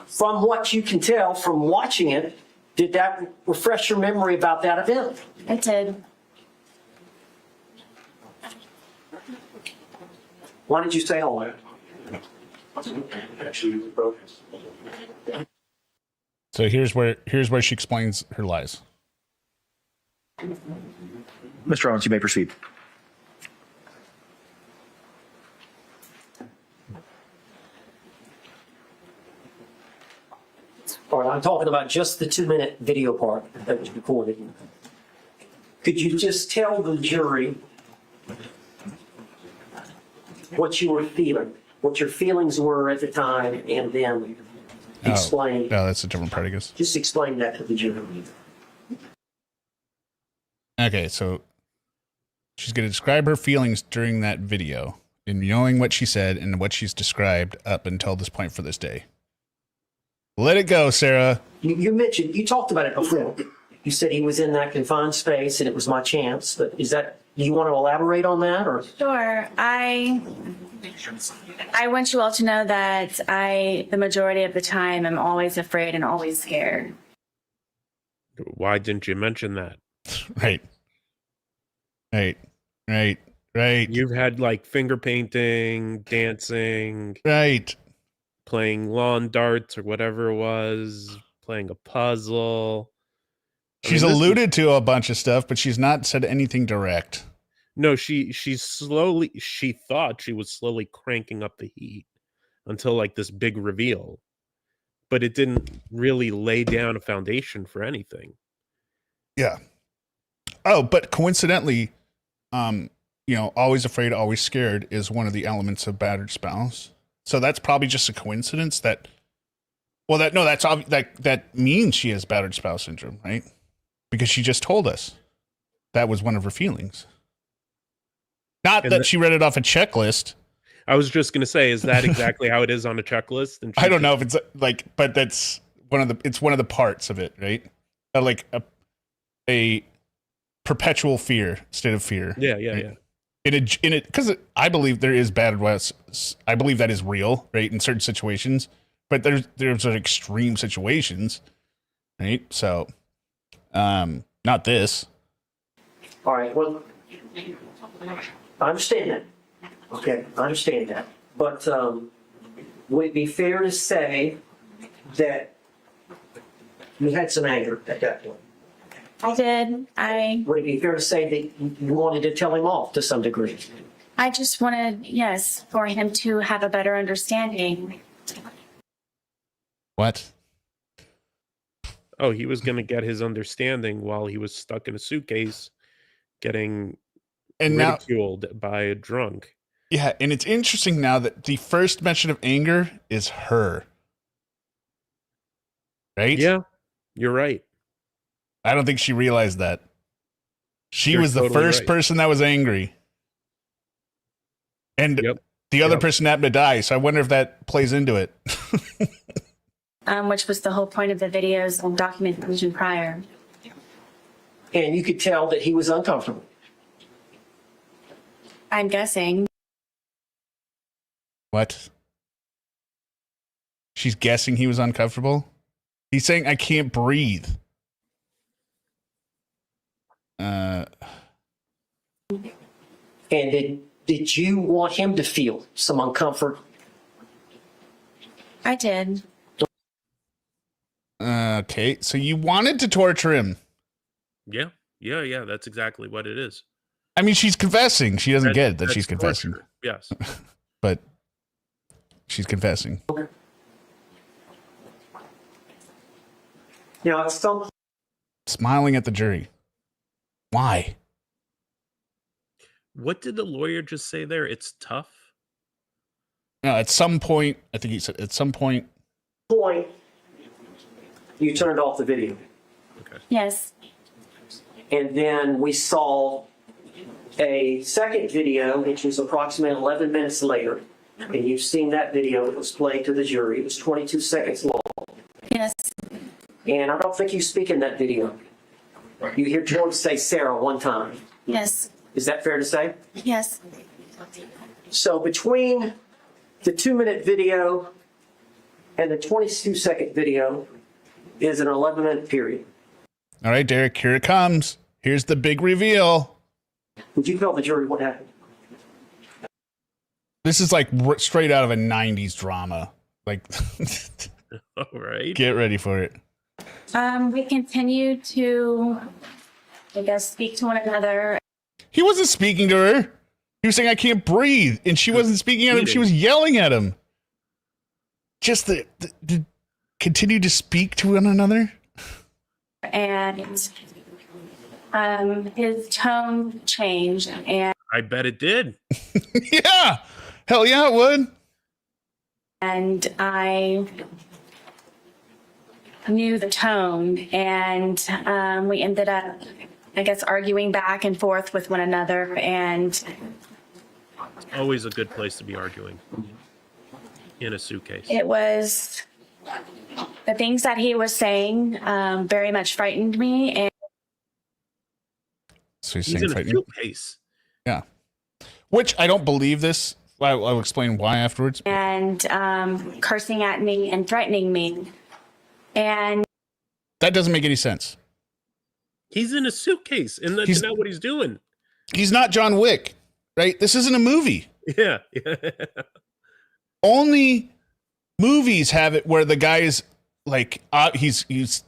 from what you can tell from watching it, did that refresh your memory about that event? It did. Why did you say all that? So here's where she explains her lies. Mr. Owens, you may proceed. All right, I'm talking about just the 2-minute video part that was recorded. Could you just tell the jury what you were feeling, what your feelings were at the time, and then explain? Oh, that's a different part, I guess. Just explain that to the jury. Okay, so she's going to describe her feelings during that video and knowing what she said and what she's described up until this point for this day. Let it go, Sarah. You mentioned, you talked about it before. You said he was in that confined space and it was my chance. But is that, do you want to elaborate on that? Or? Sure. I want you all to know that the majority of the time, I'm always afraid and always scared. Why didn't you mention that? Right. You've had like finger painting, dancing. Right. Playing lawn darts or whatever it was, playing a puzzle. She's alluded to a bunch of stuff, but she's not said anything direct. No, she thought she was slowly cranking up the heat until like this big reveal. But it didn't really lay down a foundation for anything. Yeah. Oh, but coincidentally, always afraid, always scared is one of the elements of battered spouse. So that's probably just a coincidence that means she has battered spouse syndrome, right? Because she just told us that was one of her feelings. Not that she read it off a checklist. I was just going to say, is that exactly how it is on a checklist? And I don't know if it's like, but that's one of the parts of it, right? Like a perpetual state of fear. Yeah. In it, because I believe there is battered spouse. I believe that is real, right? In certain situations, but there's extreme situations, right? So, not this. All right. Well, I understand that. Okay, I understand that. But would it be fair to say that you had some anger at that point? I did. Would it be fair to say that you wanted to tell him off to some degree? I just wanted, yes, for him to have a better understanding. What? Oh, he was going to get his understanding while he was stuck in a suitcase getting ridiculed by a drunk. Yeah, and it's interesting now that the first mention of anger is her. Right? Yeah, you're right. I don't think she realized that. She was the first person that was angry. And the other person happened to die, so I wonder if that plays into it. Which was the whole point of the videos and documentation prior. And you could tell that he was uncomfortable. I'm guessing. What? She's guessing he was uncomfortable? He's saying, I can't breathe. And did you want him to feel some uncomfort? I did. Okay, so you wanted to torture him. Yeah, that's exactly what it is. I mean, she's confessing. She doesn't get that she's confessing. Torture. Yes. But she's confessing. Now, at some Smiling at the jury. Why? What did the lawyer just say there? It's tough. No, at some point, I think he said at some point, you turned off the video. Okay. Yes. And then we saw a second video, which was approximately 11 minutes later. And you've seen that video. It was played to the jury. It was 22 seconds long. Yes. And I don't think you speak in that video. You hear George say Sarah one time. Yes. Is that fair to say? Yes. So between the 2-minute video and the 22-second video is an 11-minute period. all right, Derek, here it comes. Here's the big reveal. Would you tell the jury what happened? This is like straight out of a 90s drama. Like, All right. get ready for it. We continued to, I guess, speak to one another. He wasn't speaking to her. He was saying, I can't breathe. And she wasn't speaking at him. She was yelling at him. Just the continue to speak to one another. And his tone changed. And I bet it did. Yeah. Hell yeah, it would. And I knew the tone, and we ended up, I guess, arguing back and forth with one another. And Always a good place to be arguing. In a suitcase. it was the things that he was saying very much frightened me. And So he's He's saying in a fighting. suitcase. Yeah. Which I don't believe this. I'll explain why afterwards. and cursing at me and threatening me. And That doesn't make any sense. He's in a suitcase, and that's not what he's doing. He's not John Wick, right? This isn't a movie. Yeah. Only movies have it where the guy is like, he's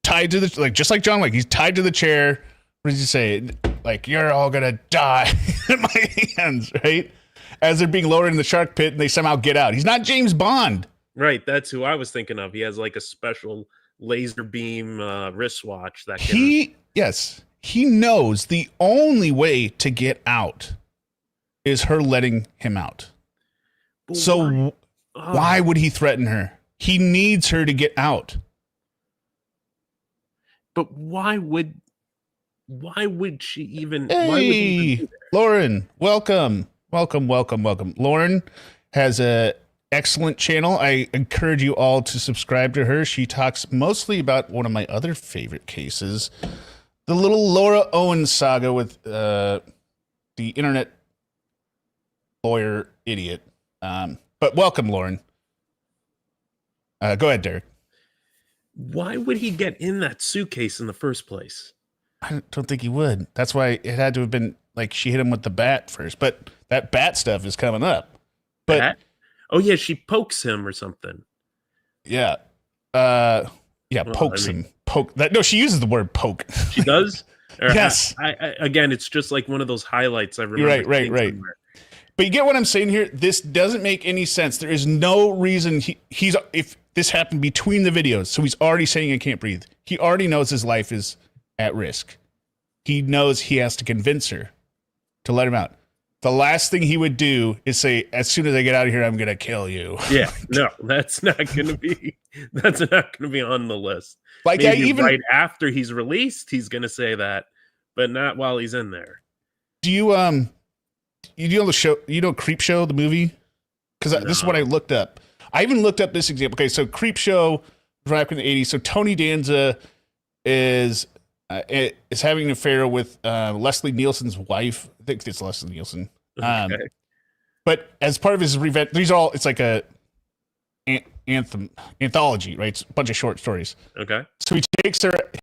tied to the, like, just like John Wick, he's tied to the chair. What does he say? Like, you're all gonna die in my hands, right? As they're being lowered in the shark pit and they somehow get out. He's not James Bond. Right, that's who I was thinking of. He has like a special laser beam wristwatch that can... He knows the only way to get out is her letting him out. But so why would he threaten her? He needs her to get out. But why would she even? Hey, why would he even do that? Lauren, welcome. Lauren has a excellent channel. I encourage you all to subscribe to her. She talks mostly about one of my other favorite cases, the little Laura Owens saga with the internet lawyer idiot. But welcome, Lauren. Go ahead, Derek. Why would he get in that suitcase in the first place? I don't think he would. That's why it had to have been like she hit him with the bat first. But that bat stuff is coming up. But Bat? Oh yeah, she pokes him or something. Yeah. Well, Pokes him. Poke that. No, she uses the word poke. She does? Or Yes. I again, it's just like one of those highlights I remember. Right. somewhere. But you get what I'm saying here? This doesn't make any sense. There is no reason he's if this happened between the videos. So he's already saying I can't breathe. He already knows his life is at risk. He knows he has to convince her to let him out. The last thing he would do is say, as soon as I get out of here, I'm going to kill you. Yeah, no, that's not going to be on the list. Like, Maybe even right after he's released, he's going to say that, but not while he's in there. Do you know the show, Creep Show, the movie? Because this is what I looked up. I even looked up this example. Okay, so Creep Show was back in the 80s. So Tony Danza is having an affair with Leslie Nielsen's wife. I think it's Leslie Nielsen. Okay. But as part of his revenge, it's like a anthology, right? It's a bunch of short stories. Okay. So he takes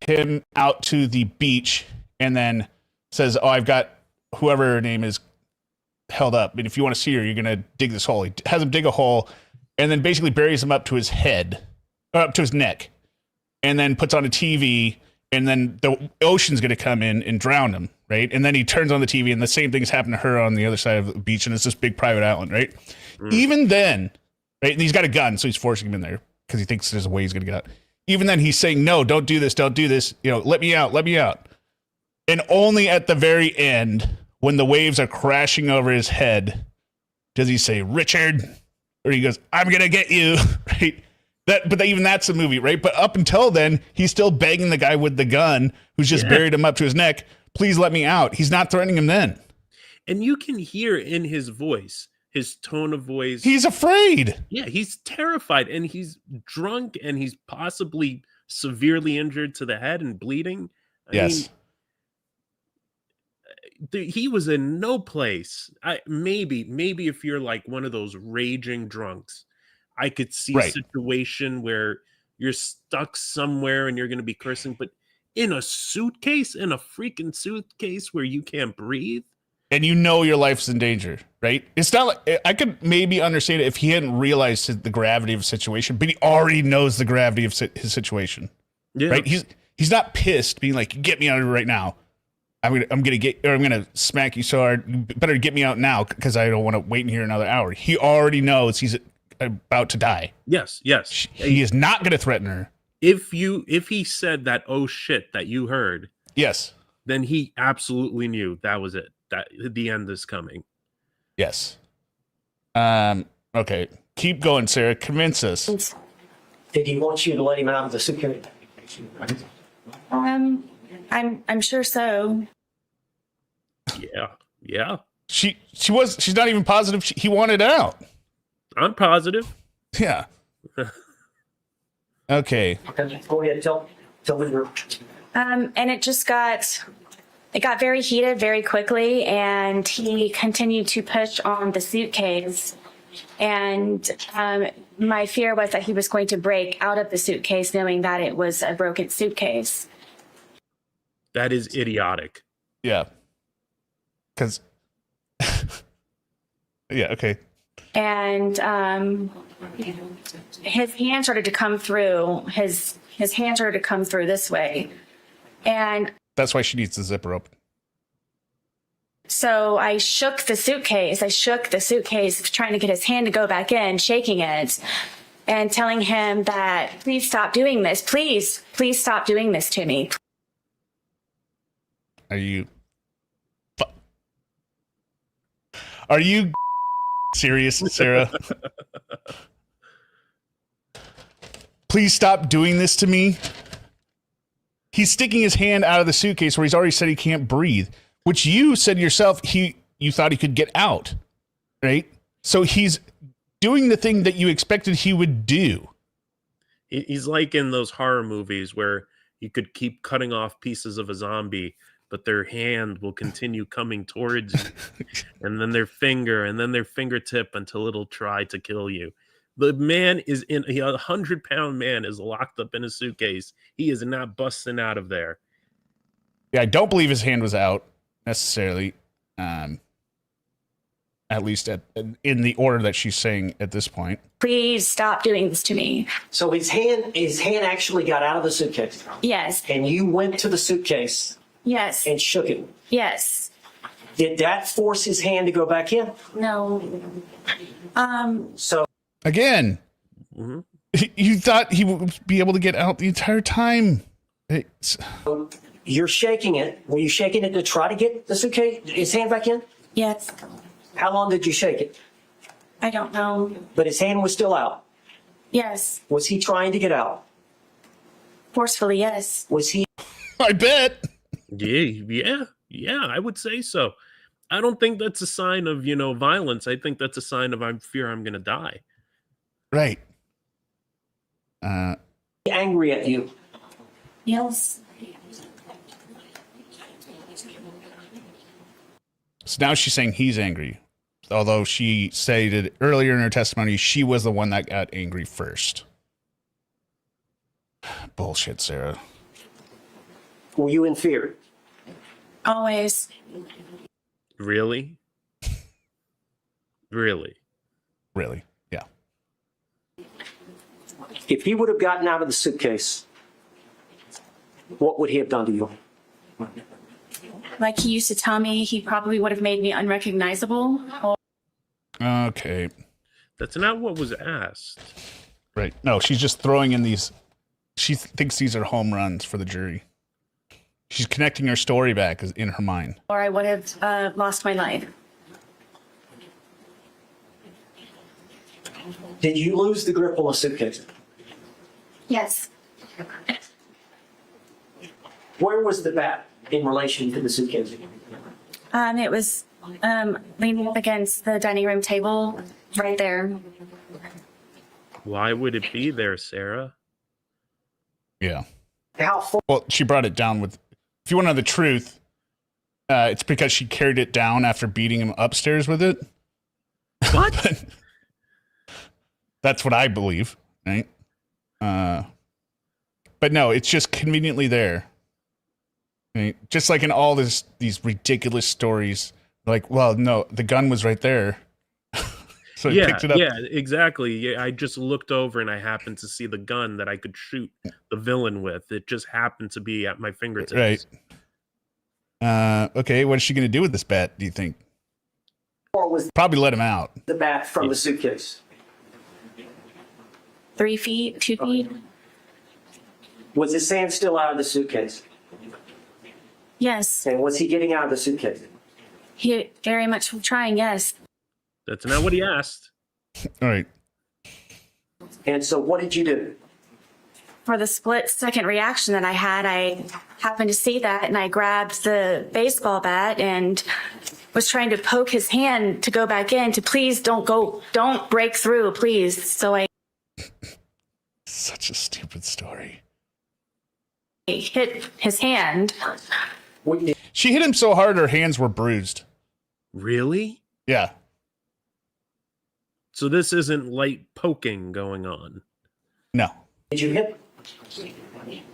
him out to the beach and then says, "Oh, I've got whoever her name is held up, and if you want to see her, you're gonna dig this hole." He has him dig a hole, and then basically buries him up to his head, or up to his neck, and then puts on a TV, and then the ocean's gonna come in and drown him. right? And then he turns on the TV and the same thing's happened to her on the other side of the beach, and it's this big private island, right? Even then, right? And he's got a gun, so he's forcing him in there because he thinks there's a way he's gonna get out. Even then, he's saying, no, don't do this, you know, let me out. And only at the very end, when the waves are crashing over his head, does he say, Richard? Or he goes, I'm gonna get you, right? Even that's a movie, right? But up until then, he's still begging the guy with the gun who's just buried him up to his neck, please let me out. He's not threatening him then. And you can hear in his voice, his tone of voice. He's afraid. Yeah, he's terrified, and he's drunk, and he's possibly severely injured to the head and bleeding. I mean, he was in no place. Maybe if you're like one of those raging drunks, I could see a situation where you're stuck somewhere and you're going to be cursing, but in a freaking suitcase where you can't breathe. And you know your life's in danger, right? It's not like, I could maybe understand it if he hadn't realized the gravity of the situation, but he already knows the gravity of his situation, right? He's not pissed being like, get me out of here right now. I'm gonna smack you so hard. You better get me out now because I don't want to wait in here another hour. He already knows he's about to die. Yes. He is not going to threaten her. If he said that, oh shit, that you heard, yes, then he absolutely knew that was it. That the end is coming. Yes. Okay. Keep going, Sarah. Convince us. Did he want you to let him out of the suitcase? I'm sure so. Yeah. She's not even positive he wanted out. I'm positive. Yeah. Okay. Go ahead. Tell me your. And it got very heated very quickly, and he continued to push on the suitcase. And my fear was that he was going to break out of the suitcase, knowing that it was a broken suitcase. That is idiotic. Yeah. Because. Yeah. Okay. And his hand started to come through. His hand started to come through this way, and that's why she needs the zipper open. So I shook the suitcase, trying to get his hand to go back in, shaking it, and telling him that, please stop doing this. Please stop doing this to me. Are you serious, Sarah? Please stop doing this to me. He's sticking his hand out of the suitcase where he's already said he can't breathe, which you said yourself you thought he could get out, right? So he's doing the thing that you expected he would do. He's like in those horror movies where you could keep cutting off pieces of a zombie, but their hand will continue coming towards you, and then their finger, and then their fingertip until it'll try to kill you. The man is a 100-pound man is locked up in a suitcase. He is not busting out of there. Yeah, I don't believe his hand was out necessarily. At least in the order that she's saying at this point. Please stop doing this to me. So his hand actually got out of the suitcase. Yes. And you went to the suitcase. Yes. And shook it. Yes. Did that force his hand to go back in? No. So again, you thought he would be able to get out the entire time. You're shaking it. Were you shaking it to try to get the suitcase, his hand back in? Yes. How long did you shake it? I don't know. But his hand was still out. Yes. Was he trying to get out? Forcefully, yes. Was he? I bet. Yeah, I would say so. I don't think that's a sign of, violence. I think that's a sign of I fear I'm going to die. Right. Angry at you. Yes. So now she's saying he's angry. Although she stated earlier in her testimony, she was the one that got angry first. Bullshit, Sarah. Were you in fear? Always. Really? Really? Really, yeah. If he would have gotten out of the suitcase, what would he have done to you? Like he used to tell me, he probably would have made me unrecognizable. Okay. That's not what was asked. Right. No, she's just throwing in these. She thinks these are home runs for the jury. She's connecting her story back in her mind. Or I would have lost my life. Did you lose the grip on the suitcase? Yes. Where was the bat in relation to the suitcase? It was leaning up against the dining room table right there. Why would it be there, Sarah? Yeah. How far? Well, she brought it down with. If you want to know the truth, it's because she carried it down after beating him upstairs with it. What? That's what I believe, right? But no, it's just conveniently there. Right? Just like in all these ridiculous stories, like, well, no, the gun was right there. So he picked it up. Yeah, exactly. Yeah, I just looked over and I happened to see the gun that I could shoot the villain with. It just happened to be at my fingertips. Right. Okay, what is she going to do with this bat, do you think? Or was probably let him out. The bat from the suitcase? 3 feet, 2 feet. Was his hand still out of the suitcase? Yes. And was he getting out of the suitcase? He very much was trying, yes. That's not what he asked. All right. And so what did you do? For the split-second reaction that I had, I happened to see that, and I grabbed the baseball bat and was trying to poke his hand to go back in to please don't break through, please. So I Such a stupid story. hit his hand. She hit him so hard her hands were bruised. Really? Yeah. So this isn't light poking going on. No. Did you hit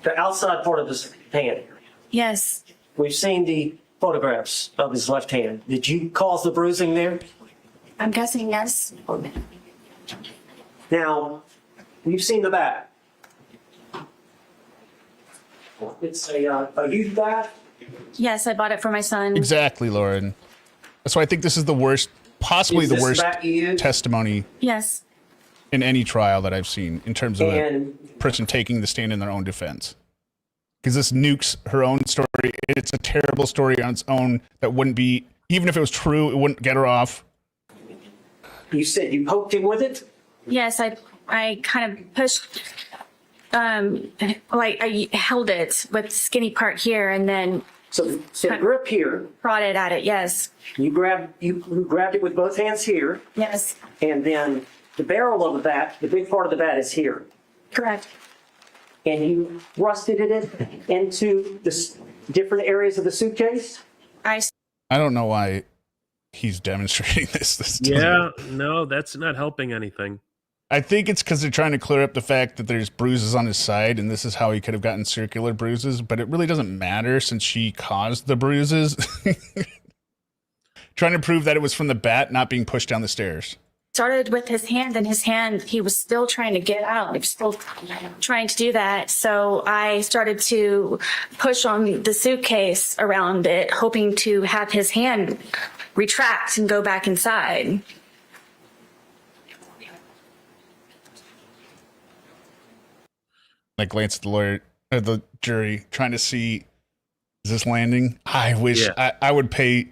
the outside part of his hand? Yes. We've seen the photographs of his left hand. Did you cause the bruising there? I'm guessing yes. Now, you've seen the bat. It's a youth bat. Yes, I bought it for my son. Exactly, Lauren. That's why I think this is the worst, possibly the worst bat you used? testimony Yes. in any trial that I've seen in terms of a person taking the stand in their own defense. Because this nukes her own story. It's a terrible story on its own that wouldn't be, even if it was true, it wouldn't get her off. You said you poked him with it? Yes, I kind of pushed, like I held it with the skinny part here and then. So grip here. Prodded at it, yes. You grabbed it with both hands here. Yes. And then the barrel of the bat, the big part of the bat is here. Correct. And you thrusted it into the different areas of the suitcase? I don't know why he's demonstrating this. Yeah, no, that's not helping anything. I think it's because they're trying to clear up the fact that there's bruises on his side, and this is how he could have gotten circular bruises, but it really doesn't matter since she caused the bruises. Trying to prove that it was from the bat not being pushed down the stairs. Started with his hand, and his hand, he was still trying to get out. He was still trying to do that. So I started to push on the suitcase around it, hoping to have his hand retract and go back inside. I glanced at the lawyer, or the jury, trying to see, is this landing? I wish I would pay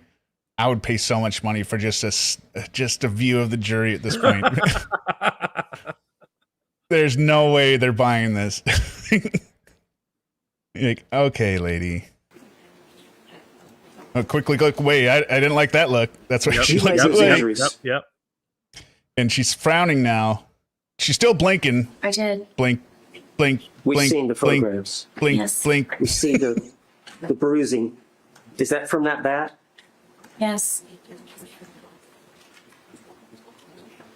so much money for just a view of the jury at this point. There's no way they're buying this. Like, okay, lady. Oh, quickly look away. I didn't like that look. That's what she looks like. Yep. And she's frowning now. She's still blinking. I did. Blink, blink, We've blink, seen the blink, photographs. blink, Yes. blink. We see the bruising. Is that from that bat? Yes.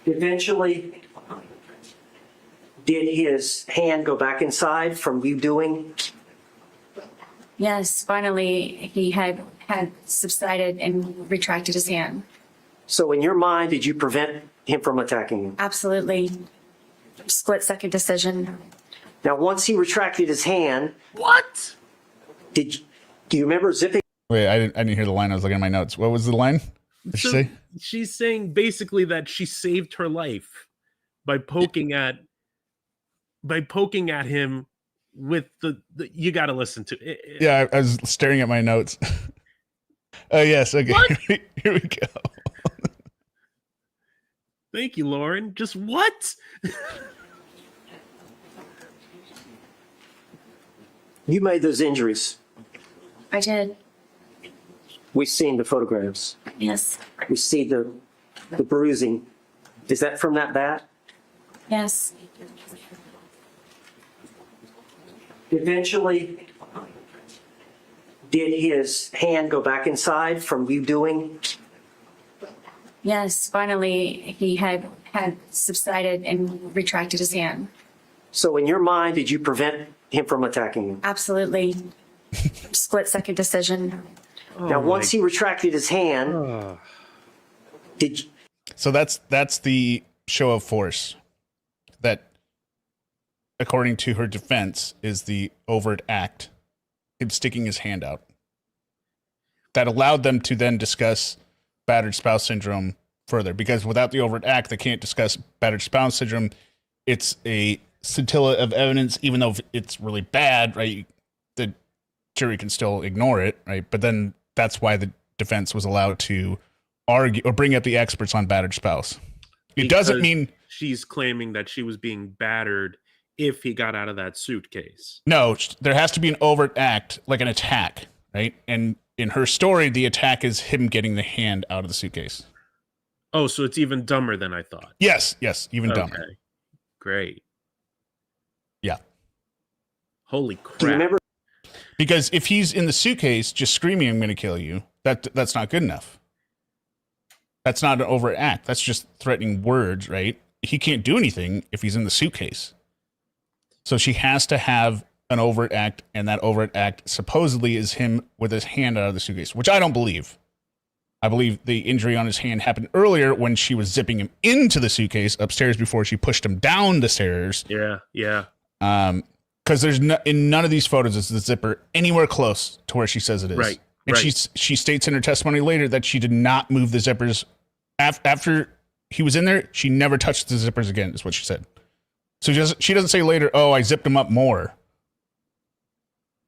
Eventually, did his hand go back inside from you doing? Yes, finally he had subsided and retracted his hand. So in your mind, did you prevent him from attacking you? Absolutely. Split-second decision. Now, once he retracted his hand, what? do you remember zipping Wait, I didn't hear the line. I was looking at my notes. What was the line? Did she say? She's saying basically that she saved her life by poking at him with the you got to listen to it. Yeah, I was staring at my notes. Oh, yes. Okay. Here we go. Thank you, Lauren. Just what? You made those injuries. I did. We've seen the photographs. Yes. We see the bruising. Is that from that bat? Yes. Eventually, did his hand go back inside from you doing? Yes. Finally, he had subsided and retracted his hand. So in your mind, did you prevent him from attacking you? Absolutely. Split-second decision. Now, once he retracted his hand, did you? So that's the show of force that, according to her defense, is the overt act, him sticking his hand out. That allowed them to then discuss battered spouse syndrome further, because without the overt act, they can't discuss battered spouse syndrome. It's a scintilla of evidence, even though it's really bad, right? The jury can still ignore it, right? But then that's why the defense was allowed to argue or bring up the experts on battered spouse. It doesn't mean she's claiming that she was being battered if he got out of that suitcase. No, there has to be an overt act, like an attack, right? And in her story, the attack is him getting the hand out of the suitcase. Oh, so it's even dumber than I thought. Yes, even dumber. Great. Yeah. Holy crap. Do you remember? Because if he's in the suitcase just screaming, "I'm going to kill you," that's not good enough. That's not an overt act. That's just threatening words, right? He can't do anything if he's in the suitcase. So she has to have an overt act, and that overt act supposedly is him with his hand out of the suitcase, which I don't believe. I believe the injury on his hand happened earlier when she was zipping him into the suitcase upstairs before she pushed him down the stairs. Yeah. Because there's in none of these photos is the zipper anywhere close to where she says it is. Right. And she states in her testimony later that she did not move the zippers after he was in there. She never touched the zippers again, is what she said. So she doesn't say later, "Oh, I zipped them up more."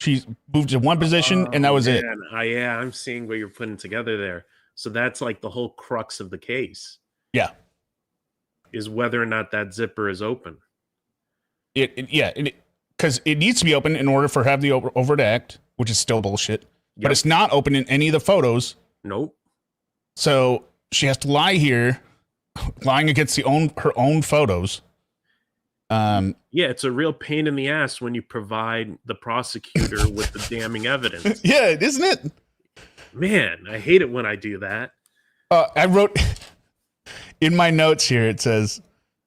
She moved to one position and that was it. I'm seeing what you're putting together there. So that's like the whole crux of the case. Yeah. Is whether or not that zipper is open. Because it needs to be open in order for her to have the overt act, which is still bullshit. But it's not open in any of the photos. Nope. So she has to lie here, lying against her own photos. Yeah, it's a real pain in the ass when you provide the prosecutor with the damning evidence. Yeah, isn't it? Man, I hate it when I do that. I wrote in my notes here, it says,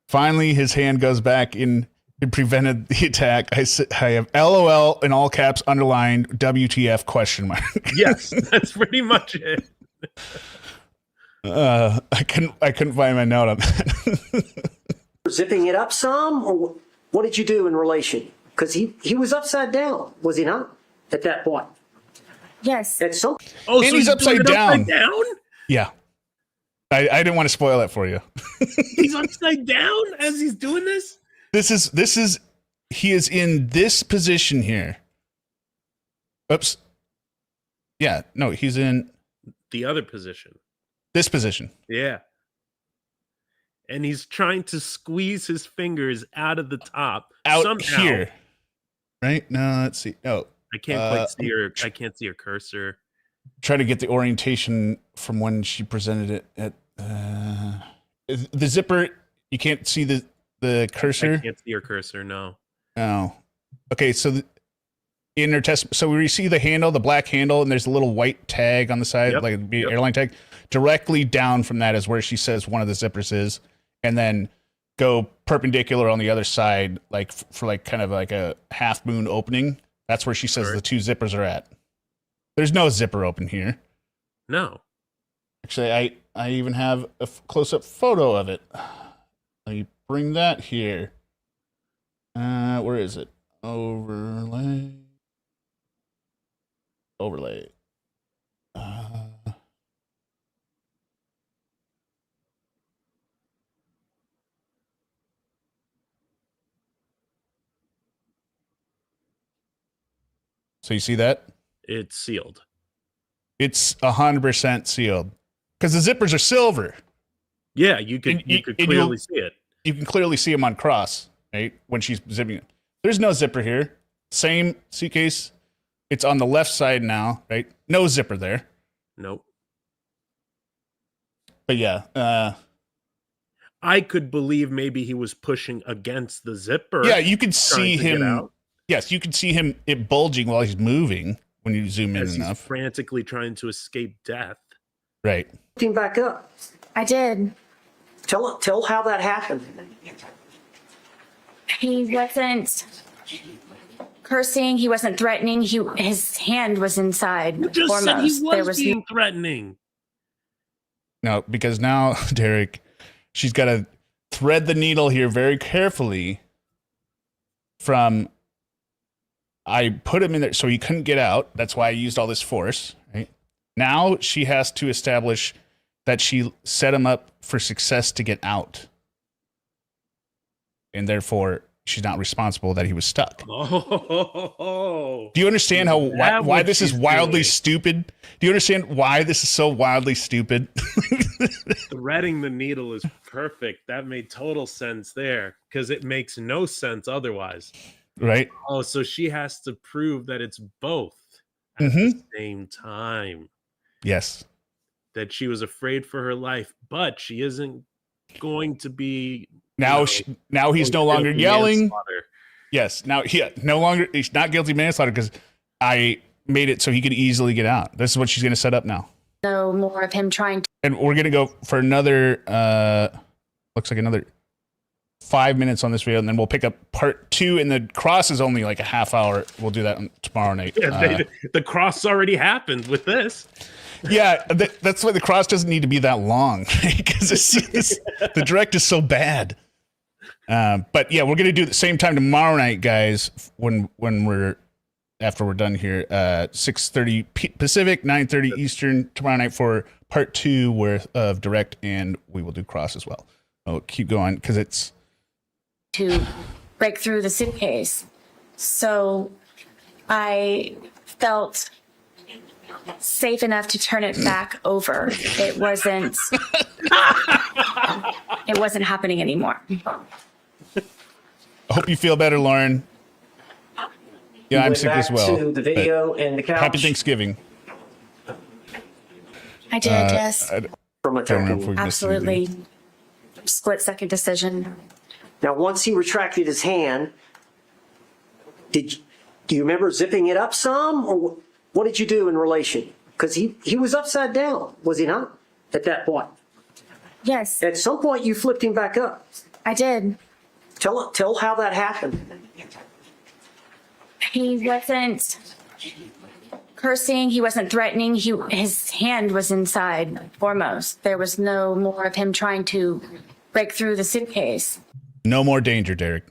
finally his hand goes back in. It prevented the attack. I have LOL in all caps underlined WTF question mark. Yes, that's pretty much it. I couldn't find my note on that. Zipping it up some, or what did you do in relation? Because he was upside down, was he not? At that point. Yes. At some. Oh, and so he's upside down. Down? Yeah. I didn't want to spoil that for you. He's upside down as he's doing this? He is in this position here. Oops. Yeah, no, he's in the other position. This position. Yeah. And he's trying to squeeze his fingers out of the top. Out somehow. Here. Right? No, let's see. Oh. I can't quite see her. I can't see her cursor. Try to get the orientation from when she presented it at the zipper. You can't see the cursor. I can't see her cursor. No. Oh. Okay. So in her test, so we see the handle, the black handle, and there's a little white tag on the side, like an airline tag. Directly down from that is where she says one of the zippers is, and then go perpendicular on the other side, like for like kind of like a half moon opening. That's where she says the two zippers are at. There's no zipper open here. No. Actually, I even have a close-up photo of it. Let me bring that here. Where is it? Overlay. So you see that? It's sealed. It's 100% sealed because the zippers are silver. Yeah, you could clearly see it. You can clearly see them on cross, right? When she's zipping it. There's no zipper here. Same suitcase. It's on the left side now, right? No zipper there. Nope. But yeah, I could believe maybe he was pushing against the zipper. Yeah, you could see him. Yes, you can see him it bulging while he's moving when you zoom in enough. He's frantically trying to escape death. Right. Him back up. I did. Tell how that happened. He wasn't cursing. He wasn't threatening. His hand was inside. You just foremost. said he was being threatening. No, because now, Derek, she's got to thread the needle here very carefully from, I put him in there so he couldn't get out. That's why I used all this force. Right? Now she has to establish that she set him up for success to get out. And therefore, she's not responsible that he was stuck. Oh. Do you understand why this is wildly stupid? Do you understand why this is so wildly stupid? Threading the needle is perfect. That made total sense there because it makes no sense otherwise. Right. Oh, so she has to prove that it's both at the same time. Yes. That she was afraid for her life, but she isn't going to be. Now he's no longer yelling. Yes. Now no longer he's not guilty manslaughter because I made it so he could easily get out. This is what she's going to set up now. No more of him trying to. And we're going to go for another looks like another 5 minutes on this video, and then we'll pick up part 2. And the cross is only like a half hour. We'll do that tomorrow night. Yeah, the cross already happened with this. Yeah, that's why the cross doesn't need to be that long because the direct is so bad. But yeah, we're gonna do it at the same time tomorrow night, guys. When after we're done here, 6:30 Pacific, 9:30 Eastern tomorrow night for part 2 of direct, and we will do cross as well. I'll keep going because it's to break through the suitcase. So I felt safe enough to turn it back over. It wasn't happening anymore. I hope you feel better, Lauren. Yeah, I'm sick as well. To the video and the couch. Happy Thanksgiving. I did, yes. From a Absolutely. Split-second decision. Now, once he retracted his hand, do you remember zipping it up some, or what did you do in relation? Because he was upside down, was he not? At that point. Yes. At some point, you flipped him back up. I did. Tell how that happened. He wasn't cursing. He wasn't threatening. His hand was inside foremost. There was no more of him trying to break through the suitcase. No more danger, Derek.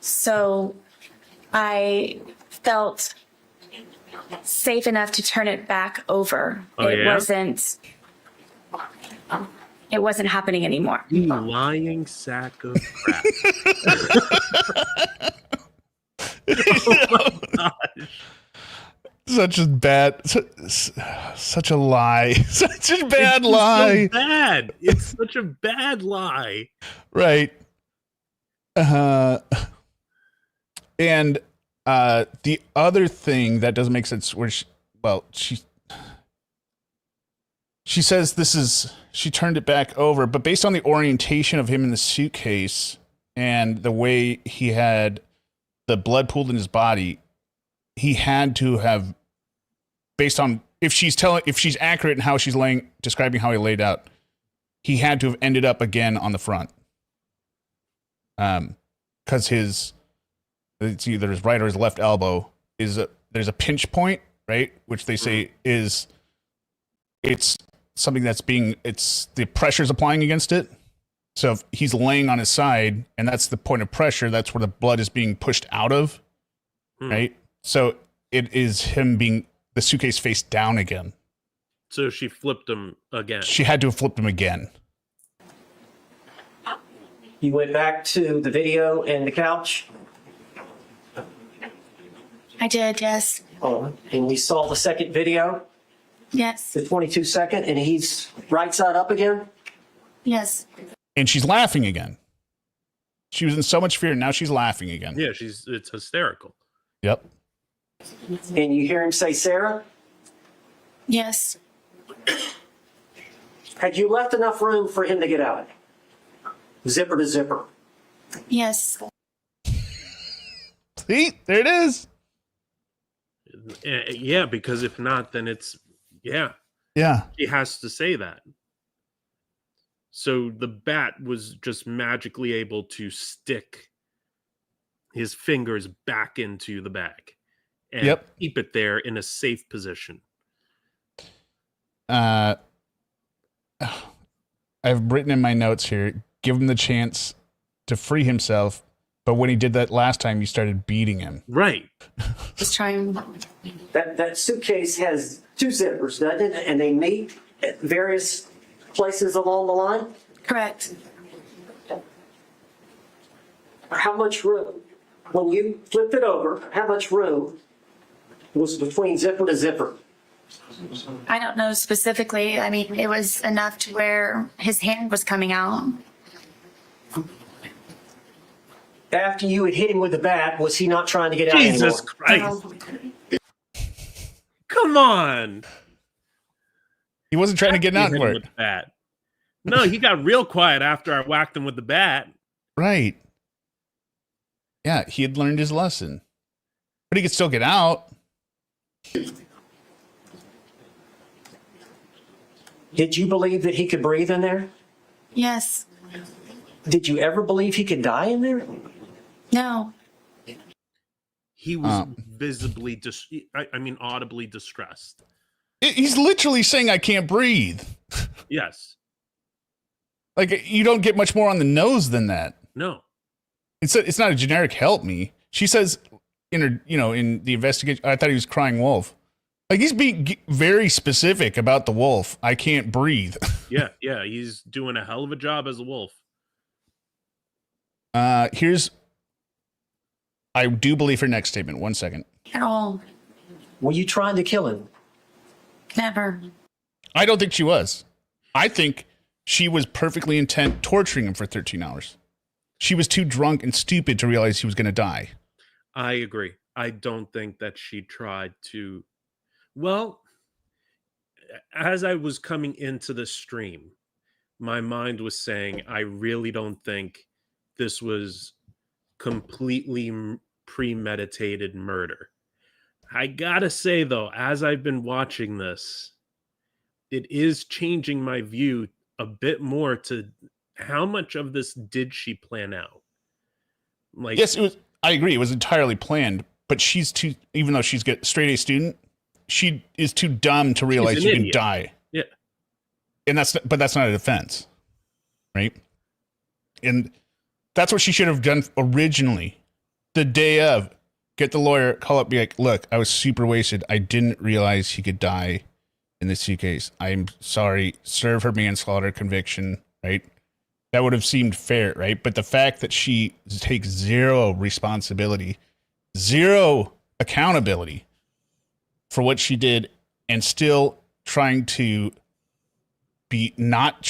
So I felt safe enough to turn it back over. It wasn't happening anymore. You lying sack of crap. Oh my gosh. Such a lie. Such a bad lie. So bad. It's such a bad lie. Right. And the other thing that doesn't make sense, where she says she turned it back over, but based on the orientation of him in the suitcase and the way he had the blood pooled in his body, he had to have, based on if she's accurate in how she's describing how he laid out, he had to have ended up again on the front. Because it's either his right or his left elbow there's a pinch point, right? Which they say it's something the pressure's applying against it. So if he's laying on his side and that's the point of pressure, that's where the blood is being pushed out of, right? So it is him being the suitcase face down again. So she flipped him again. She had to have flipped him again. You went back to the video and the couch. I did, yes. And we saw the second video, Yes. the 22-second, and he's right side up again? Yes. And she's laughing again. She was in so much fear, and now she's laughing again. Yeah, it's hysterical. Yep. And you hear him say, Sarah? Yes. Had you left enough room for him to get out? Zipper to zipper. Yes. See, there it is. Yeah, because if not, then it's, yeah. Yeah. He has to say that. So the bat was just magically able to stick his fingers back into the bag and keep it there in a safe position. I've written in my notes here, give him the chance to free himself, but when he did that last time, you started beating him. Right. Just trying. That suitcase has 2 zippers, doesn't it? And they meet at various places along the line? Correct. How much room, when you flipped it over, how much room was between zipper to zipper? I don't know specifically. I mean, it was enough to where his hand was coming out. After you had hit him with the bat, was he not trying to get out Jesus anymore? Christ. Come on. He wasn't trying to get out with the bat. No, he got real quiet after I whacked him with the bat. Right. Yeah, he had learned his lesson. But he could still get out. Did you believe that he could breathe in there? Yes. Did you ever believe he could die in there? No. He was visibly, audibly distressed. He's literally saying, I can't breathe. Yes. Like, you don't get much more on the nose than that. No. It's not a generic help me. She says in her, in the investigation, I thought he was crying wolf. Like, he's being very specific about the wolf. I can't breathe. Yeah, he's doing a hell of a job as a wolf. I do believe her next statement. 1 second. At all. Were you trying to kill him? Never. I don't think she was. I think she was perfectly intent torturing him for 13 hours. She was too drunk and stupid to realize he was going to die. I agree. I don't think that she tried to. Well, as I was coming into the stream, my mind was saying, I really don't think this was completely premeditated murder. I gotta say, though, as I've been watching this, it is changing my view a bit more to how much of this did she plan out? Like, yes, it was. I agree. It was entirely planned, but she's too, even though she's a straight A student, she is too dumb to realize you can die. Yeah. And that's not a defense. Right. And that's what she should have done originally. The day of, get the lawyer, call up, be like, look, I was super wasted. I didn't realize he could die in the suitcase. I'm sorry. Serve her manslaughter conviction. Right. That would have seemed fair. Right. But the fact that she takes zero responsibility, zero accountability for what she did, and still trying to be not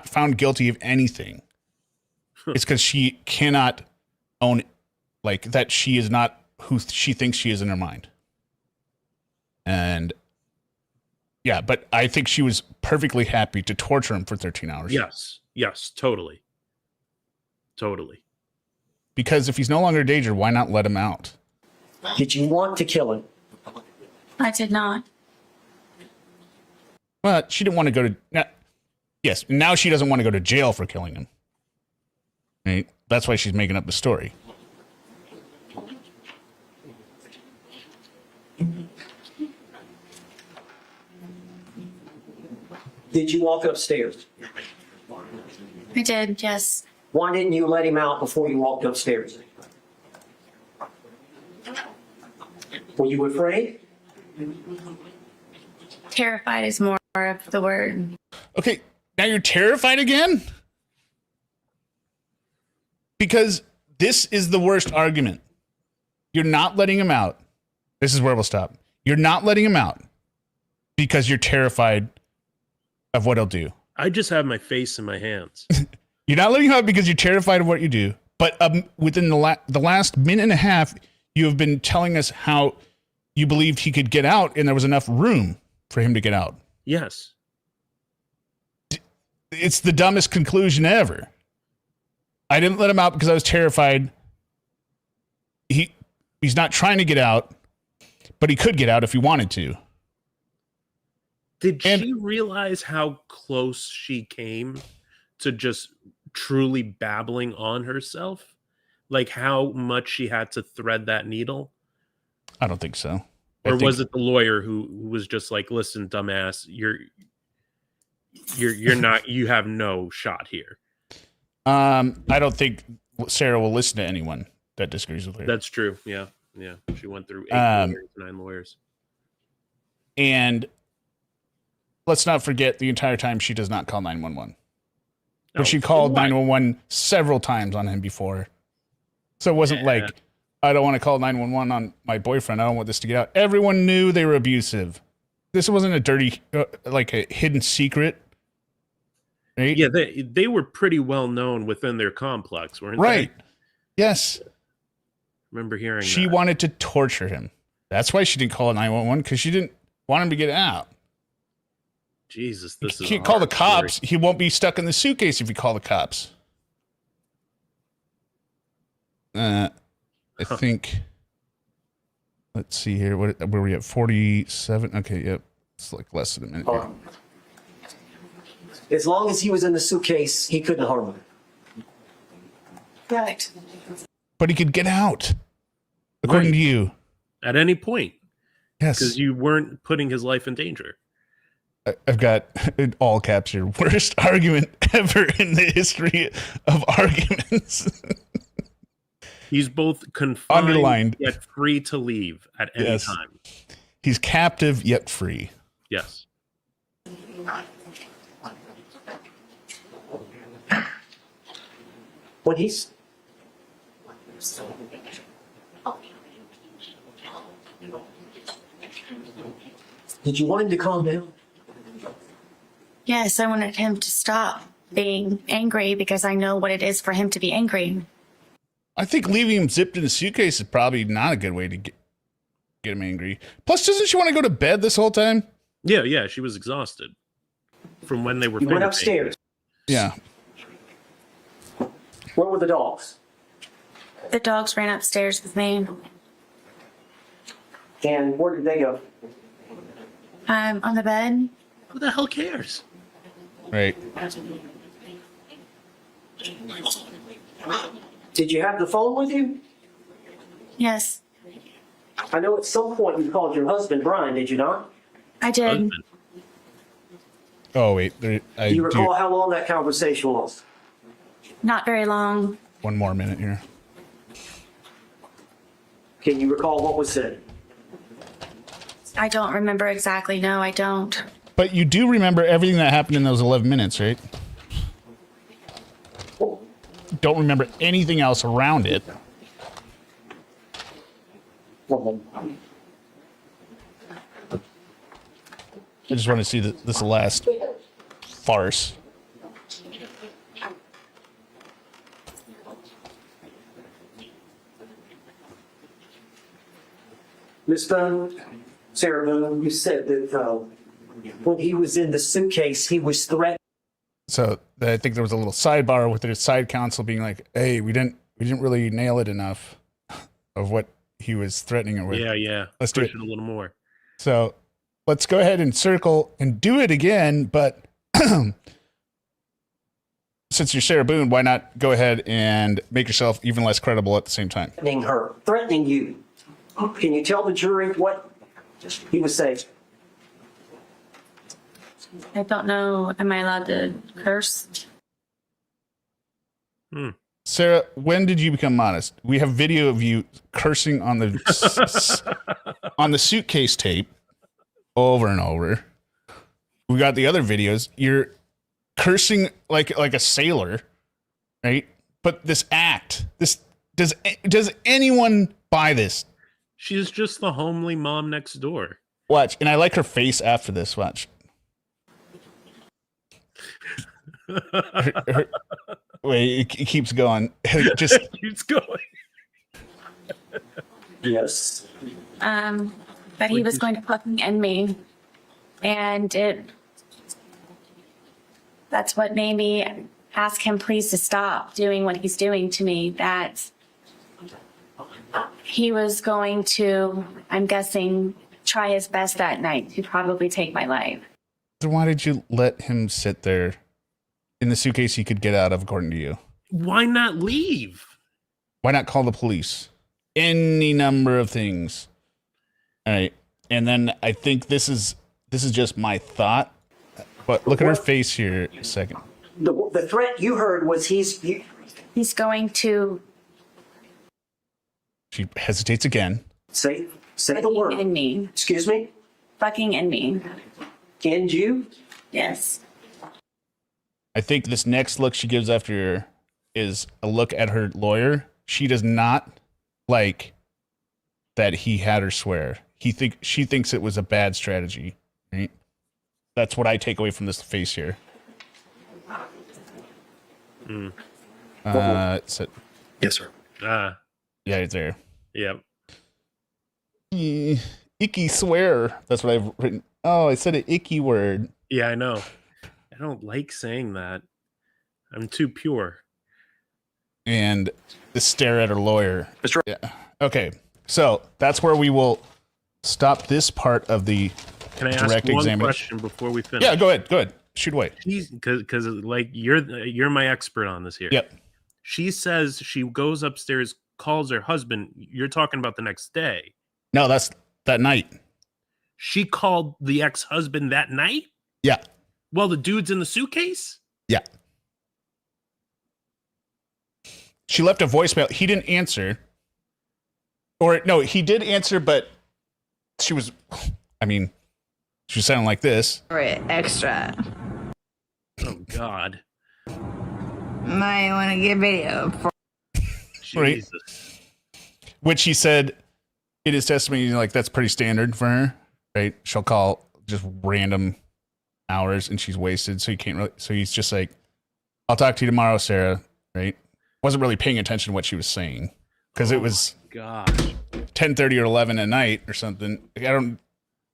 found guilty of anything. It's because she cannot own, like, that she is not who she thinks she is in her mind. And yeah, but I think she was perfectly happy to torture him for 13 hours. Yes, totally. Because if he's no longer a danger, why not let him out? Did you want to kill him? I did not. Well, she didn't want to go to. Yes, now she doesn't want to go to jail for killing him. Right? That's why she's making up the story. Did you walk upstairs? I did, yes. Why didn't you let him out before you walked upstairs? Were you afraid? Terrified is more of the word. Okay, now you're terrified again? Because this is the worst argument. You're not letting him out. This is where we'll stop. You're not letting him out because you're terrified of what he'll do. I just have my face in my hands. You're not letting him out because you're terrified of what you do. But within the last minute and a half, you have been telling us how you believed he could get out and there was enough room for him to get out. Yes. It's the dumbest conclusion ever. I didn't let him out because I was terrified. He's not trying to get out, but he could get out if he wanted to. Did she realize how close she came to just truly babbling on herself? Like how much she had to thread that needle? I don't think so. Or was it the lawyer who was just like, listen, dumbass, you're not, you have no shot here. I don't think Sarah will listen to anyone that disagrees with her. That's true. Yeah. Yeah. She went through 9 lawyers. And let's not forget the entire time she does not call 911. But she called 911 several times on him before. So it wasn't like, I don't want to call 911 on my boyfriend. I don't want this to get out. Everyone knew they were abusive. This wasn't a dirty, like a hidden secret. Right? Yeah, they were pretty well known within their complex, weren't they? Right. Yes. Remember hearing she wanted to torture him. That's why she didn't call 911, because she didn't want him to get out. Jesus, this is. He can't call the cops. Story. He won't be stuck in the suitcase if you call the cops. I think. Let's see here. Where were we at? 47. Okay, yep. It's like less than a minute. As long as he was in the suitcase, he couldn't harm her. Right. But he could get out, according to you. At any point. Yes. Because you weren't putting his life in danger. I've got in all caps here. Worst argument ever in the history of arguments. He's both confined Underlined. Yet free to leave at any time. He's captive yet free. Yes. When he's Did you want him to calm down? Yes, I wanted him to stop being angry because I know what it is for him to be angry. I think leaving him zipped in a suitcase is probably not a good way to get him angry. Plus, doesn't she want to go to bed this whole time? Yeah, she was exhausted from when they were. He went upstairs. Yeah. Where were the dogs? The dogs ran upstairs with me. And where did they go? On the bed. Who the hell cares? Right. Did you have the phone with you? Yes. I know at some point you called your husband, Brian, did you not? I did. Oh, wait. Do you recall how long that conversation was? Not very long. One more minute here. Can you recall what was said? I don't remember exactly. No, I don't. But you do remember everything that happened in those 11 minutes, right? Don't remember anything else around it. I just want to see this last farce. Miss Boone, Sarah Boone, you said that when he was in the suitcase, he was threatened. So I think there was a little sidebar with their side counsel being like, "Hey, we didn't really nail it enough of what he was threatening her with." Yeah. Let's do push it a little more. So let's go ahead and circle and do it again. But since you're Sarah Boone, why not go ahead and make yourself even less credible at the same time? Threatening you. Can you tell the jury what he was saying? I don't know. Am I allowed to curse? Sarah, when did you become modest? We have video of you cursing on the on the suitcase tape over and over. We got the other videos. You're cursing like a sailor, right? But this act, does anyone buy this? She's just the homely mom next door. Watch, and I like her face after this. Watch. Wait, it keeps going. Just It keeps going. Yes. That he was going to fucking end me. And that's what made me ask him please to stop doing what he's doing to me. That he was going to, I'm guessing, try his best that night to probably take my life. Then why did you let him sit there in the suitcase he could get out of, according to you? Why not leave? Why not call the police? Any number of things. All right. And then I think this is just my thought. But look at her face here a second. The threat you heard was he's going to. She hesitates again. Say the word. End me. Excuse me? Fucking end me. End you? Yes. I think this next look she gives after her is a look at her lawyer. She does not like that he had her swear. She thinks it was a bad strategy. Right? That's what I take away from this face here. Yes, sir. Yeah, it's there. Yep. Icky swear. That's what I've written. Oh, I said an icky word. Yeah, I know. I don't like saying that. I'm too pure. And the stare at her lawyer. Yeah. Okay, so that's where we will stop this part of the Can I ask direct one examination. question before we finish? Yeah, go ahead. Shoot away. Because like you're my expert on this here. Yep. She says she goes upstairs, calls her husband. You're talking about the next day. No, that's that night. She called the ex-husband that night? Yeah. Well, the dude's in the suitcase? Yeah. She left a voicemail. He didn't answer. Or no, he did answer, but she was sounding like this. Right, extra. Oh God. Might want to get video for. Right. Which he said in his testimony, like that's pretty standard for her, right? She'll call just random hours and she's wasted, so you can't really. So he's just like, "I'll talk to you tomorrow, Sarah." Right? Wasn't really paying attention to what she was saying because it was God 10:30 or 11 at night or something. I don't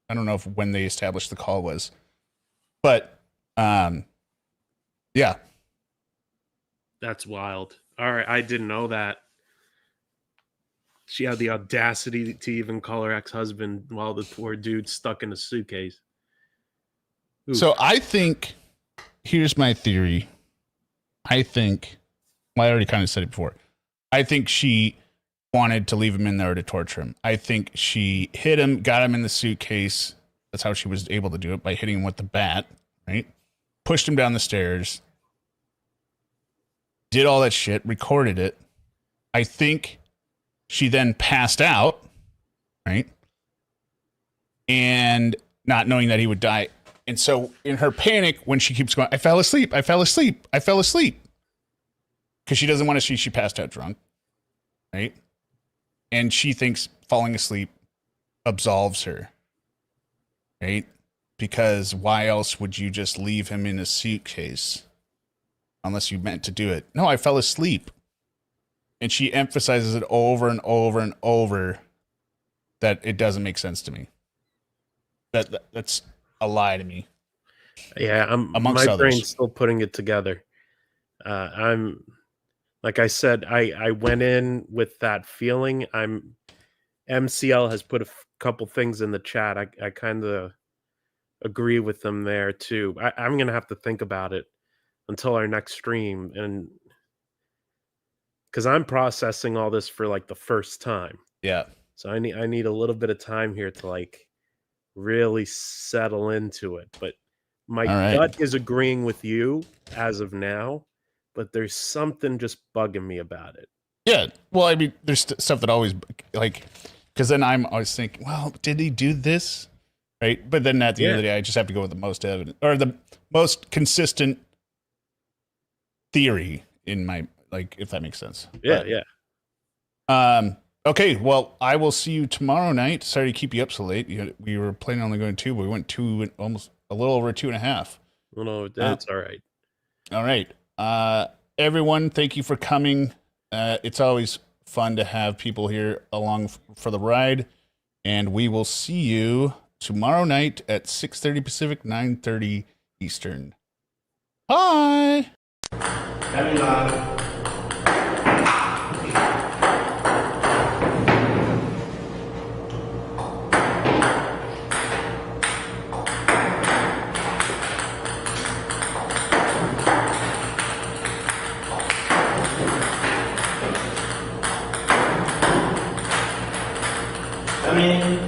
know if when they established the call was, but yeah. That's wild. All right, I didn't know that. She had the audacity to even call her ex-husband while the poor dude's stuck in a suitcase. Oof. So I think, here's my theory. I already kind of said it before. I think she wanted to leave him in there to torture him. I think she hit him, got him in the suitcase. That's how she was able to do it, by hitting him with the bat, right? Pushed him down the stairs. Did all that shit, recorded it. I think she then passed out, right? And not knowing that he would die. And so in her panic, when she keeps going, I fell asleep. Because she doesn't want to see she passed out drunk, right? And she thinks falling asleep absolves her, right? Because why else would you just leave him in a suitcase? Unless you meant to do it. No, I fell asleep. And she emphasizes it over and over and over that it doesn't make sense to me. That's a lie to me. Yeah, my brain's still putting it together. I'm like I said, I went in with that feeling. MCL has put a couple things in the chat. I kind of agree with them there too. I'm gonna have to think about it until our next stream, and because I'm processing all this for like the first time. Yeah. So I need a little bit of time here to like really settle into it. But my gut is agreeing with you as of now, but there's something just bugging me about it. Yeah. Well, I mean, there's stuff that always like, because then I'm always thinking, well, did he do this? Right. But then at the end of the day, I just have to go with the most evident or the most consistent theory in my, like, if that makes sense. Yeah. But, Okay, well, I will see you tomorrow night. Sorry to keep you up so late. We were planning on only going 2, but we went 2, almost a little over 2.5. Well, no, that's all right. All right. Everyone, thank you for coming. It's always fun to have people here along for the ride. And we will see you tomorrow night at 6:30 Pacific, 9:30 Eastern. Bye. Come in.